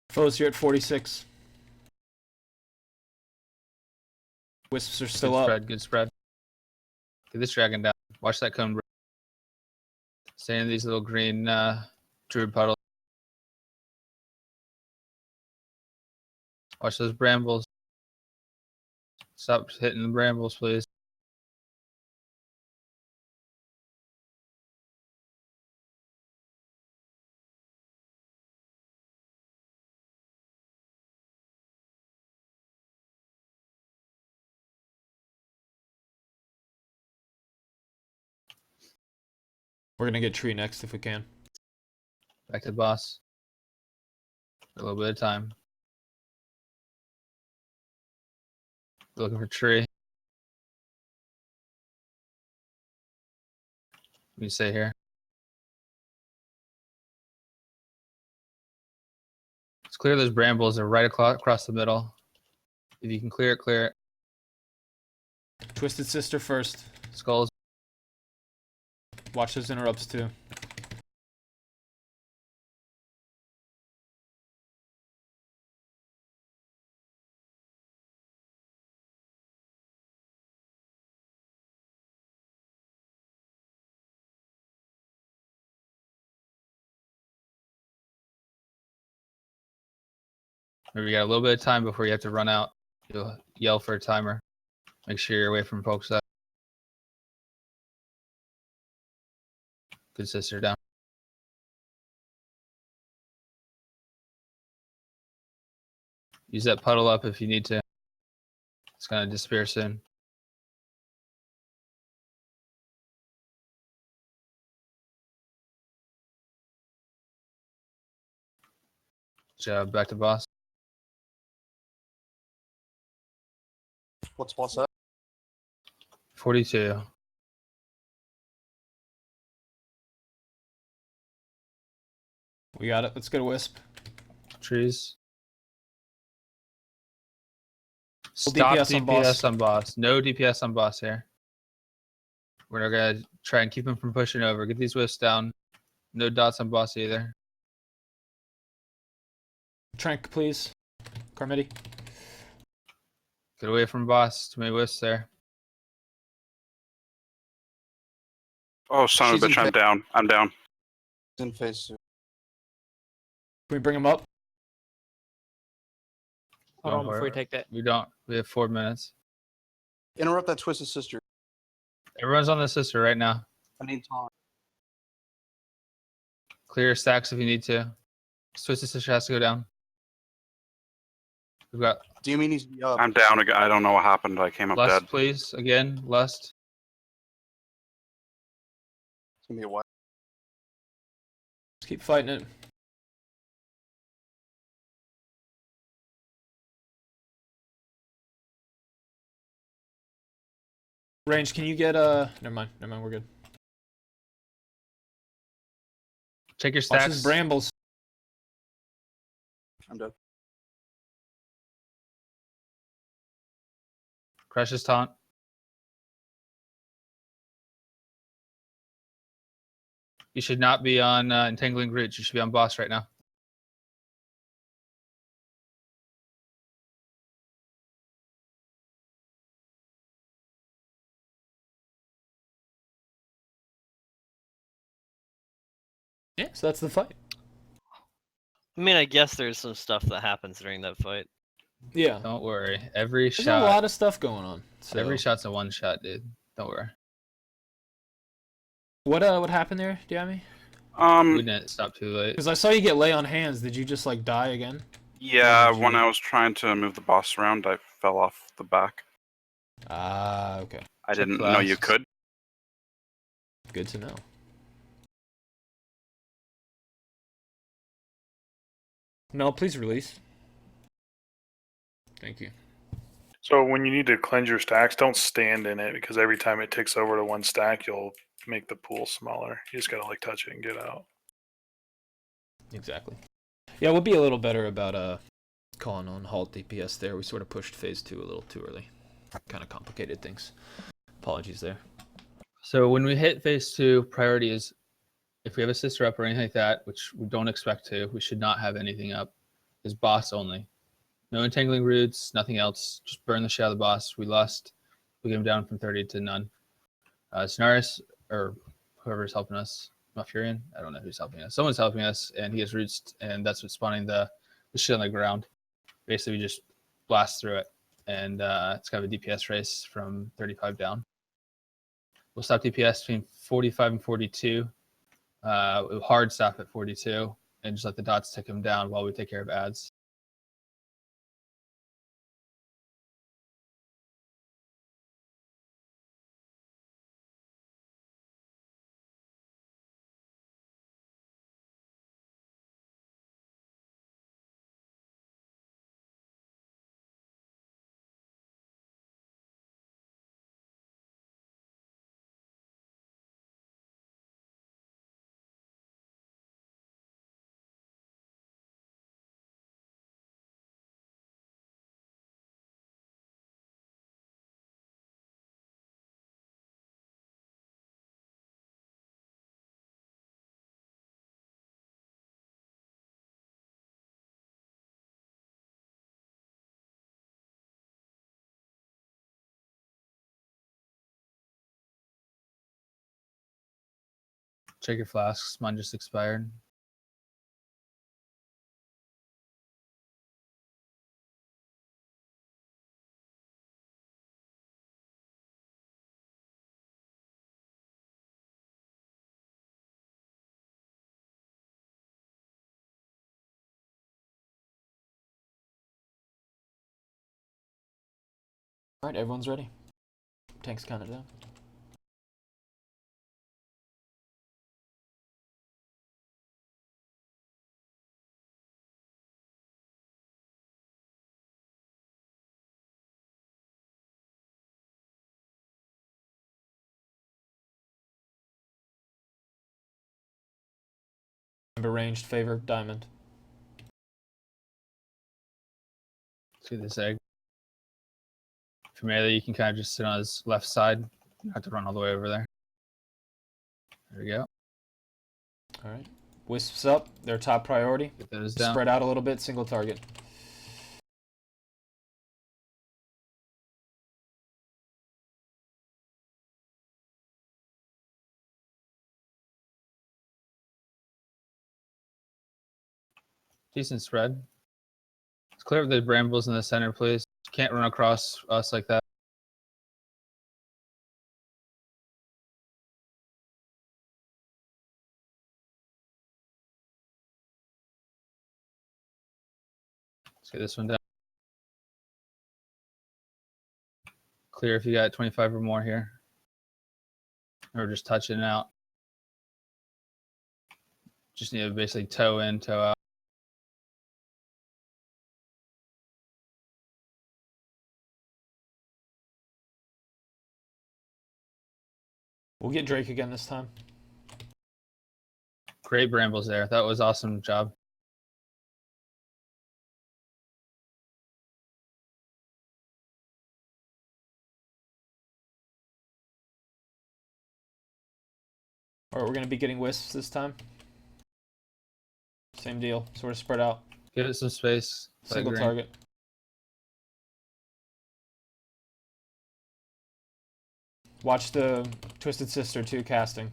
Foes, you're at 46. Wisps are still Good up. spread. Good spread. Get this dragon down. Watch that cone. Stay in these little green druid puddles. Watch those brambles. Stop hitting the brambles, please. We're gonna get tree next if we can. Back to the boss. A little bit of time. Looking for tree. Let me stay here. Let's clear those brambles. They're right across the middle. If you can clear it, clear it. Twisted Sister first. Skulls. Watch those interrupts too. Maybe you got a little bit of time before you have to run out. You'll yell for a timer. Make sure you're away from folks. Good sister down. Use that puddle up if you need to. It's gonna disappear soon. Good job. Back to boss. What's boss at? 42. We got it. Let's get a wisp. Trees. Full Stop DPS on boss. DPS on boss. No DPS on boss here. We're gonna try and keep him from pushing over. Get these wisps down. No dots on boss either. Trank, please. Carmody. Get away from boss. Too many wisps there. Oh, son She's of a in bitch, I'm fa- down. I'm down. In phase 2. Can we bring him up? Hold on before you take that. We don't. We have 4 minutes. Interrupt that Twisted Sister. Everyone's on the sister right now. I need time. Clear stacks if you need to. Twisted sister has to go down. We've got Do you mean he's to be up? I'm down again. I don't know what happened. I came up lust, dead. please. Again, lust. It's gonna be a while. Let's keep fighting it. Range, can you get never mind, we're good. Check your Watch stacks. his brambles. I'm dead. Crash's taunt. You should not be on Entangling Roots. You should be on boss right now. Yeah, so that's the fight. I mean, I guess there's some stuff that happens during that fight. Yeah. Don't worry. Every There's shot. a lot of stuff going on. So. Every shot's a one shot, dude. Don't worry. What happened there, Diami? We didn't stop too late. Because I saw you get lay on hands. Did you just like die again? Yeah, when I was trying to move the boss around, I fell off the back. Ah, okay. I didn't know you could. Good to know. No, please release. Thank you. So when you need to cleanse your stacks, don't stand in it because every time it ticks over to one stack, you'll make the pool smaller. You just gotta like touch it and get out. Exactly. Yeah, we'll be a little better about calling on halt DPS there. We sort of pushed phase 2 a little too early. Kind of complicated things. Apologies there. So when we hit phase 2, priority is if we have a sister up or anything like that, which we don't expect to, we should not have anything up, is boss only. No entangling roots, nothing else. Just burn the shit out of the boss. We lost. We get him down from 30 to none. Scenaris, or whoever's helping us, Malfurion, I don't know who's helping us. Someone's helping us, and he has roots, and that's what's spawning the shit on the ground. Basically, we just blast through it, and it's kind of a DPS race from 35 down. We'll stop DPS between 45 and 42. We'll hard stop at 42, and just let the dots tick him down while we take care of ads. Check your flasks. Mine just expired. Alright, everyone's ready. Tank's counted down. Remember ranged favor diamond. See this egg. For melee, you can kind of just sit on his left side. You don't have to run all the way over there. There we go. Alright. Wisps up, their top priority. Get those down. Spread out a little bit, single target. Decent spread. Let's clear up the brambles in the center, please. You can't run across us like that. Let's get this one down. Clear if you got 25 or more here. Or just touching it out. Just need to basically toe in, toe out. We'll get Drake again this time. Great brambles there. That was awesome job. Or we're gonna be getting wisps this time. Same deal. Sort of spread out. Give it some space. Single target. Watch the Twisted Sister 2 casting.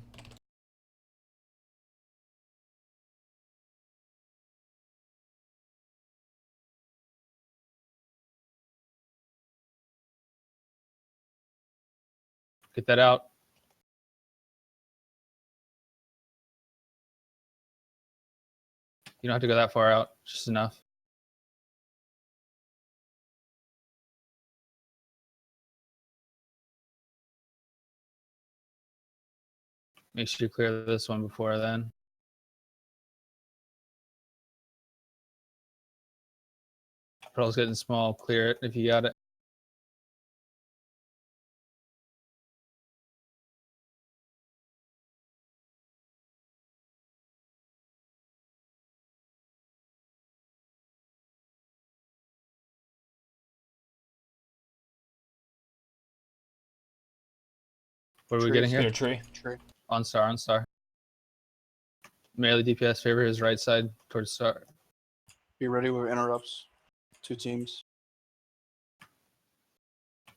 Get that out. You don't have to go that far out. Just enough. Make sure you clear this one before then. Pearl's getting small. Clear it if you got it. What are we getting here? Get a tree. On star, on star. Melee DPS favor his right side towards star. Be ready with interrupts. 2 teams.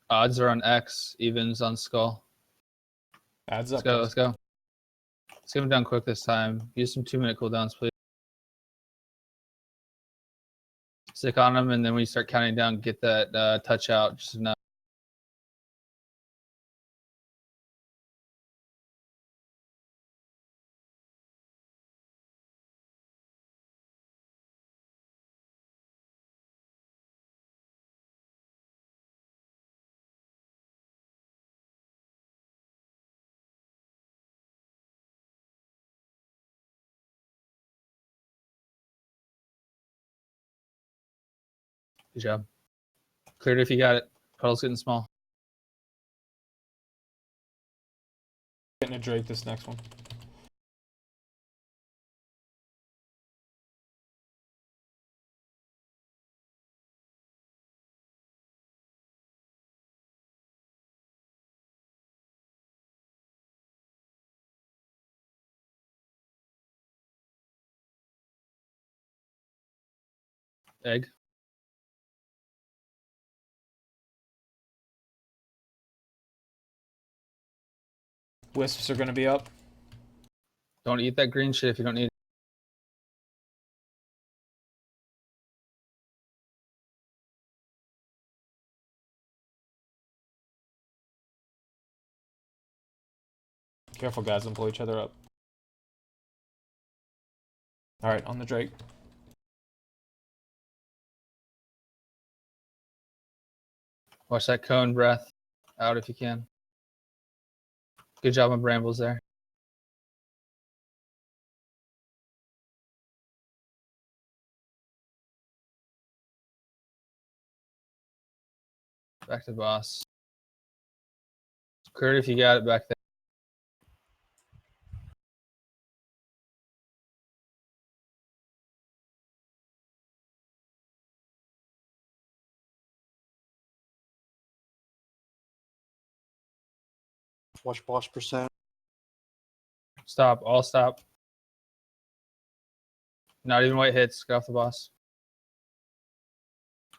Odds are on X, evens on skull. Adds Let's up. go, guys. let's go. Let's get him down quick this time. Use some 2-minute cooldowns, please. Stick on him, and then when you start counting down, get that touch out just enough. Good job. Cleared if you got it. Puddle's getting small. Getting a Drake this next one. Egg. Wisps are gonna be up. Don't eat that green shit if you don't need it. Careful, guys. Don't pull each other up. All right, on the Drake. Watch that cone breath out if you can. Good job on Brambles there. Back to the boss. Clear it if you got it back there. Watch boss percent. Stop. All stop. Not even white hits. Get off the boss.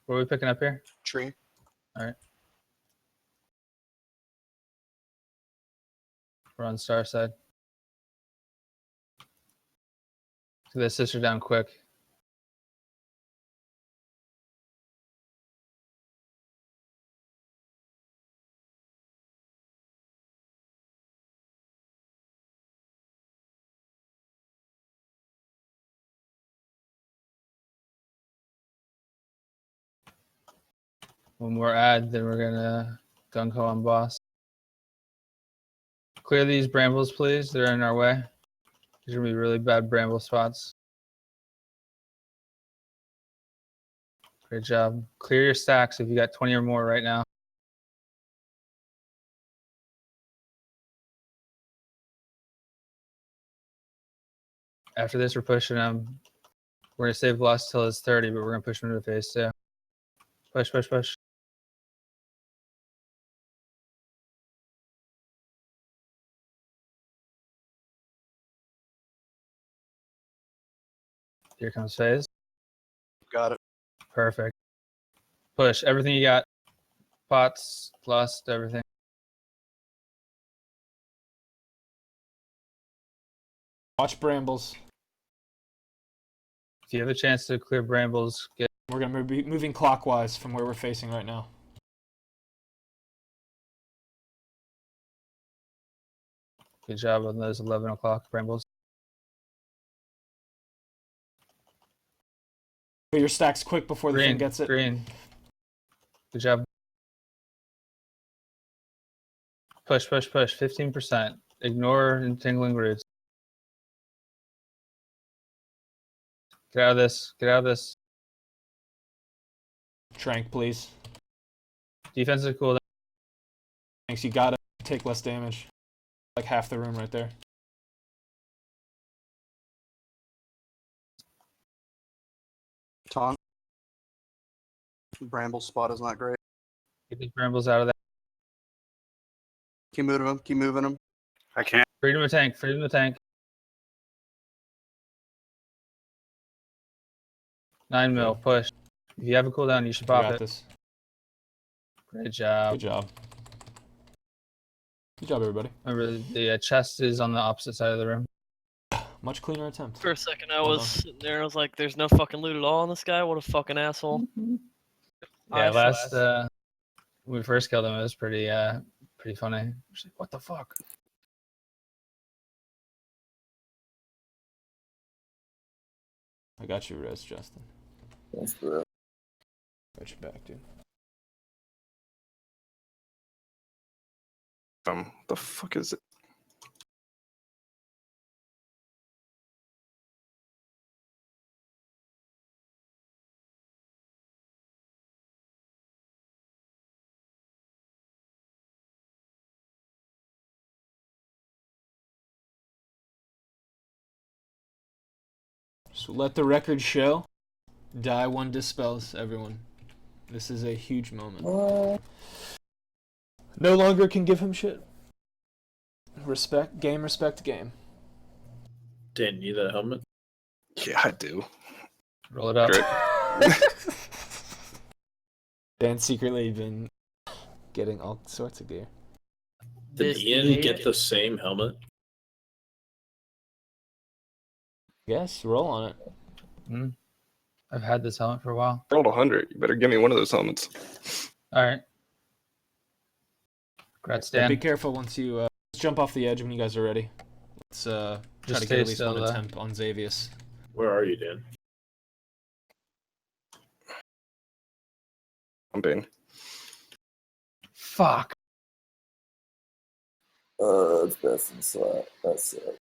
What are we picking up here? Tree. All right. We're on star side. Get that sister down quick. One more ad, then we're gonna gung ho on boss. Clear these brambles, please. They're in our way. These are gonna be really bad bramble spots. Great job. Clear your stacks if you got 20 or more right now. After this, we're pushing them. We're gonna save velocity till it's 30, but we're gonna push them to the face too. Push, push, push. Here comes phase. Got it. Perfect. Push everything you got. Pots, lust, everything. Watch brambles. If you have a chance to clear brambles, get. We're gonna be moving clockwise from where we're facing right now. Good job on those 11 o'clock brambles. Put your stacks quick before the thing Green, gets it. green. Good job. Push, push, push. 15%. Ignore entangling roots. Get out of this. Get out of this. Trank, please. Defensive cooldown. Thanks. You gotta take less damage. Like half the room right there. Taunt. Bramble spot is not great. Get these brambles out of there. Keep moving them. Keep moving them. I can't. Freedom of tank. Freedom of tank. 9 mil. Push. If you have a cooldown, you should pop got it. this. Great job. Good job. Good job, everybody. Remember, the chest is on the opposite side of the room. Much cleaner attempt. For a second, I Well was done. sitting there. I was like, "There's no fucking loot at all on this guy. What a fucking asshole." Yeah, last when we first killed him, it was pretty funny. Just like, what the fuck? I got you, Rez, Justin. Thanks, bro. Got your back, dude. The fuck is it? So let the record show. Die one dispels, everyone. This is a huge moment. No longer can give him shit. Respect, game, game. Dan, you need that helmet? Yeah, I do. Roll it up. Dan's secretly been getting all sorts of gear. Did Ian get the same helmet? Yes, roll on it. I've had this helmet for a while. I rolled 100. You better give me one of those helmets. All right. Congrats, Yeah, Dan. be careful once you let's jump off the edge when you guys are ready. Let's try Just to stay get at least still, one though. attempt on Xavius. Where are you, Dan? I'm being. Fuck. It's best in slot. That's it.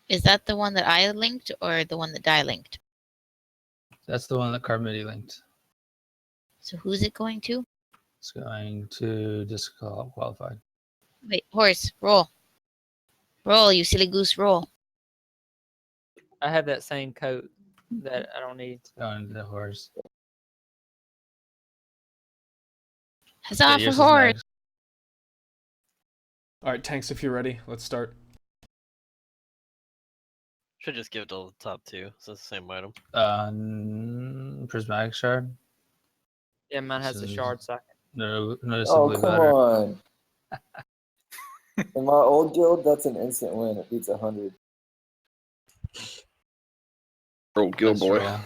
Is that the one that I linked or the one that Di linked? That's the one that Carmody linked. So who's it going to? It's going to disqualified. Wait, horse, roll. Roll, you silly goose, roll. I have that same coat that I don't need. It's going to the horse. Huzzah Yeah, for yours is horse. next. Alright, tanks, if you're ready, let's start. Should just give it to the top two. So it's the same item. Prismatic shard. Yeah, mine has a shard socket. No, Oh, noticeably come better. on. In my old guild, that's an instant win. It beats 100. Old guild That's boy. true, yeah.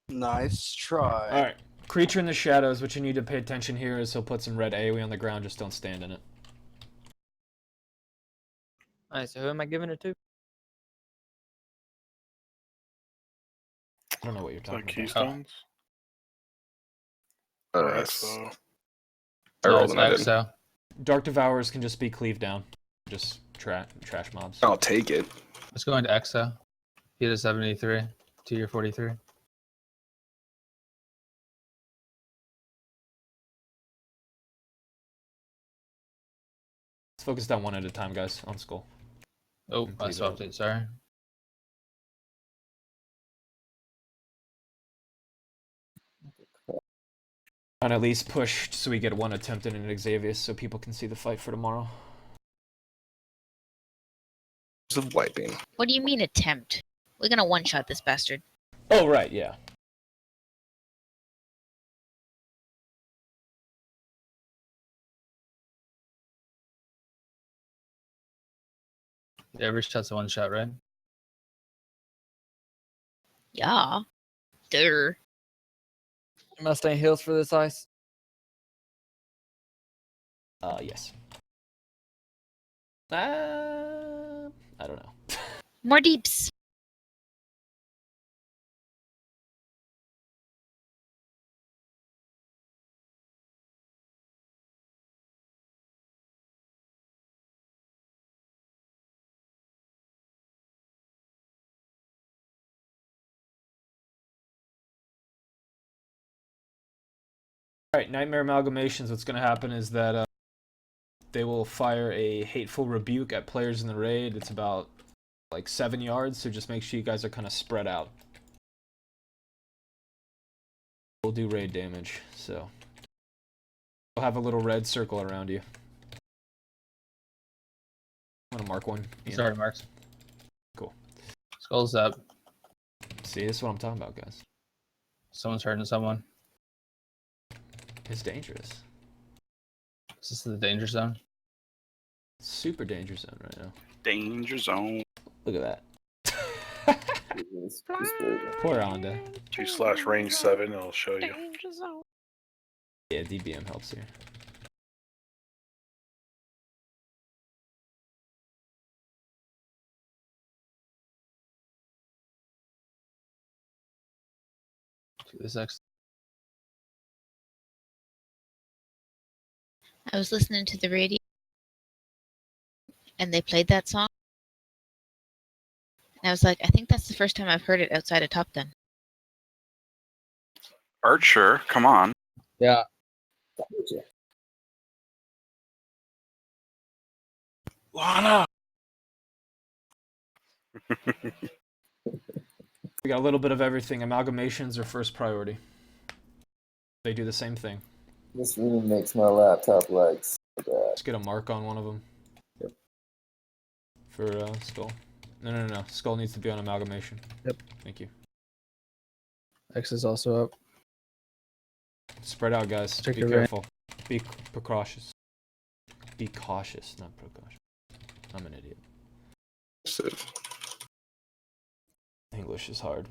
Nice try. Alright. Creature in the shadows, what you need to pay attention here is he'll put some red AoE on the ground, just don't stand in it. Alright, so who am I giving it to? I don't know what you're talking Like about. keystones? I No, rolled it's and I didn't. EXO. Dark Devourers can just be cleaved down. Just trash mobs. I'll take it. Let's go into EXO. He had a 73 to your 43. Let's focus down one at a time, guys, on skull. Oh, And I cleave it swapped up. it, sorry. And at least push so we get one attempt in an Xavius so people can see the fight for tomorrow. Of wiping. What do you mean attempt? We're gonna one-shot this bastard. Oh, right, yeah. Every shot's a one shot, right? Yeah. Duh. Mustang heals for this ice. Yes. I don't know. More deeps. Alright, Nightmare Amalgamations, what's going to happen is that they will fire a hateful rebuke at players in the raid. It's about like 7 yards, so just make sure you guys are kind of spread out. We'll do raid damage, so we'll have a little red circle around you. I'm gonna mark one. It's already marked. Cool. Skull's up. See, this is what I'm talking about, guys. Someone's hurting someone. It's dangerous. Is this the danger zone? Super danger zone right now. Danger zone. Look at that. Poor Onda. 2/range 7, it'll show you. Yeah, DBM helps here. This next. I was listening to the radio, and they played that song. And I was like, I think that's the first time I've heard it outside of Top Gun. Archer, come on. Yeah. Lana. We got a little bit of everything. Amalgamations are first priority. They do the same thing. This really makes my laptop like so bad. Just get a mark on one of them. Yep. For Skull. No. Skull needs to be on amalgamation. Yep. Thank you. X is also up. Spread out, guys. Check Be your careful. Be precautious. Be cautious, not precautious. I'm an idiot. English is hard.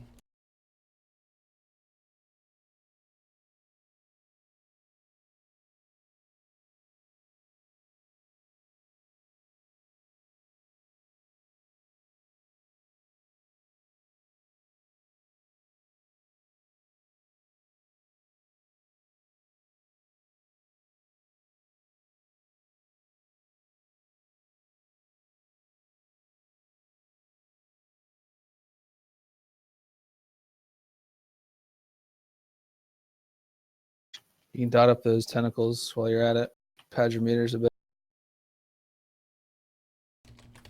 You can dot up those tentacles while you're at it. Pad your meters a bit.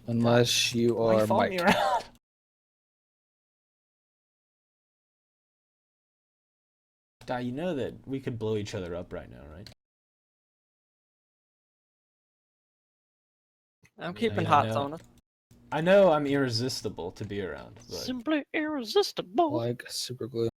Unless you Why are you following me Mike. around? Di, you know that we could blow each other up right now, right? I'm keeping Yeah, hots I know. on us. I know I'm irresistible to be around, but Simply irresistible. Like super glue.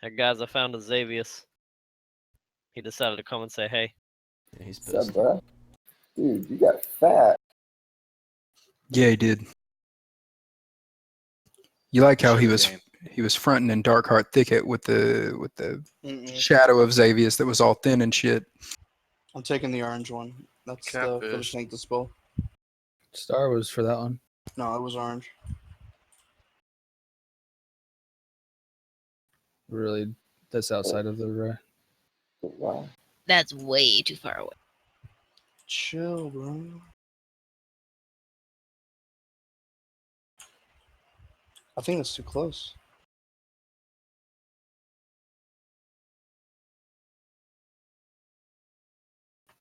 Hey guys, I found a Xavius. He decided to come and say hey. yeah, he's What's up, pissed. bro? Dude, you got fat. Yeah, he did. You like how he Sugar was fronting in Darkheart Thicket with the Mm-mm. shadow of Xavius that was all thin and shit. I'm taking the orange one. That's the for the Catfish. snake dispo. Star was for that one. No, it was orange. Really, that's outside of the array. Wow. That's way too far away. Chill, bro. I think that's too close.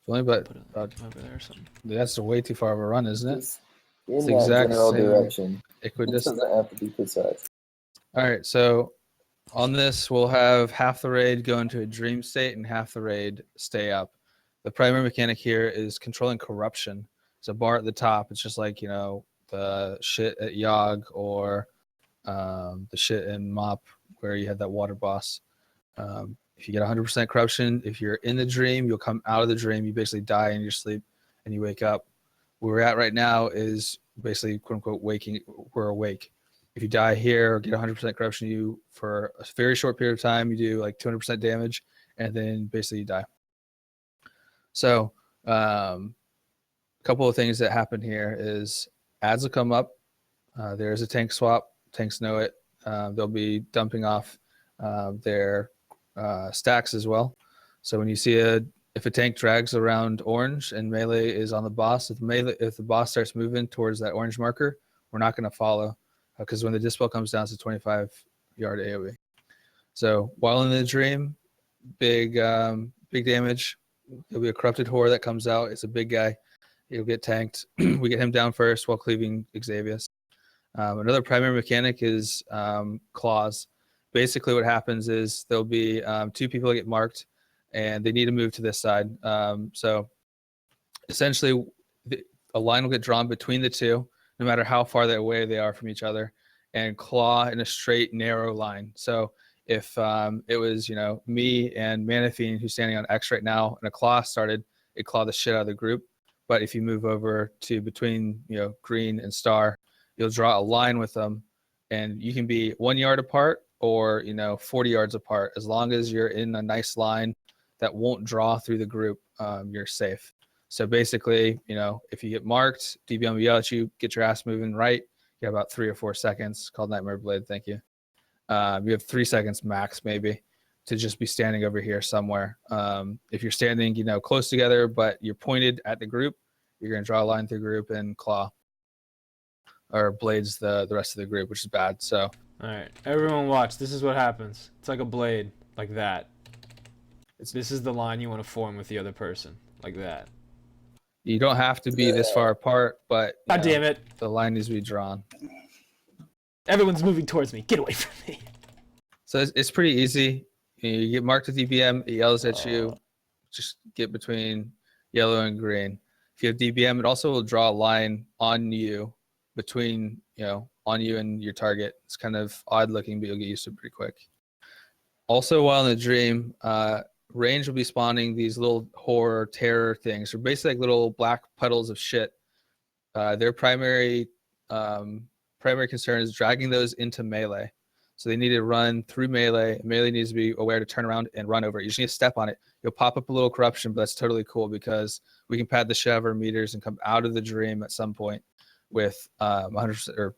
Only but over there or something. that's way too far of a run, isn't it? Just It's in the that exact general same direction. It equidistant. doesn't have to be precise. All right, so on this, we'll have half the raid go into a dream state and half the raid stay up. The primary mechanic here is controlling corruption. It's a bar at the top. It's just like, the shit at Yogg or the shit in Mop where you had that water boss. If you get 100% corruption, if you're in the dream, you'll come out of the dream. You basically die in your sleep and you wake up. Where we're at right now is basically, quote unquote, waking. We're awake. If you die here or get 100% corruption, you for a very short period of time, you do like 200% damage, and then basically you die. So, a couple of things that happen here is ads will come up. There's a tank swap. Tanks know it. They'll be dumping off their stacks as well. So when you see if a tank drags around orange and melee is on the boss, if the boss starts moving towards that orange marker, we're not going to follow. Because when the dispel comes down, it's a 25-yard AoE. So while in the dream, big damage. There'll be a corrupted whore that comes out. It's a big guy. He'll get tanked. We get him down first while cleaving Xavius. Another primary mechanic is claws. Basically what happens is there'll be 2 people that get marked, and they need to move to this side. So essentially, a line will get drawn between the 2, no matter how far away they are from each other, and claw in a straight, narrow line. So if it was, me and Manafine who's standing on X right now, and a claw started, it clawed the shit out of the group. But if you move over to between, green and star, you'll draw a line with them, and you can be 1 yard apart or 40 yards apart. As long as you're in a nice line that won't draw through the group, you're safe. So basically, if you get marked, DBM will yell at you, get your ass moving right. You have about 3 or 4 seconds. Called Nightmare Blade, thank you. You have 3 seconds max, maybe, to just be standing over here somewhere. If you're standing, close together, but you're pointed at the group, you're going to draw a line through the group and claw or blades the rest of the group, which is bad. So, all right, everyone watch. This is what happens. It's like a blade, like that. This is the line you want to form with the other person, like that. You don't have to be this far apart, but God damn it, the line needs to be drawn. Everyone's moving towards me. Get away from me. So it's pretty easy. You get marked with DBM, it yells at you. Just get between yellow and green. If you have DBM, it also will draw a line on you between, on you and your target. It's kind of odd looking, but you'll get used to it pretty quick. Also, while in the dream, range will be spawning these little horror terror things. They're basically like little black puddles of shit. Their primary concern is dragging those into melee. So they need to run through melee. Melee needs to be aware to turn around and run over it. You just need to step on it. You'll pop up a little corruption, but that's totally cool because we can pad the shit out of our meters and come out of the dream at some point with 100% or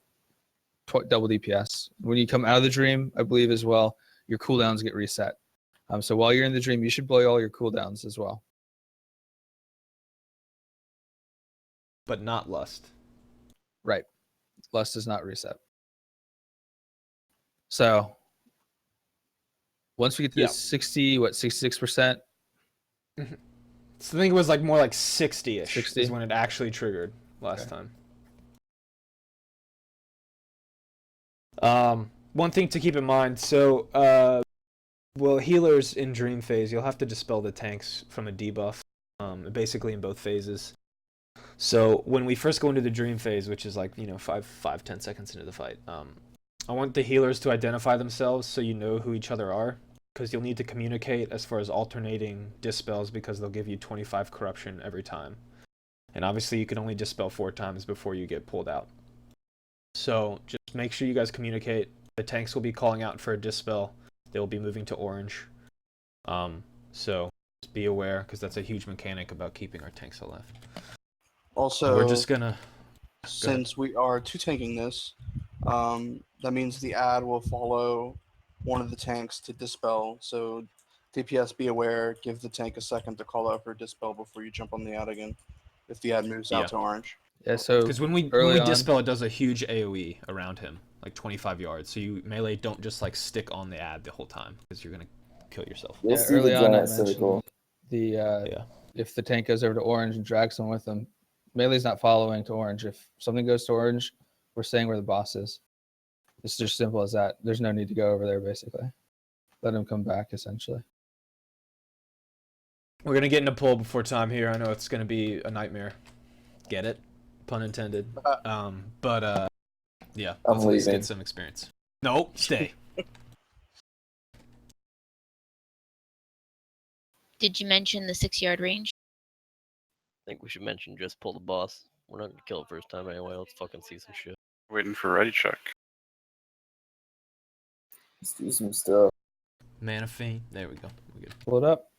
double DPS. When you come out of the dream, I believe as well, your cooldowns get reset. So while you're in the dream, you should blow all your cooldowns as well. But not lust. Right. Lust does not reset. So once we get to 66%. So I think it was like more like 60-ish 60 is when it actually triggered last time. One thing to keep in mind, so well, healers in dream phase, you'll have to dispel the tanks from a debuff, basically in both phases. So when we first go into the dream phase, which is like 5-10 seconds into the fight, I want the healers to identify themselves so you know who each other are, because you'll need to communicate as far as alternating dispels because they'll give you 25 corruption every time, and obviously you can only dispel 4 times before you get pulled out. So just make sure you guys communicate. The tanks will be calling out for a dispel. They will be moving to orange. So just be aware, because that's a huge mechanic about keeping our tanks alive. Also, and we're just gonna. Since we are two-tanking this, that means the ad will follow one of the tanks to dispel. So DPS, be aware. Give the tank a second to call out for a dispel before you jump on the ad again. If the ad moves out to orange. Yeah. So because when we dispel, it does a huge AOE around him, like 25 yards. So you melee don't just like stick on the ad the whole time because you're gonna kill yourself. You'll see the giant circle. The if the tank goes over to orange and drags someone with them, melee's not following to orange. If something goes to orange, we're saying where the boss is. It's just simple as that. There's no need to go over there, basically. Let him come back, essentially. We're gonna get into pull before time here. I know it's gonna be a nightmare. Get it? Pun intended. Yeah, I'm let's at least leaving. get some experience. No, stay. Did you mention the 6-yard range? I think we should mention just pull the boss. We're not gonna kill it first time anyway. Let's fucking see some shit. Waiting for ready check. Let's do some stuff. Mana Fiend. There we go. We're good. Pull it up.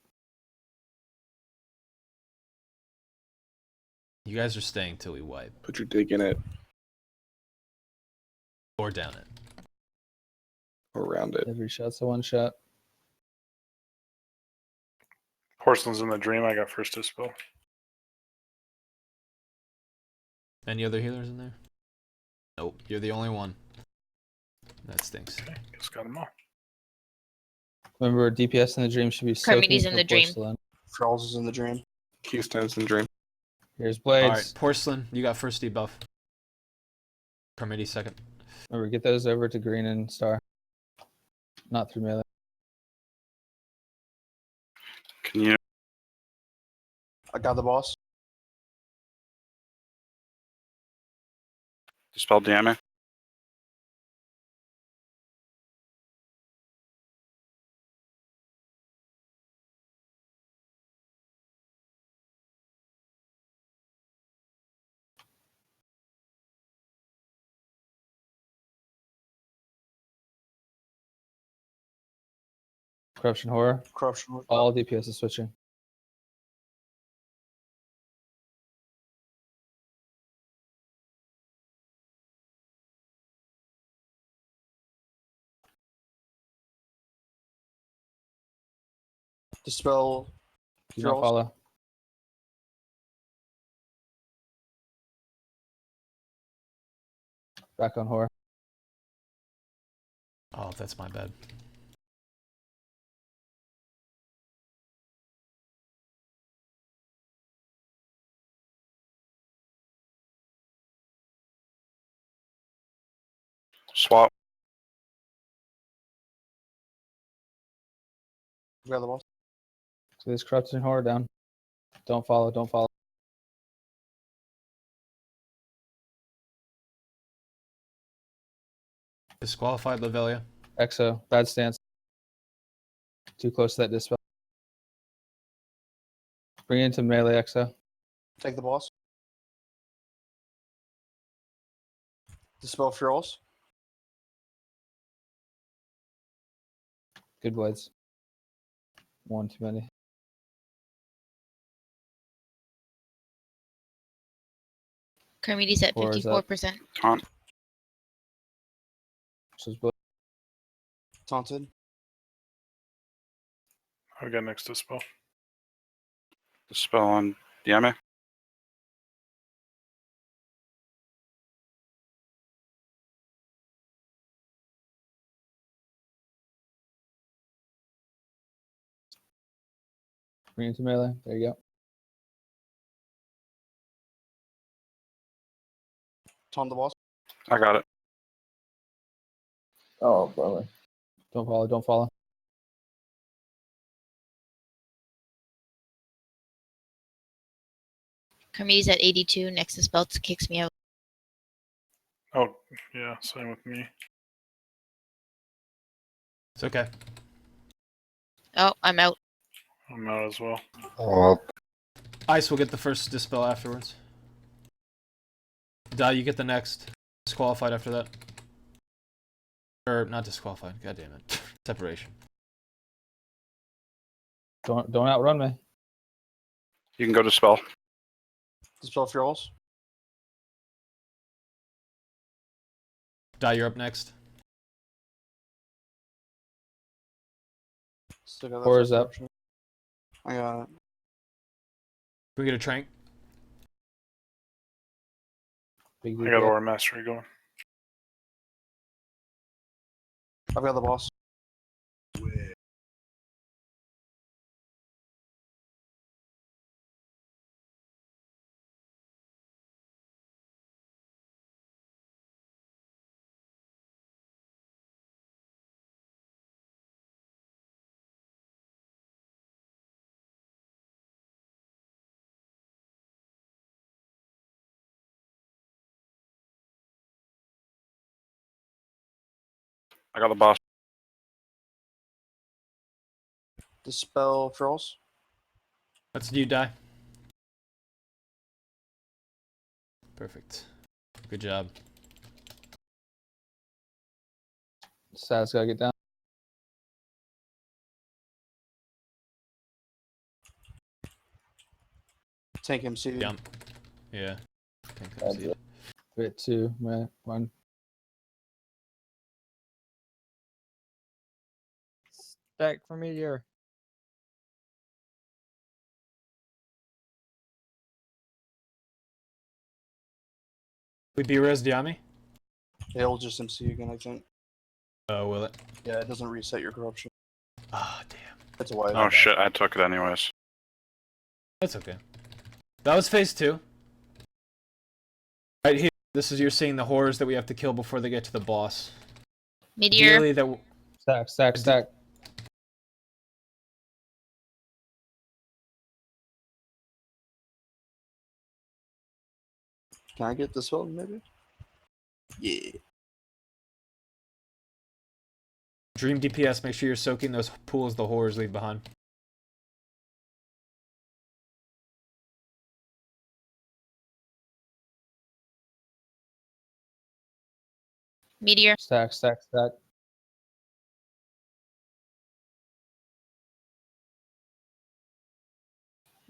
You guys are staying till we wipe. Put your dick in it. Or down it. Or around it. Every shot's a one shot. Porcelain's in the dream. I got first dispel. Any other healers in there? Nope. You're the only one. That stinks. Okay, just got them all. Remember, DPS in the dream should be Carmidy's soaking in the dream. porcelain. Charles is in the dream. Keystone's in dream. Here's blades. Alright, Porcelain, you got first debuff. Carmody second. Remember, get those over to green and star. Not through melee. Can you? I got the boss. Dispel damage. Corruption horror. Corruption. All DPS is switching. Dispel. Do not Charles. follow. Back on horror. Oh, that's my bad. Swap. I got the boss. So this corruption horror down. Don't follow. Don't follow. Disqualified Lavelia. Exo. Bad stance. Too close to that dispel. Bring it into melee Exo. Take the boss. Dispel Furls. Good blades. One too many. Carmidy's at Four is up. 54%. Taunt. Taunted. I got next dispel. Dispel on Diame. Bring it into melee. There you go. Taunt the boss. I got it. Oh, brother. Don't follow. Don't follow. Carmidy's at 82. Next dispel kicks me out. Oh, yeah, same with me. It's okay. Oh, I'm out. I'm out as well. Ice will get the first dispel afterwards. Die, you get the next. Disqualified after that. Or not disqualified. God damn it. Separation. Don't outrun me. You can go dispel. Dispel Furls. Die, you're up next. Still got that Horror's up. corruption. I got it. Can we get a trank? Big I got Aura Mastery going. I've got the boss. I got the boss. Dispel trolls. Let's do die. Perfect. Good job. Stats gotta get down. Tank MC. Jump. Yeah. That's it. Bit 2, man. 1. Stack for meteor. We B-res Diami? It'll just MC again, I think. Oh, will it? Yeah, it doesn't reset your corruption. Ah, damn. That's a wipe. Oh shit, I took it anyways. That's okay. That was phase 2. Right here. This is you're seeing the horrors that we have to kill before they get to the boss. Meteor. Ideally, that Stack. Can I get this one, maybe? Yeah. Dream DPS, make sure you're soaking those pools the horrors leave behind. Meteor. Stack.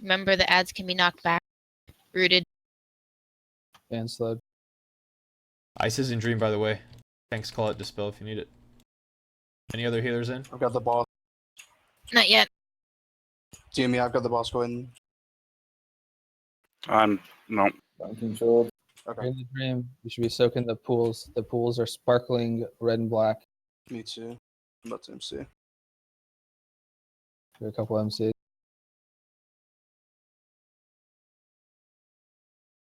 Remember, the ads can be knocked back. Rooted. And slowed. Ice is in Dream, by the way. Thanks, call it Dispel if you need it. Any other healers in? I've got the boss. Not yet. Jimmy, I've got the boss going. No. Uncontrolled. Okay. In the dream, you should be soaking the pools. The pools are sparkling red and black. Me too. I'm about to MC. There are a couple MC.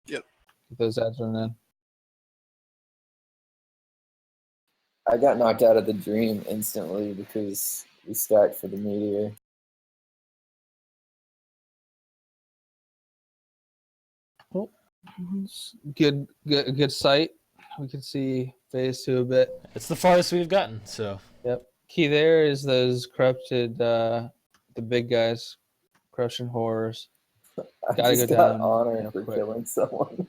Yep. Get those ads running in. I got knocked out of the dream instantly because we stacked for the meteor. Oh, good sight. We can see phase 2 a bit. It's the farthest we've gotten, so. Yep. Key there is those corrupted, the big guys, corruption horrors. I Gotta just go got down honor for quick. killing someone.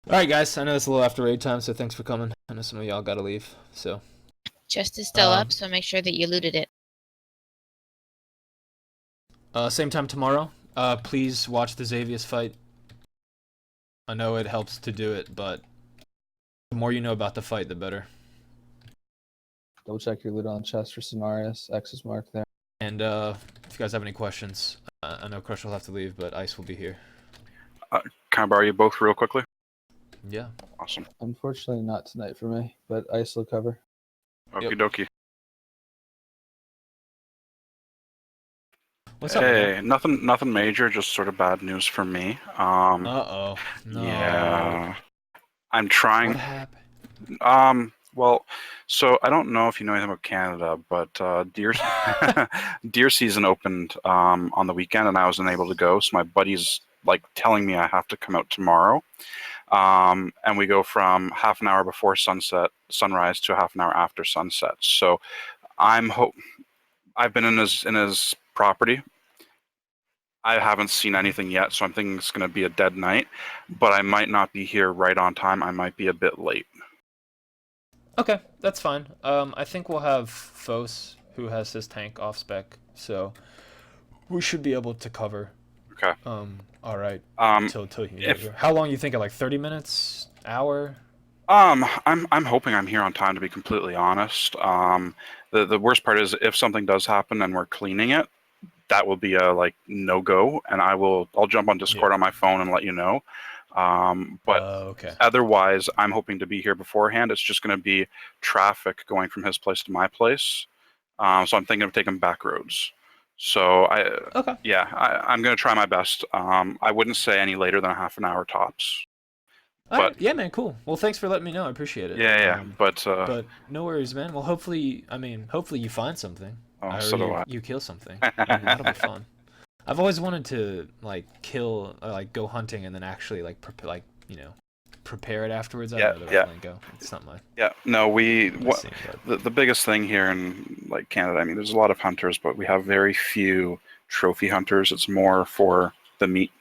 Alright, guys, I know it's a little after raid time, so thanks for coming. I know some of y'all gotta leave, so. Chest is still up, so make sure that you looted it. Same time tomorrow. Please watch the Xavius fight. I know it helps to do it, but the more you know about the fight, the better. Double check your loot on chest for Cenarius. X is marked there. And if you guys have any questions, I know Crush will have to leave, but Ice will be here. Can I borrow you both real quickly? Yeah. Awesome. Unfortunately, not tonight for me, but Ice will cover. Okie dokie. What's up, Hey, man? nothing major, just sort of bad news for me. Uh-oh. No. Yeah. I'm trying. What happened? Well, so I don't know if you know anything about Canada, but deer season opened on the weekend, and I was unable to go. So my buddy's like telling me I have to come out tomorrow, and we go from half an hour before sunrise to half an hour after sunset. So I've been in his property. I haven't seen anything yet, so I'm thinking it's going to be a dead night. But I might not be here right on time. I might be a bit late. Okay, that's fine. I think we'll have Fos, who has his tank off spec, so we should be able to cover. Okay. All right. Till you get here. How long you thinking? Like 30 minutes? Hour? I'm hoping I'm here on time, to be completely honest. The worst part is if something does happen and we're cleaning it, that will be a no go, and I'll jump on Discord on my phone and let you know. But okay. Otherwise, I'm hoping to be here beforehand. It's just going to be traffic going from his place to my place. So I'm thinking of taking back roads. So I'm going to try my best. I wouldn't say any later than a half an hour tops. Alright, yeah, man, cool. Well, thanks for letting me know. I appreciate it. Yeah. But no worries, man. Well, hopefully you find something. Oh, so do I. You kill something. And that'll be fun. I've always wanted to kill, go hunting, and then actually prepare it afterwards. I Yeah, don't know the yeah. lingo. It's not mine. Yeah, no, Let's see, the biggest thing here in like Canada, I mean, there's a lot of hunters, but we have very few trophy hunters. It's more for the meat.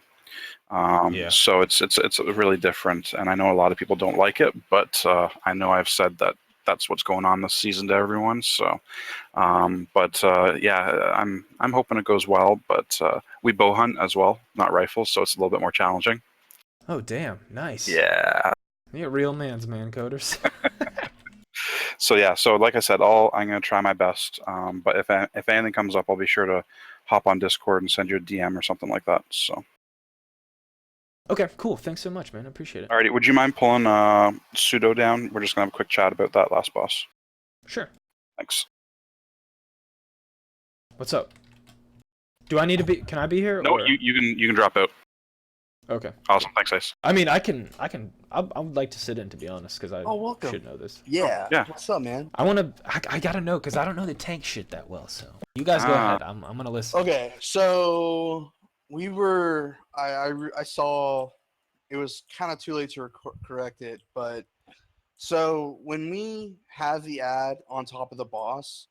Yeah. So it's really different, and I know a lot of people don't like it, but I know I've said that that's what's going on this season to everyone. So, yeah, I'm hoping it goes well. But we bow hunt as well, not rifles, so it's a little bit more challenging. Oh damn! Nice. Yeah. You're real man's man coders. So yeah, so like I said, I'm gonna try my best. But if anything comes up, I'll be sure to hop on Discord and send you a DM or something like that. So. Okay, cool. Thanks so much, man. I appreciate it. Alrighty, would you mind pulling Pseudo down? We're just gonna have a quick chat about that last boss. Sure. Thanks. What's up? Do I need to be? Can I be here? No, or? you can drop out. Okay. Awesome. Thanks, Ace. I mean, I would like to sit in, to be honest, because I welcome. should know this. Yeah. Yeah. What's up, man? I gotta know, because I don't know the tank shit that well. So you guys go ahead. I'm gonna listen. Okay, so we were. I saw. It was kind of too late to correct it, but so when we have the ad on top of the boss,